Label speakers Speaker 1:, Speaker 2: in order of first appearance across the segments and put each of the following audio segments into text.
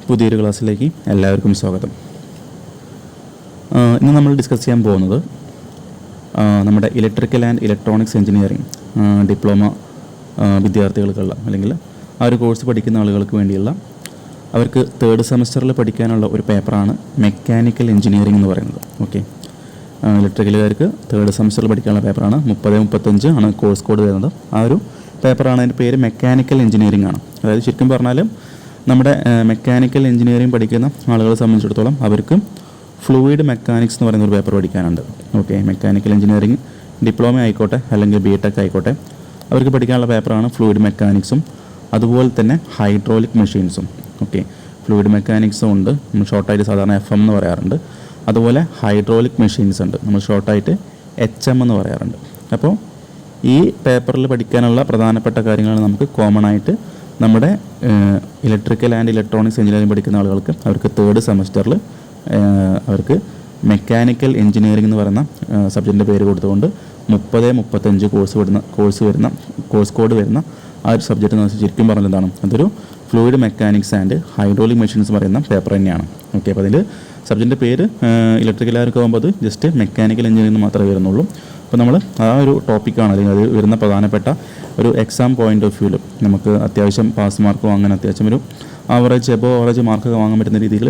Speaker 1: പുതിയൊരു ക്ലാസ്സിലേക്ക് എല്ലാവർക്കും സ്വാഗതം. ഇന്ന് നമ്മൾ ഡിസ്കസ് ചെയ്യാൻ പോകുന്നത് നമ്മുടെ electrical and electronics engineering diploma വിദ്യാർത്ഥികൾക്കുള്ള അല്ലെങ്കിൽ ആ ഒരു കോഴ്സ് പഠിക്കുന്ന ആളുകൾക്ക് വേണ്ടിയുള്ള അവർക്ക് തേർഡ് സെമസ്റ്ററിൽ പഠിക്കാനുള്ള ഒരു പേപ്പറാണ് മെക്കാനിക്കൽ എഞ്ചിനീയറിംഗ് എന്ന് പറയുന്നത്. ഓക്കെ, ഇലക്ട്രിക്കലുകാർക്ക് തേർഡ് സെമസ്റ്ററിൽ പഠിക്കാനുള്ള പേപ്പറാണ്. 30-35 ആണ് കോഴ്സ് കോഡ് വരുന്നത്. ആ ഒരു പേപ്പറാണ്, അതിൻ്റെ പേര് മെക്കാനിക്കൽ എഞ്ചിനീയറിംഗ് ആണ്. അതായത് ശരിക്കും പറഞ്ഞാൽ നമ്മുടെ മെക്കാനിക്കൽ എഞ്ചിനീയറിംഗ് പഠിക്കുന്ന ആളുകളെ സംബന്ധിച്ചിടത്തോളം അവർക്ക് ഫ്ലൂയിഡ് മെക്കാനിക്സ് എന്ന് പറയുന്ന ഒരു പേപ്പർ പഠിക്കാനുണ്ട്. ഓക്കെ, മെക്കാനിക്കൽ എഞ്ചിനീയറിംഗ് ഡിപ്ലോമ ആയിക്കോട്ടെ അല്ലെങ്കിൽ BTech ആയിക്കോട്ടെ, അവർക്ക് പഠിക്കാനുള്ള പേപ്പറാണ് ഫ്ലൂയിഡ് മെക്കാനിക്സും അതുപോലെ തന്നെ ഹൈഡ്രോളിക് മെഷീൻസും. ഓക്കെ, ഫ്ലൂയിഡ് മെക്കാനിക്സും ഉണ്ട്, നമ്മൾ ഷോർട്ടായിട്ട് സാധാരണ FM എന്ന് പറയാറുണ്ട്. അതുപോലെ ഹൈഡ്രോളിക് മെഷീൻസ് ഉണ്ട്, നമ്മൾ ഷോർട്ടായിട്ട് HM എന്ന് പറയാറുണ്ട്. അപ്പോൾ ഈ പേപ്പറിൽ പഠിക്കാനുള്ള പ്രധാനപ്പെട്ട കാര്യങ്ങളാണ് നമുക്ക് കോമൺ ആയിട്ട് നമ്മുടെ ഇലക്ട്രിക്കൽ ആൻഡ് ഇലക്ട്രോണിക്സ് എഞ്ചിനീയറിംഗ് പഠിക്കുന്ന ആളുകൾക്ക് അവർക്ക് തേർഡ് സെമസ്റ്ററിൽ അവർക്ക് മെക്കാനിക്കൽ എഞ്ചിനീയറിംഗ് എന്ന് പറയുന്ന സബ്ജക്റ്റിൻ്റെ പേര് കൊടുത്തുകൊണ്ട് 30-35 കോഴ്സ് കോഡ് വരുന്ന ആ ഒരു സബ്ജക്റ്റ് എന്ന് ശരിക്കും പറഞ്ഞാൽ എന്താണ്, അതൊരു fluid mechanics and hydraulic machines പറയുന്ന പേപ്പർ തന്നെയാണ്. ഓക്കെ, അപ്പോൾ അതിൽ സബ്ജക്റ്റിൻ്റെ പേര് ഇലക്ട്രിക്കലാർക്ക് ആകുമ്പോൾ അത് ജസ്റ്റ് മെക്കാനിക്കൽ എഞ്ചിനീയറിംഗ് മാത്രമേ വരുന്നുള്ളൂ. അപ്പോൾ നമ്മൾ ആ ഒരു ടോപ്പിക്കാണ് അല്ലെങ്കിൽ അത് വരുന്ന പ്രധാനപ്പെട്ട ഒരു എക്സാം പോയിൻ്റ് ഓഫ് വ്യൂവിൽ നമുക്ക് അത്യാവശ്യം പാസ് മാർക്ക് വാങ്ങാൻ, അത്യാവശ്യം ഒരു ആവറേജ് മാർക്കൊക്കെ വാങ്ങാൻ പറ്റുന്ന രീതിയിൽ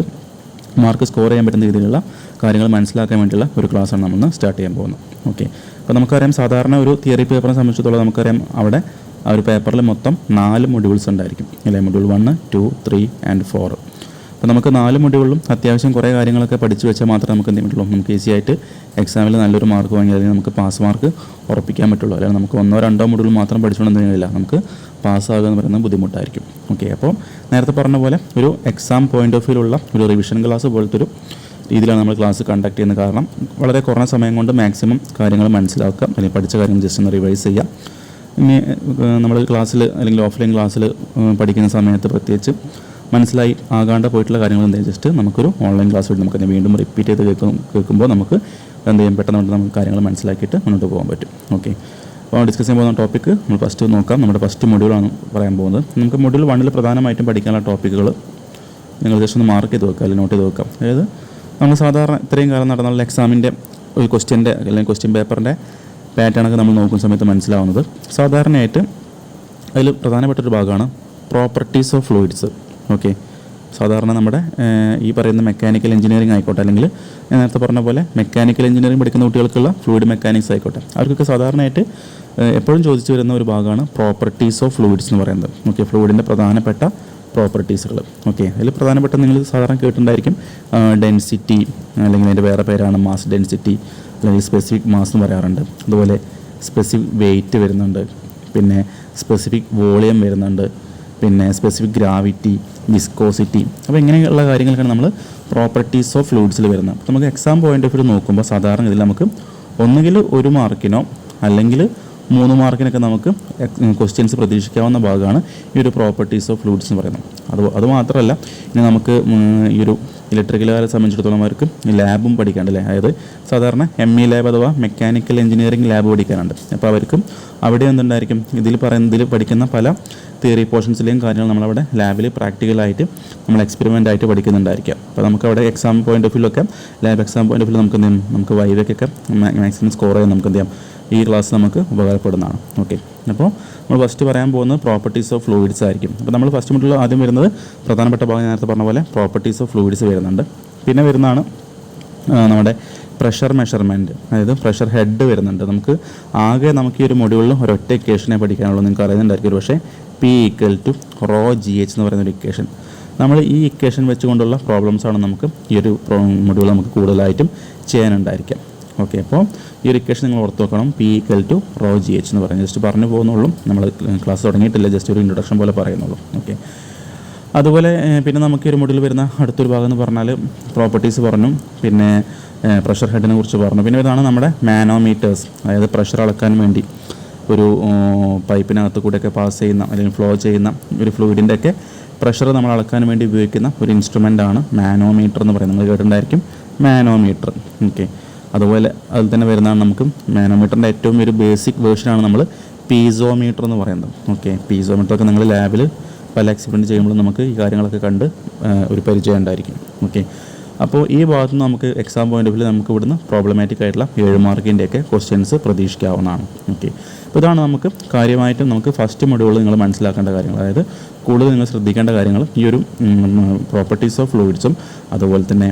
Speaker 1: മാർക്ക് സ്കോർ ചെയ്യാൻ പറ്റുന്ന രീതിയിലുള്ള കാര്യങ്ങൾ മനസ്സിലാക്കാൻ വേണ്ടിയുള്ള ഒരു ക്ലാസ്സാണ് നമ്മൾ സ്റ്റാർട്ട് ചെയ്യാൻ പോകുന്നത്. ഓക്കെ, അപ്പോൾ നമുക്കറിയാം സാധാരണ ഒരു തിയറി പേപ്പറിനെ സംബന്ധിച്ചിടത്തോളം നമുക്കറിയാം അവിടെ ആ ഒരു പേപ്പറിൽ മൊത്തം 4 മൊഡ്യൂൾസ് ഉണ്ടായിരിക്കും അല്ലേ, മൊഡ്യൂൾ 1, 2, 3 and 4. അപ്പോൾ നമുക്ക് 4 മൊഡ്യൂളിലും അത്യാവശ്യം കുറേ കാര്യങ്ങളൊക്കെ പഠിച്ചു വെച്ചാൽ മാത്രമേ നമുക്ക് എന്ത് പറ്റുള്ളൂ, നമുക്ക് ഈസി ആയിട്ട് എക്സാമിൽ നല്ലൊരു മാർക്ക് വാങ്ങിയാൽ നമുക്ക് പാസ് മാർക്ക് ഉറപ്പിക്കാൻ പറ്റുള്ളൂ. അല്ലെങ്കിൽ നമുക്ക് 1-2 മൊഡ്യൂൾ മാത്രം പഠിച്ചുകൊണ്ടെന്നില്ല, നമുക്ക് പാസ്സാകുക എന്ന് പറയുന്നത് ബുദ്ധിമുട്ടായിരിക്കും. ഓക്കെ, അപ്പോൾ നേരത്തെ പറഞ്ഞ പോലെ ഒരു എക്സാം പോയിൻ്റ് ഓഫ് വ്യൂവിലുള്ള ഒരു റിവിഷൻ ക്ലാസ് പോലത്തെ ഒരു രീതിയിലാണ് നമ്മൾ ക്ലാസ് കണ്ടക്ട് ചെയ്യുന്നത്. കാരണം വളരെ കുറഞ്ഞ സമയം കൊണ്ട് മാക്സിമം കാര്യങ്ങൾ മനസ്സിലാക്കുക, അല്ലെങ്കിൽ പഠിച്ച കാര്യങ്ങൾ ജസ്റ്റ് ഒന്ന് റിവൈസ് ചെയ്യുക. ഇനി നമ്മൾ ക്ലാസ്സിൽ അല്ലെങ്കിൽ ഓഫ്ലൈൻ ക്ലാസ്സിൽ പഠിക്കുന്ന സമയത്ത് പ്രത്യേകിച്ച് മനസ്സിലായി ആകാണ്ട് പോയിട്ടുള്ള കാര്യങ്ങൾ എന്തെങ്കിലും ജസ്റ്റ് നമുക്കൊരു ഓൺലൈൻ ക്ലാസ് വഴി നമുക്ക് വീണ്ടും റിപ്പീറ്റ് ചെയ്ത് കേൾക്കുമ്പോൾ നമുക്ക് എന്ത് ചെയ്യും, പെട്ടെന്ന് നമുക്ക് കാര്യങ്ങൾ മനസ്സിലാക്കിയിട്ട് മുന്നോട്ട് പോകാൻ പറ്റും. ഓക്കെ, അപ്പോൾ ഡിസ്കസ് ചെയ്യാൻ പോകുന്ന ടോപ്പിക്ക് നമ്മൾ ഫസ്റ്റ് നോക്കാം. നമ്മുടെ ഫസ്റ്റ് മൊഡ്യൂളാണ് പറയാൻ പോകുന്നത്. നമുക്ക് മൊഡ്യൂൾ 1 പ്രധാനമായിട്ടും പഠിക്കാനുള്ള ടോപ്പിക്കുകൾ നിങ്ങൾ ജസ്റ്റ് ഒന്ന് മാർക്ക് ചെയ്ത് വെക്കുക അല്ലെങ്കിൽ നോട്ട് ചെയ്ത് വെക്കാം. അതായത് നമ്മൾ സാധാരണ ഇത്രയും കാലം നടന്നുള്ള എക്സാമിൻ്റെ ഒരു ക്വസ്റ്റ്യൻ്റെ അല്ലെങ്കിൽ ക്വസ്റ്റ്യൻ പേപ്പറിൻ്റെ പാറ്റേണൊക്കെ നമ്മൾ നോക്കുന്ന സമയത്ത് മനസ്സിലാവുന്നത് സാധാരണയായിട്ട് അതിൽ പ്രധാനപ്പെട്ടൊരു ഭാഗമാണ് പ്രോപ്പർട്ടീസ് ഓഫ് ഫ്ലൂയിഡ്സ്. ഓക്കെ, സാധാരണ നമ്മുടെ ഈ പറയുന്ന മെക്കാനിക്കൽ എഞ്ചിനീയറിംഗ് ആയിക്കോട്ടെ, അല്ലെങ്കിൽ ഞാൻ നേരത്തെ പറഞ്ഞ പോലെ മെക്കാനിക്കൽ എഞ്ചിനീയറിംഗ് പഠിക്കുന്ന കുട്ടികൾക്കുള്ള ഫ്ലൂയിഡ് മെക്കാനിക്സ് ആയിക്കോട്ടെ, അവർക്കൊക്കെ സാധാരണയായിട്ട് എപ്പോഴും ചോദിച്ചു വരുന്ന ഒരു ഭാഗമാണ് പ്രോപ്പർട്ടീസ് ഓഫ് ഫ്ലൂയിഡ്സ് എന്ന് പറയുന്നത്. ഓക്കെ, ഫ്ലൂയിഡിൻ്റെ പ്രധാനപ്പെട്ട പ്രോപ്പർട്ടീസുകൾ. ഓക്കെ, അതിൽ പ്രധാനപ്പെട്ട നിങ്ങൾ സാധാരണ കേട്ടിട്ടുണ്ടായിരിക്കും ഡെൻസിറ്റി, അല്ലെങ്കിൽ അതിൻ്റെ വേറെ പേരാണ് മാസ് ഡെൻസിറ്റി, അല്ലെങ്കിൽ സ്പെസിഫിക് മാസ് എന്ന് പറയാറുണ്ട്. അതുപോലെ സ്പെസിഫിക് വെയിറ്റ് വരുന്നുണ്ട്, പിന്നെ സ്പെസിഫിക് വോളിയം വരുന്നുണ്ട്, പിന്നെ സ്പെസിഫിക് ഗ്രാവിറ്റി, വിസ്കോസിറ്റി. അപ്പോൾ ഇങ്ങനെയുള്ള കാര്യങ്ങളൊക്കെയാണ് നമ്മൾ പ്രോപ്പർട്ടീസ് ഓഫ് ഫ്ലൂയിഡ്സിൽ വരുന്നത്. അപ്പോൾ നമുക്ക് എക്സാം പോയിൻ്റ് ഓഫ് വ്യൂ നോക്കുമ്പോൾ സാധാരണ ഇതിൽ നമുക്ക് ഒന്നുകിൽ 1 മാർക്കിനോ അല്ലെങ്കിൽ 3 മാർക്കിനൊക്കെ നമുക്ക് ക്വസ്റ്റ്യൻസ് പ്രതീക്ഷിക്കാവുന്ന ഭാഗമാണ് ഈ ഒരു പ്രോപ്പർട്ടീസ് ഓഫ് ഫ്ലൂയിഡ്സ് എന്ന് പറയുന്നത്. അതുമാത്രമല്ല, ഇനി നമുക്ക് ഈ ഒരു ഇലക്ട്രിക്കലുകാരെ സംബന്ധിച്ചിടത്തോളം അവർക്ക് ലാബും പഠിക്കാണ്ടല്ലേ, അതായത് സാധാരണ ME ലാബ് അഥവാ മെക്കാനിക്കൽ എഞ്ചിനീയറിംഗ് ലാബ് പഠിക്കാനുണ്ട്. അപ്പോൾ അവർക്കും അവിടെ എന്തുണ്ടായിരിക്കും, ഇതിൽ പഠിക്കുന്ന പല തിയറി പോർഷൻസിലെയും കാര്യങ്ങൾ നമ്മളവിടെ ലാബിൽ പ്രാക്ടിക്കലായിട്ട് നമ്മൾ എക്സ്പെരിമെൻ്റ് ആയിട്ട് പഠിക്കുന്നുണ്ടായിരിക്കാം. അപ്പോൾ നമുക്കവിടെ എക്സാം പോയിൻ്റ് ഓഫ് വ്യൂലൊക്കെ lab exam point of view നമുക്ക് എന്ത് ചെയ്യും, നമുക്ക് വൈവയ്ക്കൊക്കെ മാക്സിമം സ്കോർ ചെയ്യാൻ നമുക്ക് എന്ത് ചെയ്യാം, ഈ ക്ലാസ് നമുക്ക് ഉപകാരപ്പെടുന്നതാണ്. ഓക്കെ, അപ്പോൾ നമ്മൾ ഫസ്റ്റ് പറയാൻ പോകുന്നത് പ്രോപ്പർട്ടീസ് ഓഫ് ഫ്ലൂയിഡ്സ് ആയിരിക്കും. അപ്പോൾ നമ്മൾ ഫസ്റ്റ് മുതൽ ആദ്യം വരുന്നത് പ്രധാനപ്പെട്ട ഭാഗം നേരത്തെ പറഞ്ഞ പോലെ പ്രോപ്പർട്ടീസ് ഓഫ് ഫ്ലൂയിഡ്സ് വരുന്നുണ്ട്. പിന്നെ വരുന്നതാണ് നമ്മുടെ പ്രഷർ മെഷർമെൻറ്റ്, അതായത് പ്രഷർ ഹെഡ് വരുന്നുണ്ട്. നമുക്ക് ഈ ഒരു മൊഡ്യൂളിൽ ഒരൊറ്റ ഇക്വേഷനെ പഠിക്കാനുള്ളൂ. നിങ്ങൾക്ക് അറിയുന്നുണ്ടായിരിക്കും ഒരു പക്ഷേ P = ρGH എന്ന് പറയുന്നൊരു ഇക്വേഷൻ. നമ്മൾ ഈ ഇക്വേഷൻ വെച്ചുകൊണ്ടുള്ള പ്രോബ്ലംസാണ് നമുക്ക് ഈ ഒരു മൊഡ്യൂൾ നമുക്ക് കൂടുതലായിട്ടും ചെയ്യാനുണ്ടായിരിക്കാം. ഓക്കെ, അപ്പോൾ ഈ ഒരു ഇക്വേഷൻ നിങ്ങൾ ഓർത്ത് വെക്കണം, P = ρGH എന്ന് പറയുന്നത് ജസ്റ്റ് പറഞ്ഞു പോകുന്നുള്ളൂ, നമ്മൾ ക്ലാസ് തുടങ്ങിയിട്ടില്ല, ജസ്റ്റ് ഒരു ഇൻട്രൊഡക്ഷൻ പോലെ പറയുന്നുള്ളൂ. ഓക്കെ, അതുപോലെ പിന്നെ നമുക്ക് ഈ ഒരു മൊഡ്യൂൾ വരുന്ന അടുത്തൊരു ഭാഗം എന്ന് പറഞ്ഞാൽ പ്രോപ്പർട്ടീസ് പറഞ്ഞു, പിന്നെ പ്രഷർ ഹെഡിനെ കുറിച്ച് പറഞ്ഞു. പിന്നെ ഇതാണ് നമ്മുടെ മാനോമീറ്റേഴ്സ്, അതായത് പ്രഷർ അളക്കാൻ വേണ്ടി ഒരു പൈപ്പിനകത്ത് കൂടെയൊക്കെ പാസ് ചെയ്യുന്ന അല്ലെങ്കിൽ ഫ്ലോ ചെയ്യുന്ന ഒരു ഫ്ലൂയിഡിൻ്റെയൊക്കെ പ്രഷർ നമ്മൾ അളക്കാൻ വേണ്ടി ഉപയോഗിക്കുന്ന ഒരു ഇൻസ്ട്രുമെൻ്റാണ് മാനോമീറ്റർ എന്ന് പറയുന്നത്. നിങ്ങൾ കേട്ടിട്ടുണ്ടായിരിക്കും മാനോമീറ്റർ. ഓക്കെ, അതുപോലെ അതിൽ തന്നെ വരുന്നതാണ് നമുക്ക് മാനോമീറ്ററിൻ്റെ ഏറ്റവും ഒരു ബേസിക് വേർഷനാണ് നമ്മൾ പീസോമീറ്റർ എന്ന് പറയുന്നത്. ഓക്കെ, പീസോമീറ്ററൊക്കെ നിങ്ങൾ ലാബിൽ പല എക്സ്പെരിമെൻറ്റ് ചെയ്യുമ്പോഴും നമുക്ക് ഈ കാര്യങ്ങളൊക്കെ കണ്ട് ഒരു പരിചയം ഉണ്ടായിരിക്കും. ഓക്കെ, അപ്പോൾ ഈ ഭാഗത്ത് നിന്ന് നമുക്ക് എക്സാം പോയിൻ്റ് ഓഫ് വ്യൂ നമുക്ക് ഇവിടുന്ന് പ്രോബ്ലമാറ്റിക് ആയിട്ടുള്ള 7 മാർക്കിൻ്റെയൊക്കെ ക്വസ്റ്റ്യൻസ് പ്രതീക്ഷിക്കാവുന്നതാണ്. ഓക്കെ, അപ്പോൾ ഇതാണ് നമുക്ക് കാര്യമായിട്ടും നമുക്ക് ഫസ്റ്റ് മൊഡ്യൂളിൽ നിങ്ങൾ മനസ്സിലാക്കേണ്ട കാര്യങ്ങൾ. അതായത് കൂടുതൽ നിങ്ങൾ ശ്രദ്ധിക്കേണ്ട കാര്യങ്ങൾ ഈ ഒരു പ്രോപ്പർട്ടീസ് ഓഫ് ഫ്ലൂയിഡ്സും അതുപോലെ തന്നെ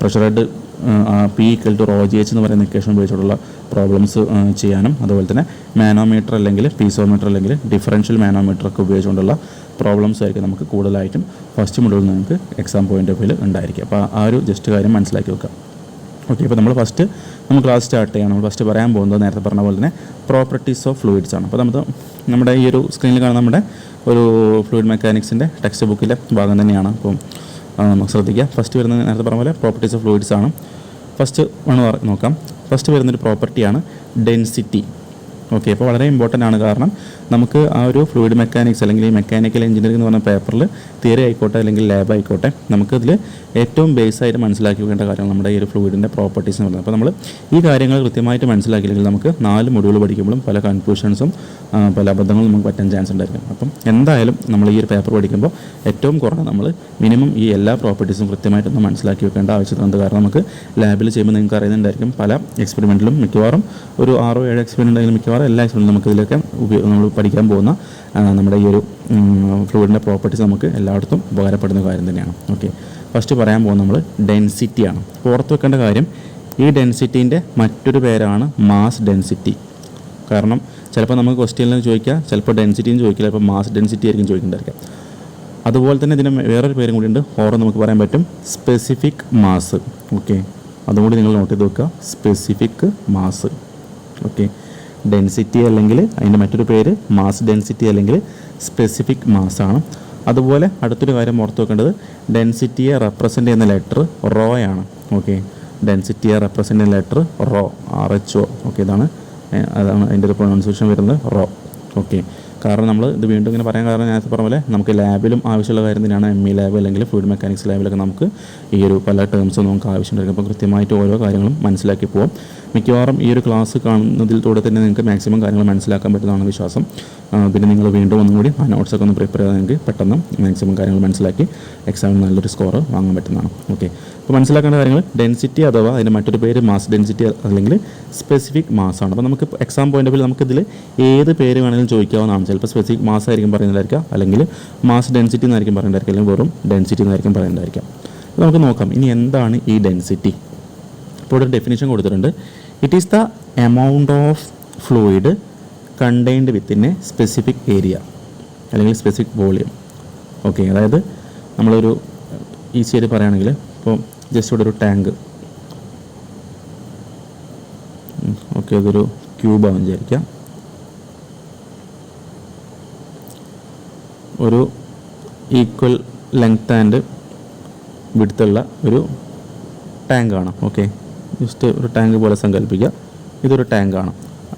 Speaker 1: പ്രഷറഡ് P = ρgh എന്ന് പറയുന്ന ഇക്വേഷൻ ഉപയോഗിച്ചിട്ടുള്ള പ്രോബ്ലംസ് ചെയ്യാനും അതുപോലെ തന്നെ മാനോമീറ്റർ അല്ലെങ്കിൽ പീസോമീറ്റർ അല്ലെങ്കിൽ ഡിഫറൻഷ്യൽ മാനോമീറ്റർ ഒക്കെ ഉപയോഗിച്ചുകൊണ്ടുള്ള പ്രോബ്ലംസ് ആയിരിക്കും നമുക്ക് കൂടുതലായിട്ടും ഫസ്റ്റ് മൊഡ്യൂളിൽ നിങ്ങൾക്ക് എക്സാം പോയിൻ്റ് ഓഫ് വ്യൂ ഉണ്ടായിരിക്കും. അപ്പോൾ ആ ഒരു ജസ്റ്റ് കാര്യം മനസ്സിലാക്കി വെക്കുക. ഓക്കെ, അപ്പോൾ നമ്മൾ ക്ലാസ് സ്റ്റാർട്ട് ചെയ്യണം. നമ്മൾ ഫസ്റ്റ് പറയാൻ പോകുന്നത് നേരത്തെ പറഞ്ഞ പോലെ തന്നെ പ്രോപ്പർട്ടീസ് ഓഫ് ഫ്ലൂയിഡ്സ് ആണ്. അപ്പോൾ നമ്മുടെ ഈ ഒരു സ്ക്രീനിൽ കാണുന്ന നമ്മുടെ ഒരു ഫ്ലൂയിഡ് മെക്കാനിക്സിൻ്റെ ടെക്സ്റ്റ് ബുക്കിലെ ഭാഗം തന്നെയാണ്. അപ്പം നമുക്ക് ശ്രദ്ധിക്കുക. ഫസ്റ്റ് വരുന്നത് നേരത്തെ പറഞ്ഞ പോലെ പ്രോപ്പർട്ടീസ് ഓഫ് ഫ്ലൂയിഡ്സ് ആണ്. ഫസ്റ്റ് നോക്കാം. ഫസ്റ്റ് വരുന്നൊരു പ്രോപ്പർട്ടിയാണ് ഡെൻസിറ്റി. ഓക്കെ, അപ്പോൾ വളരെ ഇമ്പോർട്ടൻ്റ് ആണ്. കാരണം നമുക്ക് ആ ഒരു ഫ്ലൂയിഡ് മെക്കാനിക്സ് അല്ലെങ്കിൽ ഈ മെക്കാനിക്കൽ എഞ്ചിനീയറിംഗ് എന്ന് പറഞ്ഞ പേപ്പറിൽ തിയറി ആയിക്കോട്ടെ അല്ലെങ്കിൽ ലാബ് ആയിക്കോട്ടെ നമുക്കതിൽ ഏറ്റവും ബേസായിട്ട് മനസ്സിലാക്കി വെക്കേണ്ട കാര്യങ്ങൾ നമ്മുടെ ഈ ഒരു ഫ്ലൂയിഡിൻ്റെ പ്രോപ്പർട്ടീസ് എന്ന് പറയുന്നത്. അപ്പോൾ നമ്മൾ ഈ കാര്യങ്ങൾ കൃത്യമായിട്ട് മനസ്സിലാക്കിയില്ലെങ്കിൽ നമുക്ക് 4 മൊഡ്യൂൾ പഠിക്കുമ്പോഴും പല കൺഫ്യൂഷൻസും പല അബദ്ധങ്ങളും നമുക്ക് പറ്റാൻ ചാൻസ് ഉണ്ടായിരിക്കും. അപ്പം എന്തായാലും നമ്മൾ ഈ ഒരു പേപ്പർ പഠിക്കുമ്പോൾ ഏറ്റവും കുറഞ്ഞ നമ്മൾ മിനിമം ഈ എല്ലാ പ്രോപ്പർട്ടീസും കൃത്യമായിട്ടൊന്ന് മനസ്സിലാക്കി വെക്കേണ്ട ആവശ്യമുണ്ട്. കാരണം നമുക്ക് ലാബിൽ ചെയ്യുമ്പോൾ നിങ്ങൾക്ക് അറിയുന്നുണ്ടായിരിക്കും പല എക്സ്പെരിമെൻറ്റിലും മിക്കവാറും ഒരു 6-7 എക്സ്പെരിമെൻ്റ് ഉണ്ടെങ്കിലും മിക്കവാറും എല്ലാ എക്സ്പെരിമെൻറ്റും നമുക്ക് ഇതിലൊക്കെ നമ്മൾ പഠിക്കാൻ പോകുന്ന നമ്മുടെ ഈ ഒരു ഫ്ലൂയിഡിൻ്റെ പ്രോപ്പർട്ടീസ് നമുക്ക് എല്ലായിടത്തും ഉപകാരപ്പെടുന്ന കാര്യം തന്നെയാണ്. ഓക്കെ, ഫസ്റ്റ് പറയാൻ പോകുന്നത് നമ്മൾ ഡെൻസിറ്റിയാണ്. ഓർത്ത് വെക്കേണ്ട കാര്യം ഈ ഡെൻസിറ്റീൻ്റെ മറ്റൊരു പേരാണ് മാസ് ഡെൻസിറ്റി. കാരണം ചിലപ്പോൾ നമുക്ക് ക്വസ്റ്റ്യനിൽ ചോദിക്കുക, ചിലപ്പോൾ ഡെൻസിറ്റിയും ചോദിക്കില്ല, ചിലപ്പോൾ മാസ് ഡെൻസിറ്റി ആയിരിക്കും ചോദിക്കേണ്ടായിരിക്കാം. അതുപോലെ തന്നെ ഇതിന് വേറൊരു പേരും കൂടി ഉണ്ട്, നമുക്ക് പറയാൻ പറ്റും സ്പെസിഫിക് മാസ്. ഓക്കെ, അതും കൂടി നിങ്ങൾ നോട്ട് ചെയ്ത് വെക്കുക, സ്പെസിഫിക് മാസ്. ഓക്കെ, ഡെൻസിറ്റി അല്ലെങ്കിൽ അതിൻ്റെ മറ്റൊരു പേര് മാസ് ഡെൻസിറ്റി അല്ലെങ്കിൽ സ്പെസിഫിക് മാസാണ്. അതുപോലെ അടുത്തൊരു കാര്യം ഓർത്ത് വെക്കേണ്ടത് ഡെൻസിറ്റിയെ റെപ്രസെൻ്റ് ചെയ്യുന്ന ലെറ്റർ റോ ആണ്. ഓക്കെ, ഡെൻസിറ്റിയെ റെപ്രസെൻ്റ് ചെയ്യുന്ന ലെറ്റർ റോ, RHO. ഓക്കെ, അതാണ് അതിൻ്റെ ഒരു പ്രൊനൗൺസിയേഷൻ വരുന്നത് റോ. ഓക്കെ, കാരണം നമ്മൾ ഇത് വീണ്ടും ഇങ്ങനെ പറയാൻ കാരണം നേരത്തെ പറഞ്ഞ പോലെ നമുക്ക് ലാബിലും ആവശ്യമുള്ള കാര്യം തന്നെയാണ്. ME ലാബ് അല്ലെങ്കിൽ ഫ്ലൂയിഡ് മെക്കാനിക്സ് ലാബിലൊക്കെ നമുക്ക് ഈ ഒരു പല ടേംസും നമുക്ക് ആവശ്യമുണ്ടായിരിക്കും. അപ്പോൾ കൃത്യമായിട്ട് ഓരോ കാര്യങ്ങളും മനസ്സിലാക്കി പോകും. മിക്കവാറും ഈ ഒരു ക്ലാസ് കാണുന്നതിലൂടെ തന്നെ നിങ്ങൾക്ക് മാക്സിമം കാര്യങ്ങൾ മനസ്സിലാക്കാൻ പറ്റുന്നതാണ് വിശ്വാസം. പിന്നെ നിങ്ങൾ വീണ്ടും ഒന്നും കൂടി ആ നോട്ട്സൊക്കെ ഒന്ന് പ്രിപ്പയർ ചെയ്താൽ നിങ്ങൾക്ക് പെട്ടെന്ന് മാക്സിമം കാര്യങ്ങൾ മനസ്സിലാക്കി എക്സാമിന് നല്ലൊരു സ്കോർ വാങ്ങാൻ പറ്റുന്നതാണ്. ഓക്കെ, അപ്പോൾ മനസ്സിലാക്കേണ്ട കാര്യങ്ങൾ ഡെൻസിറ്റി അഥവാ അതിൻ്റെ മറ്റൊരു പേര് മാസ് ഡെൻസിറ്റി അല്ലെങ്കിൽ സ്പെസിഫിക് മാസാണ്. അപ്പോൾ നമുക്ക് എക്സാം പോയിൻ്റ് ഓഫ് വ്യൂ നമുക്കിതിൽ ഏത് പേര് വേണമെങ്കിലും ചോദിക്കാവുന്നതാണ്. ചിലപ്പോൾ സ്പെസിഫിക് മാസ് ആയിരിക്കും പറയുന്നതായിരിക്കാം, അല്ലെങ്കിൽ മാസ് ഡെൻസിറ്റി എന്നായിരിക്കും പറയുന്നതായിരിക്കും, അല്ലെങ്കിൽ വെറും ഡെൻസിറ്റി എന്നായിരിക്കും പറയുന്നതായിരിക്കാം. അപ്പോൾ നമുക്ക് നോക്കാം ഇനി എന്താണ് ഈ ഡെൻസിറ്റി. ഇപ്പോൾ ഒരു ഡെഫിനിഷൻ കൊടുത്തിട്ടുണ്ട്. It is the amount of fluid contained within a specific area അല്ലെങ്കിൽ സ്പെസിഫിക് വോളിയം. ഓക്കെ, അതായത് നമ്മളൊരു ഈസി ആയിട്ട് പറയുകയാണെങ്കിൽ ഇപ്പോൾ ജസ്റ്റ് ഇവിടെ ഒരു ടാങ്ക്, ഓക്കെ, അതൊരു ക്യൂബാണെന്ന് വിചാരിക്കാം. ഒരു ഈക്വൽ ലെങ്ത് ആൻഡ് വിഡ്ത്തുള്ള ഒരു ടാങ്കാണ്. ഓക്കെ, ജസ്റ്റ് ഒരു ടാങ്ക് പോലെ സങ്കല്പിക്കുക. ഇതൊരു ടാങ്കാണ്.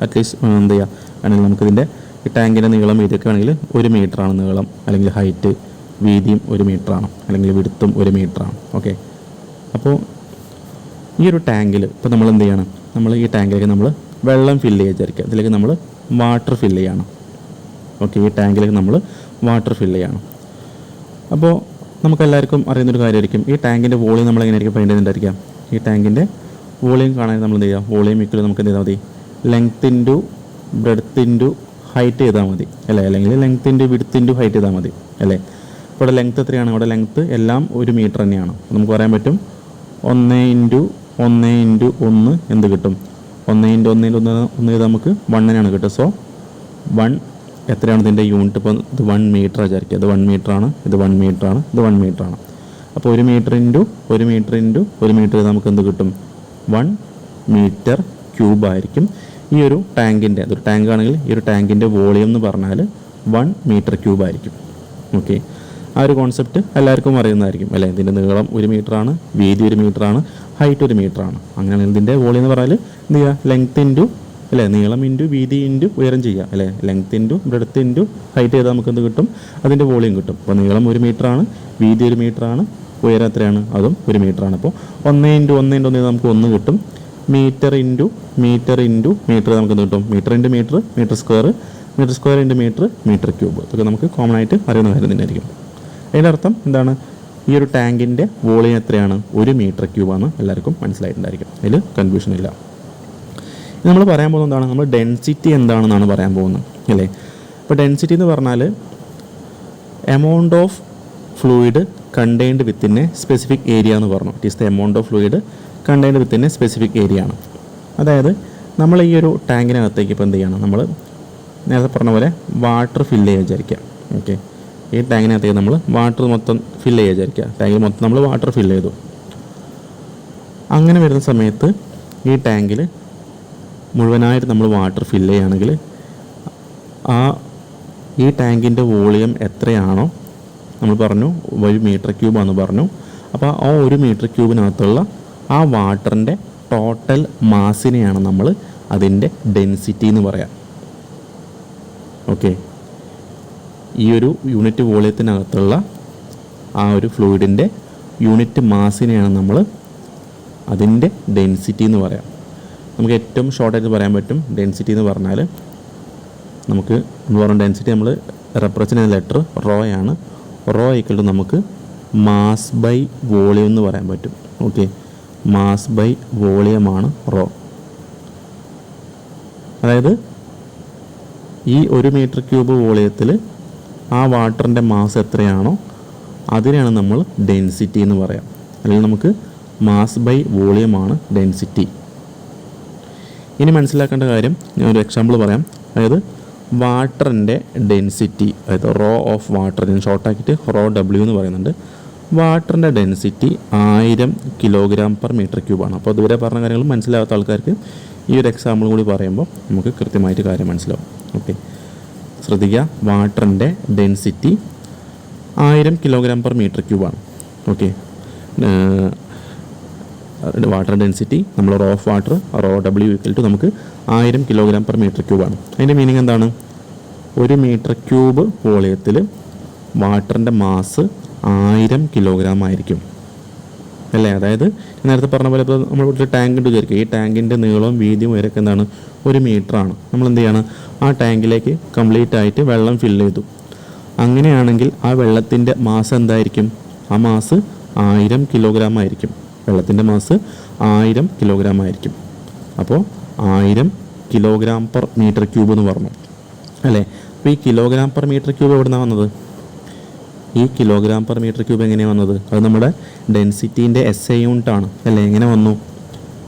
Speaker 1: അറ്റ്ലീസ്റ്റ് എന്ത് ചെയ്യുക ആണെങ്കിൽ നമുക്കിതിൻ്റെ ഈ ടാങ്കിൻ്റെ നീളം വീതിയൊക്കെ ആണെങ്കിൽ 1 മീറ്ററാണ് നീളം, അല്ലെങ്കിൽ ഹൈറ്റ് വീതിയും 1 മീറ്ററാണ്, അല്ലെങ്കിൽ വിഡ്ത്തും 1 മീറ്ററാണ്. ഓക്കെ, അപ്പോൾ ഈ ഒരു ടാങ്കിൽ ഇപ്പോൾ നമ്മൾ എന്ത് ചെയ്യണം, നമ്മൾ ഈ ടാങ്കിലേക്ക് നമ്മൾ വെള്ളം ഫില്ല് വിചാരിക്കുക. ഇതിലേക്ക് നമ്മൾ വാട്ടർ ഫില്ല് ചെയ്യണം. ഓക്കെ, ഈ ടാങ്കിലേക്ക് നമ്മൾ വാട്ടർ ഫില്ല് ചെയ്യണം. അപ്പോൾ നമുക്കെല്ലാവർക്കും അറിയുന്നൊരു കാര്യമായിരിക്കും ഈ ടാങ്കിൻ്റെ വോളിയം നമ്മൾ എങ്ങനെയായിരിക്കും ഫൈൻഡ് ചെയ്യുന്നുണ്ടായിരിക്കാം. ഈ ടാങ്കിൻ്റെ വോളിയം കാണാൻ നമ്മൾ എന്ത് ചെയ്യുക, വോളിയം ഈക്വൽ നമുക്ക് എന്ത് ചെയ്താൽ മതി, length into breadth into height ചെയ്താൽ മതി അല്ലേ, അല്ലെങ്കിൽ length into width into height ചെയ്താൽ മതി അല്ലേ. ഇവിടെ ലെങ്ത്ത് എത്രയാണ്, ഇവിടെ ലെങ്ത്ത് എല്ലാം 1 മീറ്റർ തന്നെയാണ്. നമുക്ക് പറയാൻ പറ്റും 1 ഇൻറ്റു 1 എന്ത് കിട്ടും, 1 ഇൻറ്റു 1 ചെയ്താൽ നമുക്ക് 1 കിട്ടും. സോ 1 എത്രയാണ് ഇതിൻ്റെ യൂണിറ്റ്. ഇപ്പോൾ ഇത് 1 മീറ്റർ വിചാരിക്കുക, ഇത് 1 മീറ്ററാണ്, ഇത് 1 മീറ്ററാണ്, ഇത് 1 മീറ്ററാണ്. അപ്പോൾ 1 metre into 1 metre into 1 metre നമുക്ക് എന്ത് കിട്ടും, 1 മീറ്റർ ക്യൂബ് ആയിരിക്കും ഈ ഒരു ടാങ്കിൻ്റെ. അതൊരു ടാങ്ക് ആണെങ്കിൽ ഈ ഒരു ടാങ്കിൻ്റെ വോളിയം എന്ന് പറഞ്ഞാൽ 1 മീറ്റർ ക്യൂബ് ആയിരിക്കും. ഓക്കെ, ആ ഒരു കോൺസെപ്റ്റ് എല്ലാവർക്കും അറിയുന്നതായിരിക്കും അല്ലേ. ഇതിൻ്റെ നീളം 1 മീറ്ററാണ്, വീതി 1 മീറ്ററാണ്, ഹൈറ്റ് 1 മീറ്ററാണ്. അങ്ങനെയാണെങ്കിൽ ഇതിൻ്റെ വോളിയം എന്ന് പറഞ്ഞാൽ എന്ത് ചെയ്യുക, ലെങ്ത് ഇൻറ്റു അല്ലേ, നീളം ഇൻറ്റു വീതി ഇൻറ്റു ഉയരം ചെയ്യുക അല്ലേ, length into breadth into height ചെയ്താൽ നമുക്ക് എന്ത് കിട്ടും, അതിൻ്റെ വോളിയം കിട്ടും. അപ്പോൾ നീളം 1 മീറ്ററാണ്, വീതി 1 മീറ്ററാണ്, ഉയരം എത്രയാണ്, അതും 1 മീറ്ററാണ്. അപ്പോൾ 1 ഇൻറ്റു 1 നമുക്ക് 1 കിട്ടും. മീറ്റർ ഇൻറ്റു മീറ്റർ നമുക്ക് എന്ത് കിട്ടും, metre into metre square, metre square into metre, metre cube. ഇതൊക്കെ നമുക്ക് കോമൺ ആയിട്ട് അറിയുന്ന കാര്യം തന്നെയായിരിക്കും. അതിൻ്റെ അർത്ഥം എന്താണ്? ഈ ഒരു ടാങ്കിൻ്റെ വോളിയം എത്രയാണ്? 1 മീറ്റർ ക്യൂബാണ്. എല്ലാവർക്കും മനസ്സിലായിട്ടുണ്ടായിരിക്കും, അതിൽ കൺഫ്യൂഷൻ ഇല്ല. നമ്മൾ പറയാൻ പോകുന്നത് എന്താണ്? നമ്മൾ ഡെൻസിറ്റി എന്താണെന്നാണ് പറയാൻ പോകുന്നത് അല്ലേ. അപ്പോൾ ഡെൻസിറ്റി എന്ന് പറഞ്ഞാൽ amount of fluid contained within a specific area എന്ന് പറഞ്ഞു. It is the amount of fluid contained within a specific area ആണ്. അതായത് നമ്മൾ ഈ ഒരു ടാങ്കിനകത്തേക്ക് ഇപ്പോൾ എന്ത് ചെയ്യണം? നമ്മൾ നേരത്തെ പറഞ്ഞ പോലെ വാട്ടർ ഫില്ല് ചെയ്യാൻ വിചാരിക്കാം. ഓക്കെ, ഈ ടാങ്കിനകത്തേക്ക് നമ്മൾ വാട്ടർ മൊത്തം ഫില്ല് ചെയ്യാൻ വിചാരിക്കുക. ടാങ്കിൽ മൊത്തം നമ്മൾ വാട്ടർ ഫില്ല് ചെയ്തു. അങ്ങനെ വരുന്ന സമയത്ത് ഈ ടാങ്കിൽ മുഴുവനായിട്ട് നമ്മൾ വാട്ടർ ഫില്ല് ചെയ്യുകയാണെങ്കിൽ ഈ ടാങ്കിൻ്റെ വോളിയം എത്രയാണോ നമ്മൾ പറഞ്ഞു 1 മീറ്റർ ക്യൂബാണെന്ന് പറഞ്ഞു. അപ്പോൾ ആ 1 മീറ്റർ ക്യൂബിനകത്തുള്ള ആ വാട്ടറിൻ്റെ ടോട്ടൽ മാസിനെയാണ് നമ്മൾ അതിൻ്റെ ഡെൻസിറ്റി എന്ന് പറയാം. ഓക്കെ, ഈ ഒരു യൂണിറ്റ് വോളിയത്തിനകത്തുള്ള ആ ഒരു ഫ്ലൂയിഡിൻ്റെ യൂണിറ്റ് മാസിനെയാണ് നമ്മൾ അതിൻ്റെ ഡെൻസിറ്റി എന്ന് പറയാം. നമുക്ക് ഏറ്റവും ഷോർട്ടായിട്ട് പറയാൻ പറ്റും ഡെൻസിറ്റി എന്ന് പറഞ്ഞാൽ നമുക്ക് നമ്മൾ പറഞ്ഞ ഡെൻസിറ്റി നമ്മൾ റെപ്രസെൻ്റ് ചെയ്യുന്ന ലെറ്റർ റോ ആണ്. റോ ഈക്വൽ ടു നമുക്ക് മാസ് ബൈ വോളിയം എന്ന് പറയാൻ പറ്റും. ഓക്കെ, മാസ് ബൈ വോളിയമാണ് റോ. അതായത് ഈ 1 മീറ്റർ ക്യൂബ് വോളിയത്തിൽ ആ വാട്ടറിൻ്റെ മാസ് എത്രയാണോ അതിനെയാണ് നമ്മൾ ഡെൻസിറ്റി എന്ന് പറയാം. അല്ലെങ്കിൽ നമുക്ക് മാസ് ബൈ വോളിയമാണ് ഡെൻസിറ്റി. ഇനി മനസ്സിലാക്കേണ്ട കാര്യം, ഞാനൊരു എക്സാമ്പിൾ പറയാം. അതായത് വാട്ടറിൻ്റെ ഡെൻസിറ്റി, അതായത് റോ ഓഫ് വാട്ടർ, ഞാൻ ഷോർട്ടാക്കിയിട്ട് റോ ഡബ്ല്യു എന്ന് പറയുന്നുണ്ട്. വാട്ടറിൻ്റെ ഡെൻസിറ്റി 1000 കിലോഗ്രാം പെർ മീറ്റർ ക്യൂബാണ്. അപ്പോൾ ഇതുവരെ പറഞ്ഞ കാര്യങ്ങൾ മനസ്സിലാകാത്ത ആൾക്കാർക്ക് ഈ ഒരു എക്സാമ്പിൾ കൂടി പറയുമ്പോൾ നമുക്ക് കൃത്യമായിട്ട് കാര്യം മനസ്സിലാവും. ഓക്കെ, ശ്രദ്ധിക്കുക, വാട്ടറിൻ്റെ ഡെൻസിറ്റി 1000 കിലോഗ്രാം പെർ മീറ്റർ ക്യൂബാണ്. ഓക്കെ, വാട്ടർ ഡെൻസിറ്റി നമ്മൾ rho of water rho W equal to നമുക്ക് 1000 കിലോഗ്രാം പെർ മീറ്റർ ക്യൂബാണ്. അതിൻ്റെ മീനിങ് എന്താണ്? 1 മീറ്റർ ക്യൂബ് വോളിയത്തിൽ വാട്ടറിൻ്റെ മാസ് 1000 കിലോഗ്രാം ആയിരിക്കും അല്ലേ. അതായത് നേരത്തെ പറഞ്ഞ പോലെ ഇപ്പോൾ നമ്മൾ ഒരു ടാങ്ക് ഉണ്ട് വിചാരിക്കുക. ഈ ടാങ്കിൻ്റെ നീളവും വീതിയും വരെയൊക്കെ എന്താണ്? 1 മീറ്ററാണ്. നമ്മൾ എന്ത് ചെയ്യണം? ആ ടാങ്കിലേക്ക് കംപ്ലീറ്റ് ആയിട്ട് വെള്ളം ഫില്ല് ചെയ്തു. അങ്ങനെയാണെങ്കിൽ ആ വെള്ളത്തിൻ്റെ മാസ് എന്തായിരിക്കും? ആ മാസ് 1000 കിലോഗ്രാം ആയിരിക്കും. വെള്ളത്തിൻ്റെ മാസ് 1000 കിലോഗ്രാം ആയിരിക്കും. അപ്പോൾ 1000 കിലോഗ്രാം പെർ മീറ്റർ ക്യൂബ് എന്ന് പറഞ്ഞു അല്ലേ. അപ്പോൾ ഈ കിലോഗ്രാം പെർ മീറ്റർ ക്യൂബ് എവിടെ നിന്നാണ് വന്നത്? ഈ കിലോഗ്രാം പെർ മീറ്റർ ക്യൂബ് എങ്ങനെയാണ് വന്നത്? അത് നമ്മുടെ ഡെൻസിറ്റീൻ്റെ SI യൂണിറ്റാണ് അല്ലേ. എങ്ങനെ വന്നു?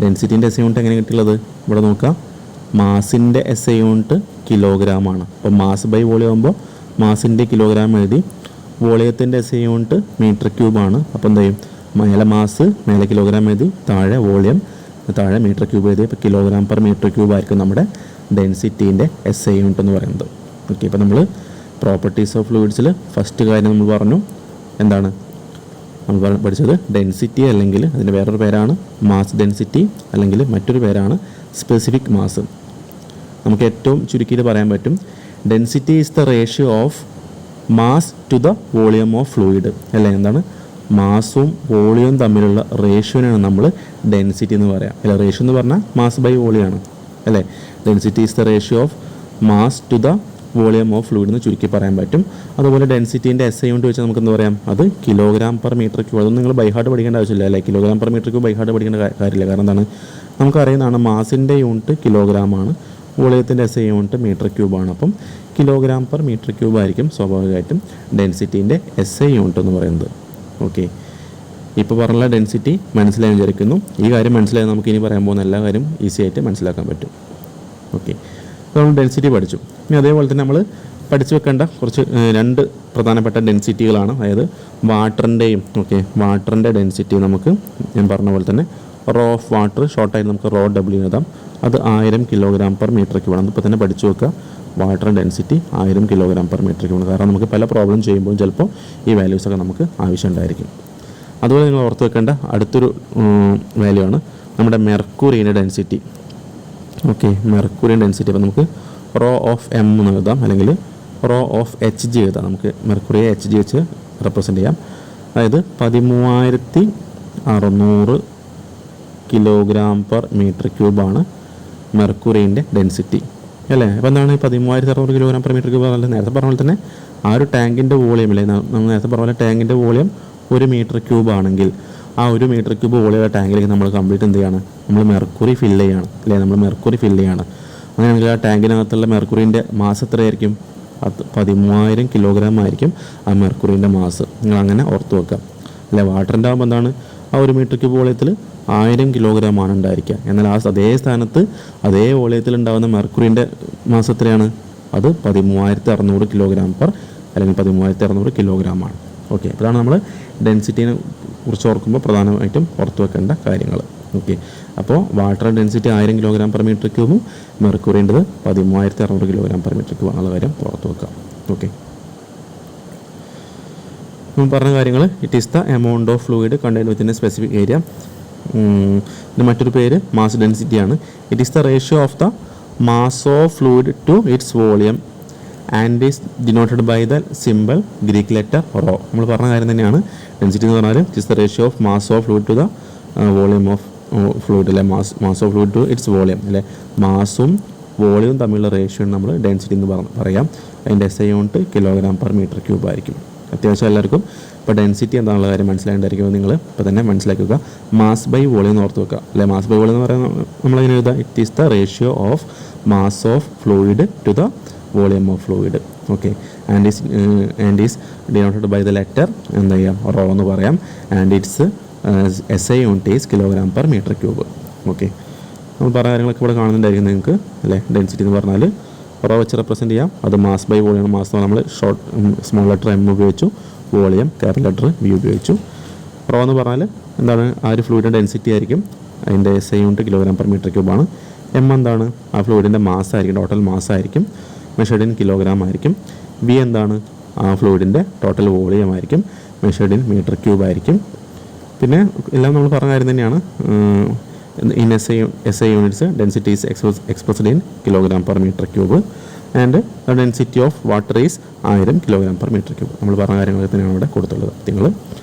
Speaker 1: ഡെൻസിറ്റീൻ്റെ SI യൂണിറ്റ് എങ്ങനെ കിട്ടിയുള്ളത്? ഇവിടെ നോക്കാം, മാസിൻ്റെ SI യൂണിറ്റ് കിലോഗ്രാമാണ്. അപ്പോൾ മാസ് ബൈ വോളിയം ആകുമ്പോൾ മാസിൻ്റെ കിലോഗ്രാം എഴുതി, വോളിയത്തിൻ്റെ SI യൂണിറ്റ് മീറ്റർ ക്യൂബാണ്. അപ്പോൾ എന്ത് ചെയ്യും? മേലെ മാസ്, മേലെ കിലോഗ്രാം എഴുതി, താഴെ വോളിയം, താഴെ മീറ്റർ ക്യൂബ് എഴുതി. ഇപ്പോൾ കിലോഗ്രാം പെർ മീറ്റർ ക്യൂബ് ആയിരിക്കും നമ്മുടെ ഡെൻസിറ്റീൻ്റെ SI യൂണിറ്റ് എന്ന് പറയുന്നത്. ഓക്കെ, ഇപ്പോൾ നമ്മൾ പ്രോപ്പർട്ടീസ് ഓഫ് ഫ്ലൂയിഡ്സിൽ ഫസ്റ്റ് കാര്യം നമ്മൾ പറഞ്ഞു എന്താണ്? നമ്മൾ പഠിച്ചത് ഡെൻസിറ്റി, അല്ലെങ്കിൽ അതിൻ്റെ വേറൊരു പേരാണ് മാസ് ഡെൻസിറ്റി, അല്ലെങ്കിൽ മറ്റൊരു പേരാണ് സ്പെസിഫിക് മാസ്. നമുക്ക് ഏറ്റവും ചുരുക്കിയിട്ട് പറയാൻ പറ്റും density is the ratio of mass to the volume of fluid അല്ലേ. എന്താണ്? മാസും വോളിയവും തമ്മിലുള്ള റേഷ്യോനാണ് നമ്മൾ ഡെൻസിറ്റി എന്ന് പറയാം അല്ല. റേഷ്യോ എന്ന് പറഞ്ഞാൽ മാസ് ബൈ വോളിയമാണ് അല്ലേ. Density is the ratio of mass to the volume of fluid എന്ന് ചുരുക്കി പറയാൻ പറ്റും. അതുപോലെ ഡെൻസിറ്റീൻ്റെ SI യൂണിറ്റ് വെച്ചാൽ നമുക്ക് എന്താ പറയാം? അത് കിലോഗ്രാം പെർ മീറ്റർ ക്യൂബ്. അതൊന്നും നിങ്ങൾ ബൈഹാർട്ട് പഠിക്കേണ്ട ആവശ്യമില്ല അല്ലേ. Kilogram per metre cube by heart പഠിക്കേണ്ട കാര്യമില്ല. കാരണം എന്താണ്? നമുക്കറിയുന്നതാണ് മാസിൻ്റെ യൂണിറ്റ് കിലോഗ്രാമാണ്, വോളിയത്തിൻ്റെ SI യൂണിറ്റ് മീറ്റർ ക്യൂബാണ്. അപ്പം കിലോഗ്രാം പെർ മീറ്റർ ക്യൂബ് ആയിരിക്കും സ്വാഭാവികമായിട്ടും ഡെൻസിറ്റീൻ്റെ SI യൂണിറ്റ് എന്ന് പറയുന്നത്. ഓക്കെ, ഇപ്പോൾ പറഞ്ഞ ഡെൻസിറ്റി മനസ്സിലായി വിചാരിക്കുന്നു. ഈ കാര്യം മനസ്സിലായി നമുക്ക് ഇനി പറയാൻ പോകുന്ന എല്ലാ കാര്യം ഈസി ആയിട്ട് മനസ്സിലാക്കാൻ പറ്റും. ഓക്കെ, അപ്പോൾ നമ്മൾ ഡെൻസിറ്റി പഠിച്ചു. ഇനി അതേപോലെ തന്നെ നമ്മൾ പഠിച്ചു വെക്കേണ്ട കുറച്ച് 2 പ്രധാനപ്പെട്ട ഡെൻസിറ്റികളാണ്. അതായത് വാട്ടറിൻ്റെയും വാട്ടറിൻ്റെ ഡെൻസിറ്റി നമുക്ക് ഞാൻ പറഞ്ഞ പോലെ തന്നെ റോ ഓഫ് വാട്ടർ ഷോർട്ടായിട്ട് നമുക്ക് റോ ഡബ്ല്യു എഴുതാം. അത് 1000 കിലോഗ്രാം പെർ മീറ്റർ ക്യൂബാണ്. ഇപ്പോൾ തന്നെ പഠിച്ചു വെക്കുക, water density 1000 kilogram per metre ക്യൂബാണ്. കാരണം നമുക്ക് പല പ്രോബ്ലം ചെയ്യുമ്പോൾ ചിലപ്പോൾ ഈ വാല്യൂസൊക്കെ നമുക്ക് ആവശ്യമുണ്ടായിരിക്കും. അതുപോലെ നിങ്ങൾ ഓർത്ത് വെക്കേണ്ട അടുത്തൊരു വാല്യൂ ആണ് നമ്മുടെ മെർക്കുറിയുടെ ഡെൻസിറ്റി. ഓക്കെ, മെർക്കുറിയൻ ഡെൻസിറ്റി. അപ്പോൾ നമുക്ക് റോ ഓഫ് എം എന്ന് എഴുതാം, അല്ലെങ്കിൽ റോ ഓഫ് HG എഴുതാം. നമുക്ക് മെർക്കുറിയെ HG വെച്ച് റെപ്രസെൻ്റ് ചെയ്യാം. അതായത് 13600 കിലോഗ്രാം പെർ മീറ്റർ ക്യൂബാണ് മെർക്കുറിൻ്റെ ഡെൻസിറ്റി അല്ലേ? അപ്പോൾ എന്താണ് 13,600 കിലോഗ്രാം പെർ മീറ്റർ ക്യൂബ് പറഞ്ഞാൽ നേരത്തെ പറഞ്ഞ പോലെ തന്നെ ആ ഒരു ടാങ്കിൻ്റെ വോളിയം അല്ലേ, നമ്മൾ നേരത്തെ പറഞ്ഞ പോലെ ടാങ്കിൻ്റെ വോളിയം 1 മീറ്റർ ക്യൂബ് ആണെങ്കിൽ ആ 1 മീറ്റർ ക്യൂബ് വോളിയുള്ള ടാങ്കിലേക്ക് നമ്മൾ കംപ്ലീറ്റ് എന്ത് ചെയ്യാണ്, നമ്മൾ മെർക്കുറി ഫില്ല് ചെയ്യാണ് അല്ലേ, നമ്മൾ മെർക്കുറി ഫില്ല് ചെയ്യാണ്. അങ്ങനെയാണെങ്കിൽ ആ ടാങ്കിനകത്തുള്ള മെർക്കുറിൻ്റെ മാസ് എത്രയായിരിക്കും? 13,000 കിലോഗ്രാം ആയിരിക്കും ആ മെർക്കുറിൻ്റെ മാസ്. നിങ്ങൾ അങ്ങനെ ഓർത്ത് വെക്കുക അല്ലേ. വാട്ടറിൻ്റെ ആകുമ്പോൾ എന്താണ്, ആ 1 മീറ്റർ ക്യൂബ് വോളിയത്തിൽ 1000 കിലോഗ്രാം ആണ് ഉണ്ടായിരിക്കുക. എന്നാൽ ആ അതേ സ്ഥാനത്ത് അതേ വോളിയത്തിൽ ഉണ്ടാകുന്ന മെർക്കുറിൻ്റെ മാസ് എത്രയാണ്? അത് 13,600 കിലോഗ്രാം അല്ലെങ്കിൽ 13,600 കിലോഗ്രാമാണ്. ഓക്കെ, അതാണ് നമ്മൾ ഡെൻസിറ്റിനെ കുറിച്ച് ഓർക്കുമ്പോൾ പ്രധാനമായിട്ടും ഓർത്ത് വെക്കേണ്ട കാര്യങ്ങൾ. ഓക്കെ, അപ്പോൾ water density 1000 kilogram per metre ക്യൂബും മെർക്കുറിൻ്റെത് 13,600 കിലോഗ്രാം പെർ മീറ്റർ ക്യൂബ് ആണെന്നുള്ള കാര്യം ഓർത്ത് വെക്കുക. ഓക്കെ, നമ്മൾ പറഞ്ഞ കാര്യങ്ങൾ, it is the amount of fluid contained within a specific area. ഇതിന് മറ്റൊരു പേര് മാസ് ഡെൻസിറ്റിയാണ്. It is the ratio of the mass of fluid to its volume and is denoted by the simple Greek letter rho. നമ്മൾ പറഞ്ഞ കാര്യം തന്നെയാണ്. Density എന്ന് പറഞ്ഞാൽ it is the ratio of mass of fluid to the volume of fluid അല്ലെ, mass of fluid to its volume അല്ലെ. മാസും വോളിയവും തമ്മിലുള്ള റേഷ്യോ നമ്മൾ ഡെൻസിറ്റി എന്ന് പറയാം. അതിൻ്റെ SI unit kilogram per metre cube ആയിരിക്കും. അത്യാവശ്യം എല്ലാവർക്കും ഇപ്പോൾ ഡെൻസിറ്റി എന്താണെന്നുള്ള കാര്യം മനസ്സിലായിട്ടുണ്ടായിരിക്കും. നിങ്ങൾ ഇപ്പോൾ തന്നെ മനസ്സിലാക്കി വെക്കുക. മാസ് ബൈ വോളിയം എന്ന് ഓർത്ത് വെക്കുക അല്ലെ. മാസ് ബൈ വോളിയം എന്ന് പറയുന്നത് നമ്മളെങ്ങനെ എഴുതുക? It is the ratio of mass of fluid to the volume of fluid. Okay, and is denoted by the letter എന്താ ചെയ്യാം, റോ എന്ന് പറയാം. And its SI unit is kilogram per metre cube. Okay, നമ്മൾ പറഞ്ഞ കാര്യങ്ങളൊക്കെ ഇവിടെ കാണുന്നുണ്ടായിരിക്കും നിങ്ങൾക്ക് അല്ലേ. ഡെൻസിറ്റി എന്ന് പറഞ്ഞാൽ റോ വെച്ച് റെപ്രസെൻറ്റ് ചെയ്യാം. അത് മാസ് ബൈ വോളിയം. മാസ് നമ്മൾ സ്മോൾ ലെറ്റർ M ഉപയോഗിച്ചു, വോളിയം ക്യാപിറ്റൽ ലെറ്റർ V ഉപയോഗിച്ചു. റോ എന്ന് പറഞ്ഞാൽ എന്താണ്, ആ ഒരു ഫ്ലൂയിഡിൻ്റെ ഡെൻസിറ്റി ആയിരിക്കും. അതിൻ്റെ SI unit kilogram per metre ക്യൂബാണ്. M എന്താണ്, ആ ഫ്ലൂയിഡിൻ്റെ മാസ് ആയിരിക്കും, ടോട്ടൽ മാസ് ആയിരിക്കും, മെഷർഡ് ഇൻ കിലോഗ്രാം ആയിരിക്കും. V എന്താണ്, ആ ഫ്ലൂയിഡിൻ്റെ ടോട്ടൽ വോളിയം ആയിരിക്കും, മെഷർഡ് ഇൻ മീറ്റർ ക്യൂബ് ആയിരിക്കും. പിന്നെ എല്ലാം നമ്മൾ പറഞ്ഞ കാര്യം തന്നെയാണ്. In SI units density is expressed in kilogram per metre cube and density of water is 1000 kilogram per metre cube. നമ്മൾ പറഞ്ഞ കാര്യങ്ങളൊക്കെ തന്നെയാണ് ഇവിടെ കൊടുത്തുള്ളത്. നിങ്ങൾ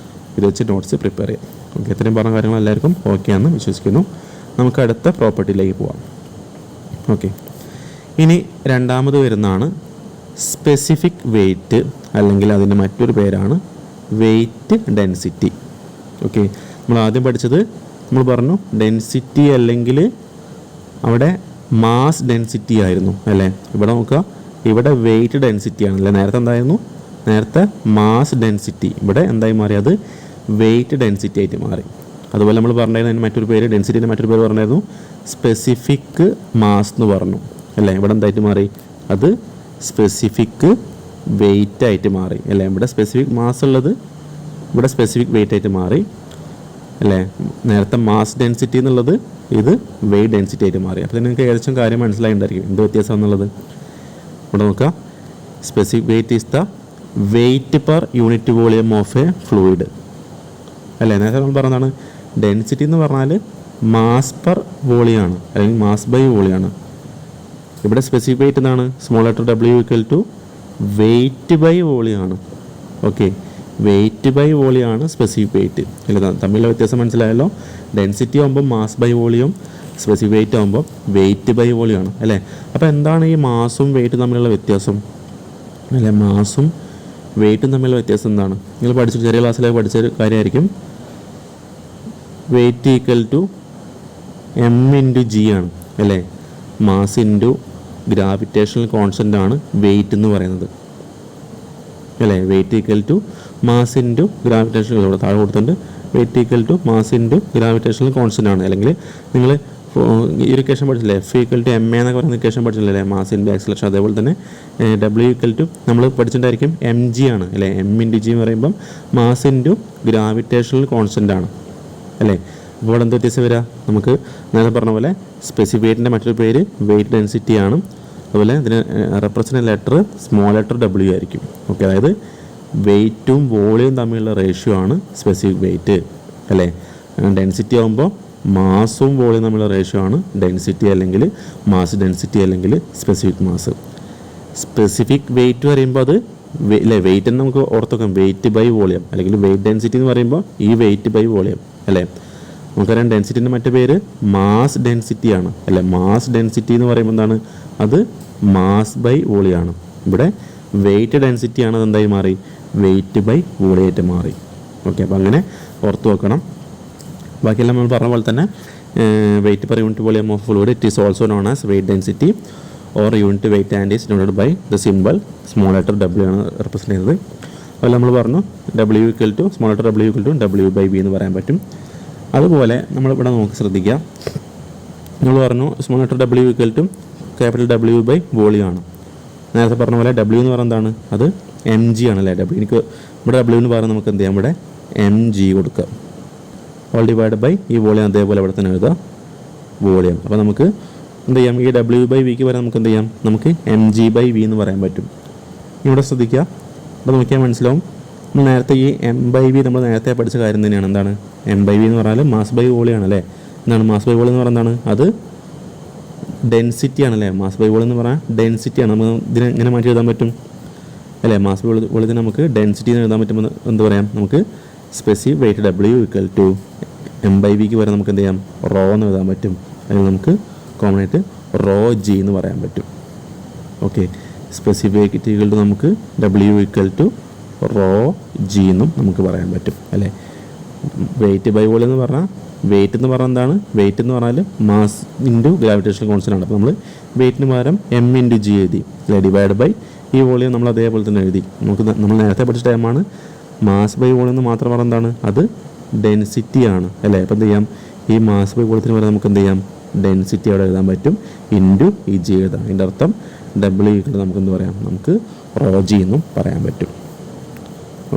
Speaker 1: ഇത് വെച്ച് നോട്ട്സ് പ്രിപ്പയർ ചെയ്യാം. ഓക്കെ, ഇത്രയും പറഞ്ഞ കാര്യങ്ങൾ എല്ലാവർക്കും ഓക്കെ ആണെന്ന് വിശ്വസിക്കുന്നു. നമുക്ക് അടുത്ത പ്രോപ്പർട്ടിയിലേക്ക് പോവാം. ഓക്കെ, ഇനി രണ്ടാമത് വരുന്നതാണ് സ്പെസിഫിക് വെയ്റ്റ്, അല്ലെങ്കിൽ അതിൻ്റെ മറ്റൊരു പേരാണ് വെയ്റ്റ് ഡെൻസിറ്റി. ഓക്കെ, നമ്മൾ ആദ്യം പഠിച്ചത് നമ്മൾ പറഞ്ഞു ഡെൻസിറ്റി അല്ലെങ്കിൽ അവിടെ മാസ് ഡെൻസിറ്റി ആയിരുന്നു അല്ലേ. ഇവിടെ നോക്കുക, ഇവിടെ വെയ്റ്റ് ഡെൻസിറ്റി ആണല്ലേ. നേരത്തെ എന്തായിരുന്നു, നേരത്തെ മാസ് ഡെൻസിറ്റി, ഇവിടെ എന്തായി മാറി, അത് വെയ്റ്റ് ഡെൻസിറ്റി ആയിട്ട് മാറി. അതുപോലെ നമ്മൾ പറഞ്ഞിരുന്നു മറ്റൊരു പേര്, ഡെൻസിറ്റിൻ്റെ മറ്റൊരു പേര് പറഞ്ഞായിരുന്നു സ്പെസിഫിക് മാസ് എന്ന് പറഞ്ഞു അല്ലേ. ഇവിടെ എന്തായിട്ട് മാറി, അത് സ്പെസിഫിക് വെയ്റ്റ് ആയിട്ട് മാറി അല്ലേ. ഇവിടെ സ്പെസിഫിക് മാസ് ഉള്ളത് ഇവിടെ സ്പെസിഫിക് വെയ്റ്റ് ആയിട്ട് മാറി അല്ലേ. നേരത്തെ മാസ് ഡെൻസിറ്റി എന്നുള്ളത് ഇത് വെയ്റ്റ് ഡെൻസിറ്റി ആയിട്ട് മാറി. അപ്പോൾ നിങ്ങൾക്ക് ഏകദേശം കാര്യം മനസ്സിലായിട്ടുണ്ടായിരിക്കും എന്ത് വ്യത്യാസം എന്നുള്ളത്. ഇവിടെ നോക്കുക, specific weight is the weight per unit volume of a fluid അല്ലേ. നേരത്തെ നമ്മൾ പറഞ്ഞതാണ് ഡെൻസിറ്റി എന്ന് പറഞ്ഞാൽ മാസ് പെർ വോളിയാണ് അല്ലെങ്കിൽ മാസ് ബൈ വോളിയാണ്. ഇവിടെ സ്പെസിഫിക് വെയ്റ്റ് എന്താണ്, small letter W equal to weight by വോളിയാണ്. ഓക്കെ, വെയ്റ്റ് ബൈ വോളിയാണ് സ്പെസിഫിക് വെയ്റ്റ് അല്ലേ. തമ്മിലുള്ള വ്യത്യാസം മനസ്സിലായല്ലോ. ഡെൻസിറ്റി ആകുമ്പോൾ mass by volume, specific weight ആകുമ്പോൾ വെയ്റ്റ് ബൈ വോളിയാണ് അല്ലേ. അപ്പോൾ എന്താണ് ഈ മാസും വെയ്റ്റും തമ്മിലുള്ള വ്യത്യാസം അല്ലേ. മാസും വെയ്റ്റും തമ്മിലുള്ള വ്യത്യാസം എന്താണ്, നിങ്ങൾ പഠിച്ചു ചെറിയ ക്ലാസ്സിലേക്ക് പഠിച്ചൊരു കാര്യമായിരിക്കും. Weight equal to M into G ആണ് അല്ലേ. മാസ് ഇൻറ്റു ഗ്രാവിറ്റേഷണൽ കോൺസ്റ്റൻ്റ് ആണ് വെയ്റ്റ് എന്ന് പറയുന്നത് അല്ലേ. Weight equal to mass into gravitational, ഇവിടെ താഴെ കൊടുത്തിട്ടുണ്ട്, weight equal to mass into gravitational constant ആണ്. അല്ലെങ്കിൽ നിങ്ങൾ ഈ ഒരു ഇക്വേഷൻ പഠിച്ചില്ലേ, F ഈക്വൽ ടു MA എന്നൊക്കെ പറയുന്ന ഇക്വേഷൻ പഠിച്ചില്ലേ, മാസ് ഇൻറ്റു ആക്സിലറേഷൻ. അതേപോലെ തന്നെ W ഈക്വൽ ടു നമ്മൾ പഠിച്ചിട്ടുണ്ടായിരിക്കും mg ആണ് അല്ലേ. M ഇൻറ്റു G എന്ന് പറയുമ്പം മാസ് ഇൻറ്റു ഗ്രാവിറ്റേഷണൽ കോൺസ്റ്റൻ്റ് ആണ് അല്ലേ. അപ്പോൾ ഇവിടെ എന്ത് വ്യത്യാസം വരിക, നമുക്ക് നേരത്തെ പറഞ്ഞ പോലെ സ്പെസിഫിക് വെയ്റ്റിൻ്റെ മറ്റൊരു പേര് വെയ്റ്റ് ഡെൻസിറ്റി ആണ്. അതുപോലെ ഇതിന് represent letter small letter W ആയിരിക്കും. ഓക്കെ, അതായത് വെയ്റ്റും വോളിയം തമ്മിലുള്ള റേഷ്യോ ആണ് സ്പെസിഫിക് വെയ്റ്റ് അല്ലേ. ഡെൻസിറ്റി ആകുമ്പോൾ മാസും വോളിയം തമ്മിലുള്ള റേഷ്യോ ആണ് ഡെൻസിറ്റി അല്ലെങ്കിൽ മാസ് ഡെൻസിറ്റി അല്ലെങ്കിൽ സ്പെസിഫിക് മാസ്. സ്പെസിഫിക് വെയ്റ്റ് പറയുമ്പോൾ അത് അല്ലേ, വെയ്റ്റ് എന്ന് നമുക്ക് ഓർത്ത് വെക്കാം, വെയ്റ്റ് ബൈ വോളിയം അല്ലെങ്കിൽ വെയ്റ്റ് ഡെൻസിറ്റി എന്ന് പറയുമ്പോൾ ഈ വെയ്റ്റ് ബൈ വോളിയം അല്ലേ. നമുക്കറിയാം ഡെൻസിറ്റിൻ്റെ മറ്റു പേര് മാസ് ഡെൻസിറ്റി ആണ് അല്ലേ. മാസ് ഡെൻസിറ്റി എന്ന് പറയുമ്പോൾ എന്താണ്, അത്
Speaker 2: മാസ് ബൈ വോളിയമാണ്. ഇവിടെ വെയിറ്റ് ഡെൻസിറ്റി ആണ്, അതെന്തായി മാറി, വെയിറ്റ് ബൈ വോളിയായിട്ട് മാറി. ഓക്കെ, അപ്പോൾ അങ്ങനെ ഓർത്ത് വെക്കണം. ബാക്കിയെല്ലാം നമ്മൾ പറഞ്ഞ പോലെ തന്നെ weight per unit volume of fluid it is also known as weight density or unit weight and is denoted by the simple small letter W ആണ് റെപ്രസെൻറ്റ് ചെയ്യുന്നത്. അതുപോലെ നമ്മൾ പറഞ്ഞു W equal to small letter W equal to W by B എന്ന് പറയാൻ പറ്റും. അതുപോലെ നമ്മളിവിടെ നോക്കി ശ്രദ്ധിക്കുക, നമ്മൾ പറഞ്ഞു small letter W equal to capital W by volume ആണ്. നേരത്തെ പറഞ്ഞ പോലെ ഡബ്ല്യു എന്ന് പറയുന്നത് എന്താണ്, അത് എം ജി ആണല്ലേ. ഡബ്ല്യു എനിക്ക് ഇവിടെ ഡബ്ല്യു എന്ന് പറയുന്നത് നമുക്ക് എന്ത് ചെയ്യാം, ഇവിടെ എം ജി കൊടുക്കുക. ഓൾ ഡിവൈഡ് ബൈ ഈ വോളിയം അതേപോലെ ഇവിടെ തന്നെ എഴുതുക, വോളിയം. അപ്പോൾ നമുക്ക് എന്ത് ചെയ്യാം, ഈ ഡബ്ല്യു ബൈ വിക്ക് വരെ നമുക്ക് എന്ത് ചെയ്യാം, നമുക്ക് എം ജി ബൈ വി എന്ന് പറയാൻ പറ്റും. ഇവിടെ ശ്രദ്ധിക്കുക, ഇവിടെ നോക്കിയാൽ മനസ്സിലാവും. നമ്മൾ നേരത്തെ ഈ എം ബൈ വി നമ്മൾ നേരത്തെ പഠിച്ച കാര്യം തന്നെയാണ്. എന്താണ് എം ബൈ വി എന്ന് പറഞ്ഞാൽ മാസ് ബൈ വോളിയം ആണല്ലേ. എന്താണ് മാസ് ബൈ വോളിയം എന്ന് പറയുന്നത്, അത് ഡെൻസിറ്റി ആണല്ലേ. മാസ് ബൈ വോളിയം എന്ന് പറഞ്ഞാൽ ഡെൻസിറ്റിയാണ്. നമുക്ക് ഇതിനെ എങ്ങനെ മാറ്റി എഴുതാൻ പറ്റും അല്ലേ, മാസ് ബൈ വോളിയത്തിന് നമുക്ക് ഡെൻസിറ്റി എന്ന് എഴുതാൻ പറ്റുമ്പോൾ എന്ത് പറയാം, നമുക്ക് specific weight W equal to M by വിക്ക് വരെ നമുക്ക് എന്ത് ചെയ്യാം, റോ എന്ന് എഴുതാൻ പറ്റും. അല്ലെങ്കിൽ നമുക്ക് കോമൺ ആയിട്ട് റോ ജി എന്ന് പറയാൻ പറ്റും. Okay, specific weight equal to നമുക്ക് W equal to rho g എന്നും നമുക്ക് പറയാൻ പറ്റും അല്ലേ. വെയിറ്റ് ബൈ വോളിയം എന്ന് പറഞ്ഞാൽ, വെയിറ്റ് എന്ന് പറഞ്ഞാൽ എന്താണ്, വെയിറ്റ് എന്ന് പറഞ്ഞാൽ മാസ് ഇൻറ്റു ഗ്രാവിറ്റേഷണൽ കോൺസ്റ്റൻ്റ് ആണ്. അപ്പോൾ നമ്മൾ വെയിറ്റിന് പകരം എം ഇൻറ്റു ജി എഴുതി അല്ലെ, ഡിവൈഡ് ബൈ ഈ വോളിയം നമ്മൾ അതേപോലെ തന്നെ എഴുതി. നമ്മൾ നേരത്തെ പഠിച്ച ടൈമാണ് മാസ് ബൈ വോളിയം എന്ന് മാത്രം പറഞ്ഞാൽ എന്താണ്, അത് ഡെൻസിറ്റി ആണ് അല്ലേ. അപ്പോൾ എന്ത് ചെയ്യാം, ഈ മാസ് ബൈ വോളിയത്തിന് പകരം നമുക്ക് എന്ത് ചെയ്യാം, ഡെൻസിറ്റി അവിടെ എഴുതാൻ പറ്റും, ഇൻറ്റു ഈ ജി എഴുതാം. അതിൻ്റെ അർത്ഥം ഡബ്ല്യു ഈക്വൽ നമുക്ക് എന്ത് പറയാം, നമുക്ക് റോ ജി എന്നും പറയാൻ പറ്റും.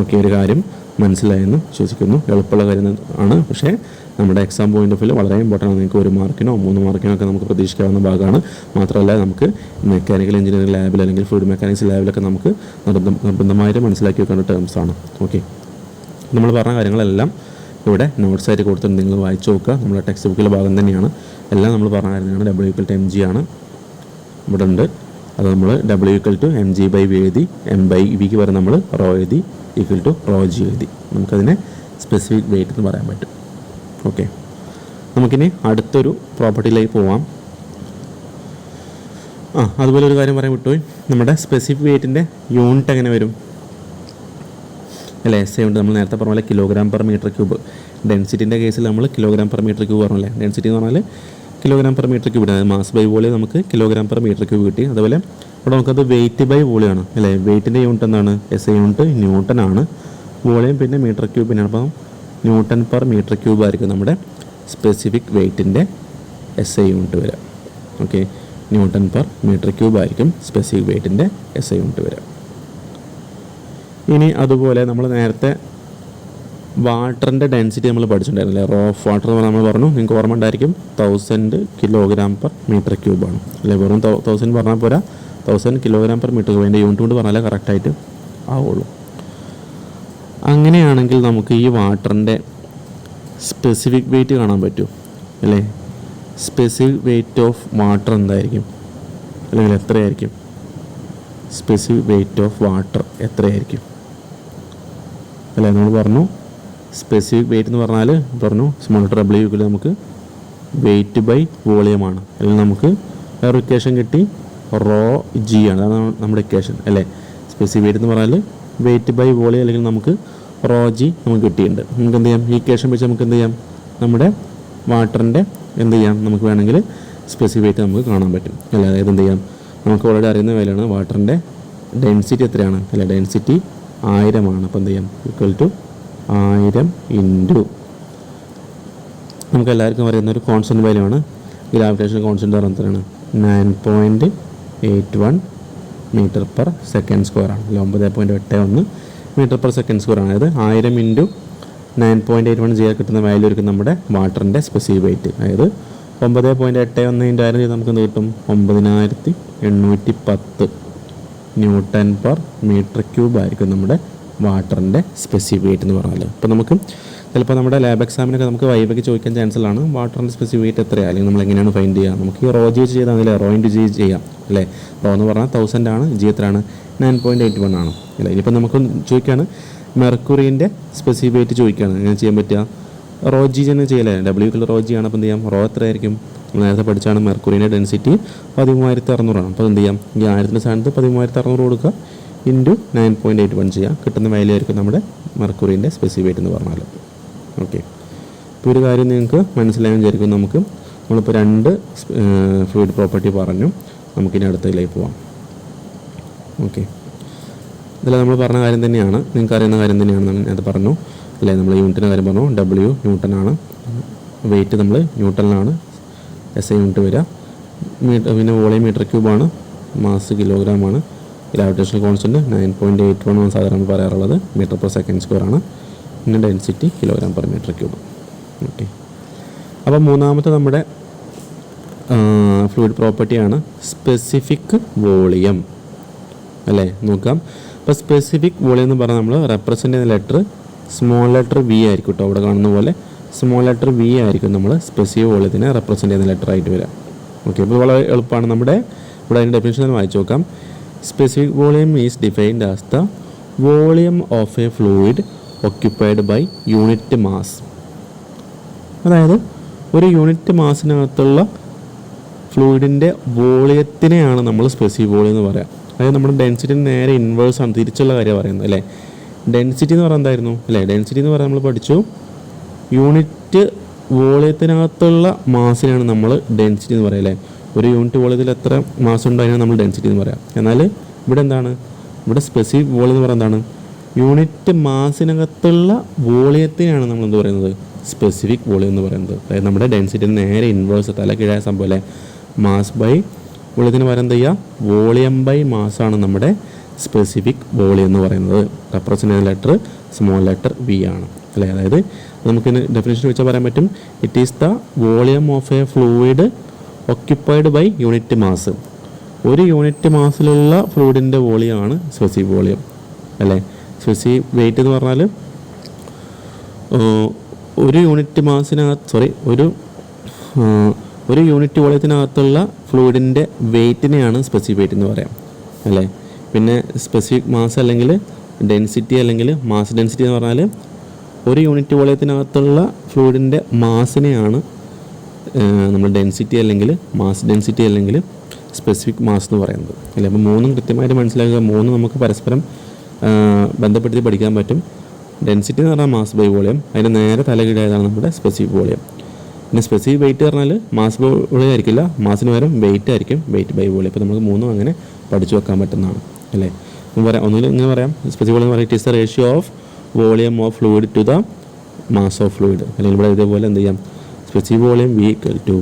Speaker 2: ഓക്കെ, ഒരു കാര്യം മനസ്സിലായെന്ന് വിശ്വസിക്കുന്നു. എളുപ്പമുള്ള കാര്യം ആണ്, പക്ഷേ നമ്മുടെ എക്സാം പോയിന്റ് ഓഫ് വ്യൂ വളരെ ഇമ്പോർട്ടൻ്റ് ആണ്. നിങ്ങൾക്ക് 1 മാർക്കിനോ 3 മാർക്കിനോ ഒക്കെ നമുക്ക് പ്രതീക്ഷിക്കാവുന്ന ഭാഗമാണ്. മാത്രമല്ല നമുക്ക് മെക്കാനിക്കൽ എഞ്ചിനീയറിംഗ് ലാബിൽ അല്ലെങ്കിൽ ഫ്ലൂയിഡ് മെക്കാനിക്സ് ലാബിലൊക്കെ നമുക്ക് നിർബന്ധമായിട്ട് മനസ്സിലാക്കി വെക്കേണ്ട ടേംസ് ആണ്. ഓക്കെ, നമ്മൾ പറഞ്ഞ കാര്യങ്ങളെല്ലാം ഇവിടെ നോട്ട്സ് ആയിട്ട് കൊടുത്തിട്ടുണ്ട്, നിങ്ങൾ വായിച്ചു നോക്കുക. നമ്മുടെ ടെക്സ്റ്റ് ബുക്കിലെ ഭാഗം തന്നെയാണ്. എല്ലാം നമ്മൾ പറഞ്ഞ കാര്യങ്ങളാണ്. W equal to M G ആണ് ഇവിടെ ഉണ്ട്. അത് നമ്മൾ W equal to M G by V എഴുതി, എം ബൈ വിക്ക് വരെ നമ്മൾ റോ എഴുതി, ഈക്വൽ ടു റോ ജി എഴുതി. നമുക്കതിനെ സ്പെസിഫിക് വെയിറ്റ് എന്ന് പറയാൻ പറ്റും. ഓക്കെ, നമുക്കിനി അടുത്തൊരു പ്രോപ്പർട്ടിയിലേക്ക് പോവാം. അതുപോലെ ഒരു കാര്യം പറയാൻ വിട്ടുപോയി, നമ്മുടെ സ്പെസിഫിക് വെയിറ്റിൻ്റെ യൂണിറ്റ് എങ്ങനെ വരും അല്ലേ. എസ് ഐ ഉണ്ട്, നമ്മൾ നേരത്തെ പറഞ്ഞ പോലെ കിലോഗ്രാം പെർ മീറ്റർ ക്യൂബ്. ഡെൻസിറ്റിൻ്റെ കേസിൽ നമ്മൾ കിലോഗ്രാം പെർ മീറ്റർ ക്യൂബ് പറഞ്ഞല്ലേ. ഡെൻസിറ്റി എന്ന് പറഞ്ഞാൽ കിലോഗ്രാം പെർ മീറ്റർ ക്യൂബ്. അതായത് മാസ് ബൈ വോളിയം നമുക്ക് കിലോഗ്രാം പെർ മീറ്റർ ക്യൂബ് കിട്ടി. അതുപോലെ ഇവിടെ നമുക്കത് വെയിറ്റ് ബൈ വോളിയം ആണ് അല്ലേ. വെയിറ്റിൻ്റെ യൂണിറ്റ് എന്താണ്, എസ് ഐ യൂണിറ്റ് ന്യൂട്ടൺ ആണ്. വോളിയം പിന്നെ മീറ്റർ ക്യൂബിനാണ്. അപ്പം ന്യൂട്ടൺ പെർ മീറ്റർ ക്യൂബ് ആയിരിക്കും നമ്മുടെ സ്പെസിഫിക് വെയിറ്റിൻ്റെ എസ് ഐ യൂണിറ്റ് വരിക. Okay, newton per metre cube ആയിരിക്കും സ്പെസിഫിക് വെയിറ്റിൻ്റെ എസ് ഐ യൂണിറ്റ് വരിക. ഇനി അതുപോലെ നമ്മൾ നേരത്തെ വാട്ടറിൻ്റെ ഡെൻസിറ്റി നമ്മൾ പഠിച്ചിട്ടുണ്ടായിരുന്നില്ലേ. റോ ഓഫ് വാട്ടർ എന്ന് നമ്മൾ പറഞ്ഞു, നിങ്ങൾക്ക് ഓർമ്മ ഉണ്ടായിരിക്കും 1000 കിലോഗ്രാം പെർ മീറ്റർ ക്യൂബാണ് അല്ലേ. വെറും 1000 പറഞ്ഞാൽ പോരാ, 1000 കിലോഗ്രാം പെർ മീറ്റർ ക്യൂബ്. അതിൻ്റെ യൂണിറ്റ് കൊണ്ട് പറഞ്ഞാലേ കറക്റ്റായിട്ട് ആവുള്ളൂ. അങ്ങനെയാണെങ്കിൽ നമുക്ക് ഈ വാട്ടറിൻ്റെ സ്പെസിഫിക് വെയിറ്റ് കാണാൻ പറ്റും അല്ലേ. സ്പെസിഫിക് വെയിറ്റ് ഓഫ് വാട്ടർ എന്തായിരിക്കും, അല്ലെങ്കിൽ എത്രയായിരിക്കും, സ്പെസിഫിക് വെയിറ്റ് ഓഫ് വാട്ടർ എത്രയായിരിക്കും അല്ലേ. നമ്മൾ പറഞ്ഞു സ്പെസിഫിക് വെയിറ്റ് എന്ന് പറഞ്ഞാൽ പറഞ്ഞു സ്മോൾ ലെറ്റർ ഡബ്ല്യു ഈക്വൽ നമുക്ക് വെയിറ്റ് ബൈ വോളിയമാണ്. അല്ലെങ്കിൽ നമുക്ക് വേറെ ഇക്വേഷൻ കിട്ടി, റോ ജി ആണ്. അതാണ് നമ്മുടെ ഇക്വേഷൻ അല്ലേ. സ്പെസിഫിക് വെയിറ്റ് എന്ന് പറഞ്ഞാൽ വെയിറ്റ് ബൈ വോളിയം, അല്ലെങ്കിൽ നമുക്ക് റോ ജി നമുക്ക് കിട്ടിയിട്ടുണ്ട്. നമുക്ക് എന്ത് ചെയ്യാം, ഈ ഇക്വേഷൻ വെച്ച് നമുക്ക് എന്ത് ചെയ്യാം, നമ്മുടെ വാട്ടറിൻ്റെ എന്ത് ചെയ്യാം, നമുക്ക് വേണമെങ്കിൽ സ്പെസിഫിക് വെയിറ്റ് നമുക്ക് കാണാൻ പറ്റും അല്ലേ. അതായത് എന്ത് ചെയ്യാം, നമുക്ക് ഓൾറെഡി അറിയുന്ന വിലയാണ് വാട്ടറിൻ്റെ ഡെൻസിറ്റി എത്രയാണ് അല്ലേ. ഡെൻസിറ്റി 1000 ആണ്. അപ്പോൾ എന്ത് ചെയ്യാം, ഈക്വൽ ടു 1000 ഇൻറ്റു നമുക്ക് എല്ലാവർക്കും അറിയുന്ന ഒരു കോൺസ്റ്റൻറ്റ് വാല്യൂ ആണ്. ഗ്രാവിറ്റേഷൻ കോൺസ്റ്റൻറ്റ് പറയുന്നതാണ് 9.81 മീറ്റർ പെർ സെക്കൻഡ് സ്ക്വയർ ആണ് അല്ലെ. 9.81 മീറ്റർ പെർ സെക്കൻഡ് സ്ക്വയർ ആണ്. അതായത് 1000 ഇൻറ്റു 9.81 ചെയ്യാൻ കിട്ടുന്ന വാല്യൂ ആയിരിക്കും നമ്മുടെ വാട്ടറിൻ്റെ സ്പെസിഫിക് വെയിറ്റ്. അതായത് 9.81 1000 ചെയ്ത് നമുക്ക് എന്ത് കിട്ടും, 9810 ന്യൂട്ടൺ പെർ മീറ്റർ ക്യൂബ് ആയിരിക്കും നമ്മുടെ വാട്ടറിൻ്റെ സ്പെസിഫിക് വെയിറ്റ് എന്ന് പറഞ്ഞാൽ. അപ്പോൾ നമുക്ക് ചിലപ്പോൾ നമ്മുടെ ലാബ് എക്സാമിനൊക്കെ നമുക്ക് വൈവയ്ക്ക് ചോദിക്കാൻ ചാൻസുള്ളതാണ്, വാട്ടറിൻ്റെ സ്പെസിഫിക് വെയിറ്റ് എത്രയാണ്, അല്ലെങ്കിൽ നമ്മൾ എങ്ങനെയാണ് ഫൈൻഡ് ചെയ്യുക. നമുക്ക് ഈ റോ ജി വെച്ച് ചെയ്താൽ അതിലെ റോ ഇൻറ്റു ജി ചെയ്യാം അല്ലേ. റോ എന്ന് പറഞ്ഞാൽ 1000 ആണ്, ജി എത്രയാണ് 9.81 ആണ് അല്ലേ. ഇനിയിപ്പോൾ നമുക്ക് ചോദിക്കുകയാണ് മെർക്കുറീൻ്റെ സ്പെസിഫിക് വെയിറ്റ് ചോദിക്കുകയാണ്, എങ്ങനെ ചെയ്യാൻ പറ്റുക. റോ ജി തന്നെ ചെയ്യല്ലേ, W റോ ജി ആണ്. അപ്പോൾ എന്ത് ചെയ്യാം, റോ എത്രയായിരിക്കും, നേരത്തെ പഠിച്ചാണ് മെർക്കുറിൻ്റെ ഡെൻസിറ്റി 13,600 അപ്പോൾ എന്ത് ചെയ്യാം, ഈ 1000ൻ്റെ സ്ഥാനത്ത് 13,600 കൊടുക്കുക ഇൻറ്റു 9.81 ചെയ്യുക. കിട്ടുന്ന വാല്യൂ ആയിരിക്കും നമ്മുടെ മെർക്കുറിൻ്റെ സ്പെസിഫിക് വെയിറ്റ് എന്ന് പറഞ്ഞാൽ. ഓക്കെ, ഇപ്പോൾ ഒരു കാര്യം നിങ്ങൾക്ക് മനസ്സിലായെന്ന് വിചാരിക്കും. നമ്മളിപ്പോൾ 2 ഫ്ലൂയിഡ് പ്രോപ്പർട്ടി പറഞ്ഞു. നമുക്കിനി അടുത്തതിലേക്ക് പോവാം. ഓക്കെ, ഇതിൽ നമ്മൾ പറഞ്ഞ കാര്യം തന്നെയാണ്, നിങ്ങൾക്ക് അറിയുന്ന കാര്യം തന്നെയാണ്. അത് പറഞ്ഞു അല്ലേ, നമ്മൾ യൂണിറ്റിൻ്റെ കാര്യം പറഞ്ഞു. W ന്യൂട്ടനാണ്, വെയിറ്റ് നമ്മൾ ന്യൂട്ടണിലാണ്, SI യൂണിറ്റ് വരിക. പിന്നെ വോളിയം മീറ്റർ ക്യൂബാണ്, മാസ് കിലോഗ്രാമാണ്. ഗ്രാവിറ്റേഷണൽ കോൺസ്റ്റൻറ്റ് 9.81 സാധാരണ പറയാറുള്ളത്, മീറ്റർ പെർ സെക്കൻഡ് സ്ക്വയർ ആണ്. പിന്നെ density kilogram per metre cube. Okay, അപ്പോൾ മൂന്നാമത്തെ നമ്മുടെ ഫ്ലൂയിഡ് പ്രോപ്പർട്ടിയാണ് സ്പെസിഫിക് വോളിയം അല്ലേ. നോക്കാം, അപ്പോൾ സ്പെസിഫിക് വോളിയം എന്ന് പറഞ്ഞാൽ നമ്മൾ റെപ്രസെൻ്റ് ചെയ്യുന്ന ലെറ്റർ സ്മോൾ ലെറ്റർ V ആയിരിക്കും കേട്ടോ. അവിടെ കാണുന്ന പോലെ സ്മോൾ ലെറ്റർ V ആയിരിക്കും നമ്മൾ സ്പെസിഫിക് വോളിയത്തിനെ റെപ്രസെൻ്റ് ചെയ്യുന്ന ലെറ്റർ ആയിട്ട് വരിക. ഓക്കെ, ഇപ്പോൾ വളരെ എളുപ്പമാണ്. ഇവിടെ അതിൻ്റെ ഡെഫിനിഷൻ വായിച്ചു നോക്കാം. Specific volume is defined as the volume of a fluid occupied by unit mass. അതായത് ഒരു യൂണിറ്റ് മാസിനകത്തുള്ള ഫ്ലൂയിഡിൻ്റെ വോളിയത്തിനെയാണ് നമ്മൾ സ്പെസിഫിക് വോളിയം എന്ന് പറയാം. അതായത് നമ്മുടെ ഡെൻസിറ്റി നേരെ ഇൻവേഴ്സ് ആണ്, തിരിച്ചുള്ള കാര്യം പറയുന്നത് അല്ലേ. ഡെൻസിറ്റി എന്ന് പറയുന്നത് എന്തായിരുന്നു അല്ലേ, ഡെൻസിറ്റി എന്ന് പറയുന്നത് നമ്മൾ പഠിച്ചു യൂണിറ്റ് വോളിയത്തിനകത്തുള്ള മാസിനാണ് നമ്മൾ ഡെൻസിറ്റി എന്ന് പറയുക അല്ലേ. ഒരു യൂണിറ്റ് വോളിയത്തിൽ എത്ര മാസ് ഉണ്ടോ അതിനാണ് നമ്മൾ ഡെൻസിറ്റി എന്ന് പറയാം. എന്നാൽ ഇവിടെ എന്താണ്, ഇവിടെ സ്പെസിഫിക് വോളിയം എന്ന് പറയുന്നത് എന്താണ്, യൂണിറ്റ് മാസിനകത്തുള്ള വോളിയത്തിനാണ് നമ്മൾ എന്ത് പറയുന്നത്, സ്പെസിഫിക് വോളിയം എന്ന് പറയുന്നത്. അതായത് നമ്മുടെ ഡെൻസിറ്റി നേരെ ഇൻവേഴ്സ് തലക്കീഴായ സംഭവം അല്ലേ. മാസ് ബൈ വോളിയത്തിന് പകരം എന്ത് ചെയ്യുക, വോളിയം ബൈ മാസാണ് നമ്മുടെ സ്പെസിഫിക് വോളിയം എന്ന് പറയുന്നത്. റെപ്രസെൻ്റ് ചെയ്യുന്ന ലെറ്റർ സ്മോൾ ലെറ്റർ V ആണ് അല്ലേ. അതായത് നമുക്കിന് ഡെഫിനേഷൻ വെച്ചാൽ പറയാൻ പറ്റും, it is the volume of a fluid occupied by unit mass. ഒരു യൂണിറ്റ് മാസിലുള്ള ഫ്ലൂയിഡിൻ്റെ വോളിയമാണ് സ്പെസിഫിക് വോളിയം അല്ലേ. സ്പെസിഫിക് വെയിറ്റ് എന്ന് പറഞ്ഞാൽ ഒരു യൂണിറ്റ് മാസിനകത്ത് ഒരു യൂണിറ്റ് വോളിയത്തിനകത്തുള്ള ഫ്ലൂയിഡിൻ്റെ വെയിറ്റിനെയാണ് സ്പെസിഫിക് വെയിറ്റ് എന്ന് പറയാം അല്ലേ. പിന്നെ സ്പെസിഫിക് മാസ് അല്ലെങ്കിൽ ഡെൻസിറ്റി അല്ലെങ്കിൽ മാസ് ഡെൻസിറ്റി എന്ന് പറഞ്ഞാൽ ഒരു യൂണിറ്റ് വോളിയത്തിനകത്തുള്ള ഫ്ലൂയിഡിൻ്റെ മാസിനെയാണ് നമ്മൾ ഡെൻസിറ്റി അല്ലെങ്കിൽ മാസ് ഡെൻസിറ്റി അല്ലെങ്കിൽ സ്പെസിഫിക് മാസ് എന്ന് പറയുന്നത് അല്ലേ. അപ്പോൾ മൂന്നും കൃത്യമായിട്ട് മനസ്സിലാക്കുക. മൂന്നും നമുക്ക് പരസ്പരം ബന്ധപ്പെടുത്തി പഠിക്കാൻ പറ്റും. ഡെൻസിറ്റി എന്ന് പറഞ്ഞാൽ മാസ് ബൈ വോളിയം, അതിൻ്റെ നേരെ തലകീഴായതാണ് നമ്മുടെ സ്പെസിഫിക് വോളിയം. പിന്നെ സ്പെസിഫിക് വെയിറ്റ് പറഞ്ഞാൽ മാസ് ബൈ വോളിയം ആയിരിക്കില്ല, മാസിന് പകരം വെയിറ്റ് ആയിരിക്കും, വെയിറ്റ് ബൈ വോളിയം. അപ്പോൾ നമുക്ക് മൂന്നും അങ്ങനെ പഠിച്ചു വെക്കാൻ പറ്റുന്നതാണ് അല്ലേ. ഒന്നുകിൽ ഇങ്ങനെ പറയാം, സ്പെസിഫിക് വോളിയം പറയാം it is the ratio of volume of fluid to the mass of fluid. അല്ലെങ്കിൽ ഇവിടെ ഇതേപോലെ എന്ത് ചെയ്യാം, specific volume V equal to